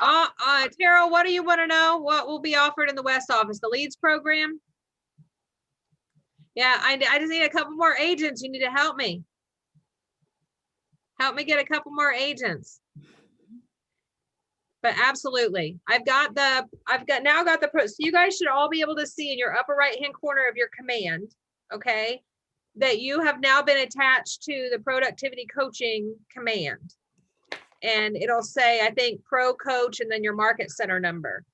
S1: Tara, what do you want to know? What will be offered in the West office? The leads program? Yeah, I just need a couple more agents. You need to help me. Help me get a couple more agents. But absolutely, I've now got the so you guys should all be able to see in your upper right hand corner of your command, okay, that you have now been attached to the productivity coaching command. And it'll say, I think, pro coach and then your market center number.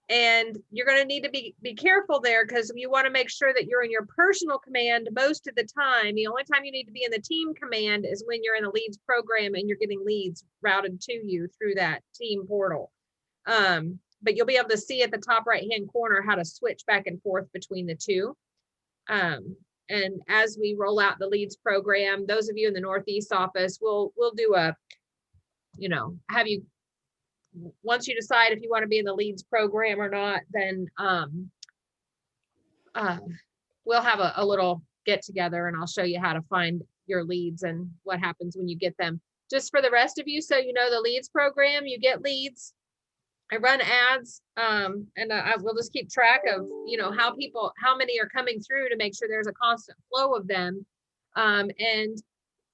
S1: And you're going to need to be careful there because you want to make sure that you're in your personal command most of the time. The only time you need to be in the team command is when you're in the leads program and you're getting leads routed to you through that team portal. But you'll be able to see at the top right hand corner how to switch back and forth between the two. And as we roll out the leads program, those of you in the Northeast office, we'll do a, have you, once you decide if you want to be in the leads program or not, then we'll have a little get together and I'll show you how to find your leads and what happens when you get them. Just for the rest of you, so you know, the leads program, you get leads. I run ads, and I will just keep track of, how many are coming through to make sure there's a constant flow of them. And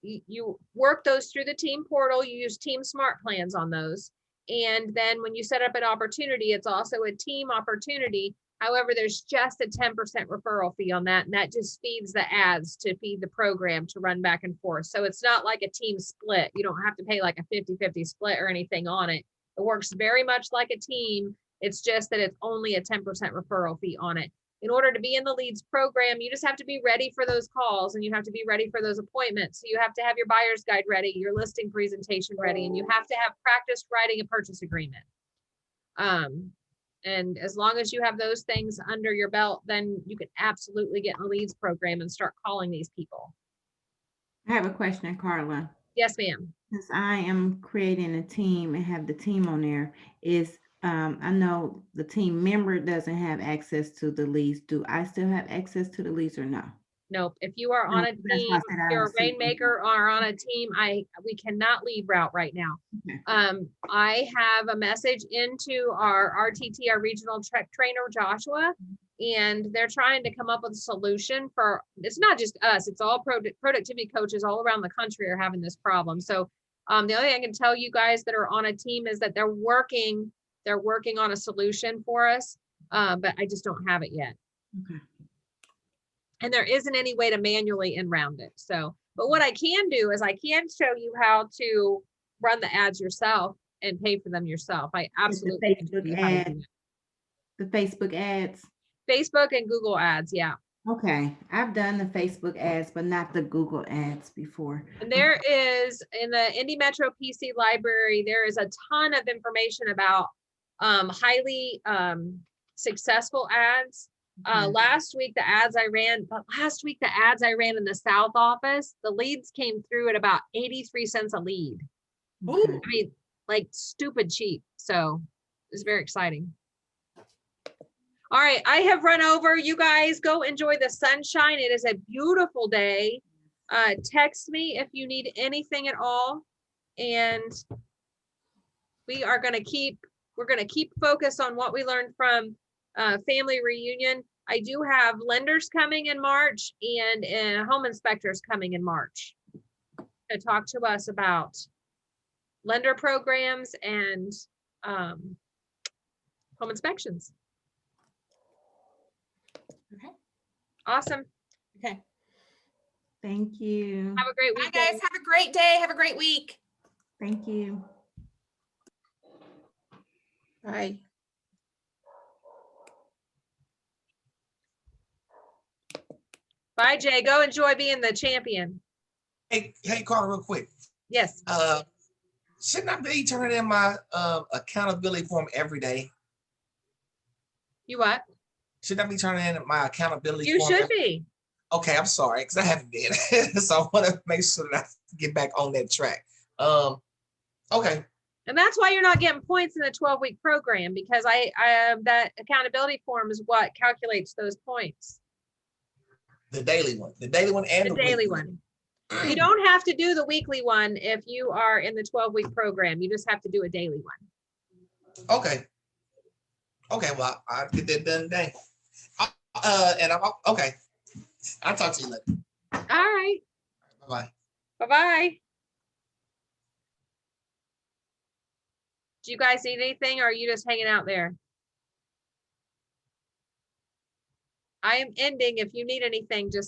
S1: you work those through the team portal. You use team smart plans on those. And then when you set up an opportunity, it's also a team opportunity. However, there's just a 10% referral fee on that. And that just feeds the ads to feed the program to run back and forth. So it's not like a team split. You don't have to pay like a 50-50 split or anything on it. It works very much like a team. It's just that it's only a 10% referral fee on it. In order to be in the leads program, you just have to be ready for those calls and you have to be ready for those appointments. So you have to have your buyer's guide ready, your listing presentation ready, and you have to have practiced writing a purchase agreement. And as long as you have those things under your belt, then you can absolutely get in the leads program and start calling these people.
S2: I have a question, Carla.
S1: Yes, ma'am.
S2: Since I am creating a team and have the team on there, I know the team member doesn't have access to the leads. Do I still have access to the leads or no?
S1: Nope. If you are on a team, if you're a rainmaker or on a team, we cannot lead route right now. Okay. I have a message into our RTT, our regional trainer, Joshua, and they're trying to come up with a solution for, it's not just us, it's all productivity coaches all around the country are having this problem. So the only thing I can tell you guys that are on a team is that they're working on a solution for us, but I just don't have it yet. Okay. And there isn't any way to manually in-round it. So, but what I can do is I can show you how to run the ads yourself and pay for them yourself. I absolutely can show you how to do
S2: the Facebook ads.
S1: Facebook and Google ads, yeah.
S2: Okay, I've done the Facebook ads, but not the Google ads before.
S1: And there is, in the Indy Metro PC library, there is a ton of information about highly successful ads. Last week the ads I ran in the South office, the leads came through at about 83 cents a lead. Okay. I mean, like stupid cheap. So it's very exciting. All right, I have run over. You guys go enjoy the sunshine. It is a beautiful day. Text me if you need anything at all. And we're going to keep focused on what we learned from family reunion. I do have lenders coming in March and home inspectors coming in March to talk to us about lender programs and home inspections.
S10: Okay.
S1: Awesome.
S10: Okay.
S2: Thank you.
S1: Have a great
S10: Bye,
S1: weekend.
S10: guys. Have a great day. Have a great week.
S2: Thank you.
S12: Bye.
S1: Bye, Jay. Go enjoy being the champion.
S7: Hey, Carter, real quick.
S1: Yes.
S7: Shouldn't I be turning in my accountability form every day?
S1: You what?
S7: Shouldn't I be turning in my accountability
S1: You
S7: form?
S1: should be.
S7: Okay, I'm sorry, because I haven't been. So I want to make sure that I get back on that track. Okay.
S1: And that's why you're not getting points in the 12-week program, because I that accountability form is what calculates those points.
S7: The daily one and
S1: The daily
S7: weekly
S1: one. You don't have to do the weekly one if you are in the 12-week program. You just have to do a daily one.
S7: Okay. Okay, well, I'll get that done today. And I'm okay. I'll talk to you later.
S1: All right.
S7: Bye-bye.
S1: Bye-bye. Do you guys need anything, or are you just hanging out there? I am ending. If you need anything, just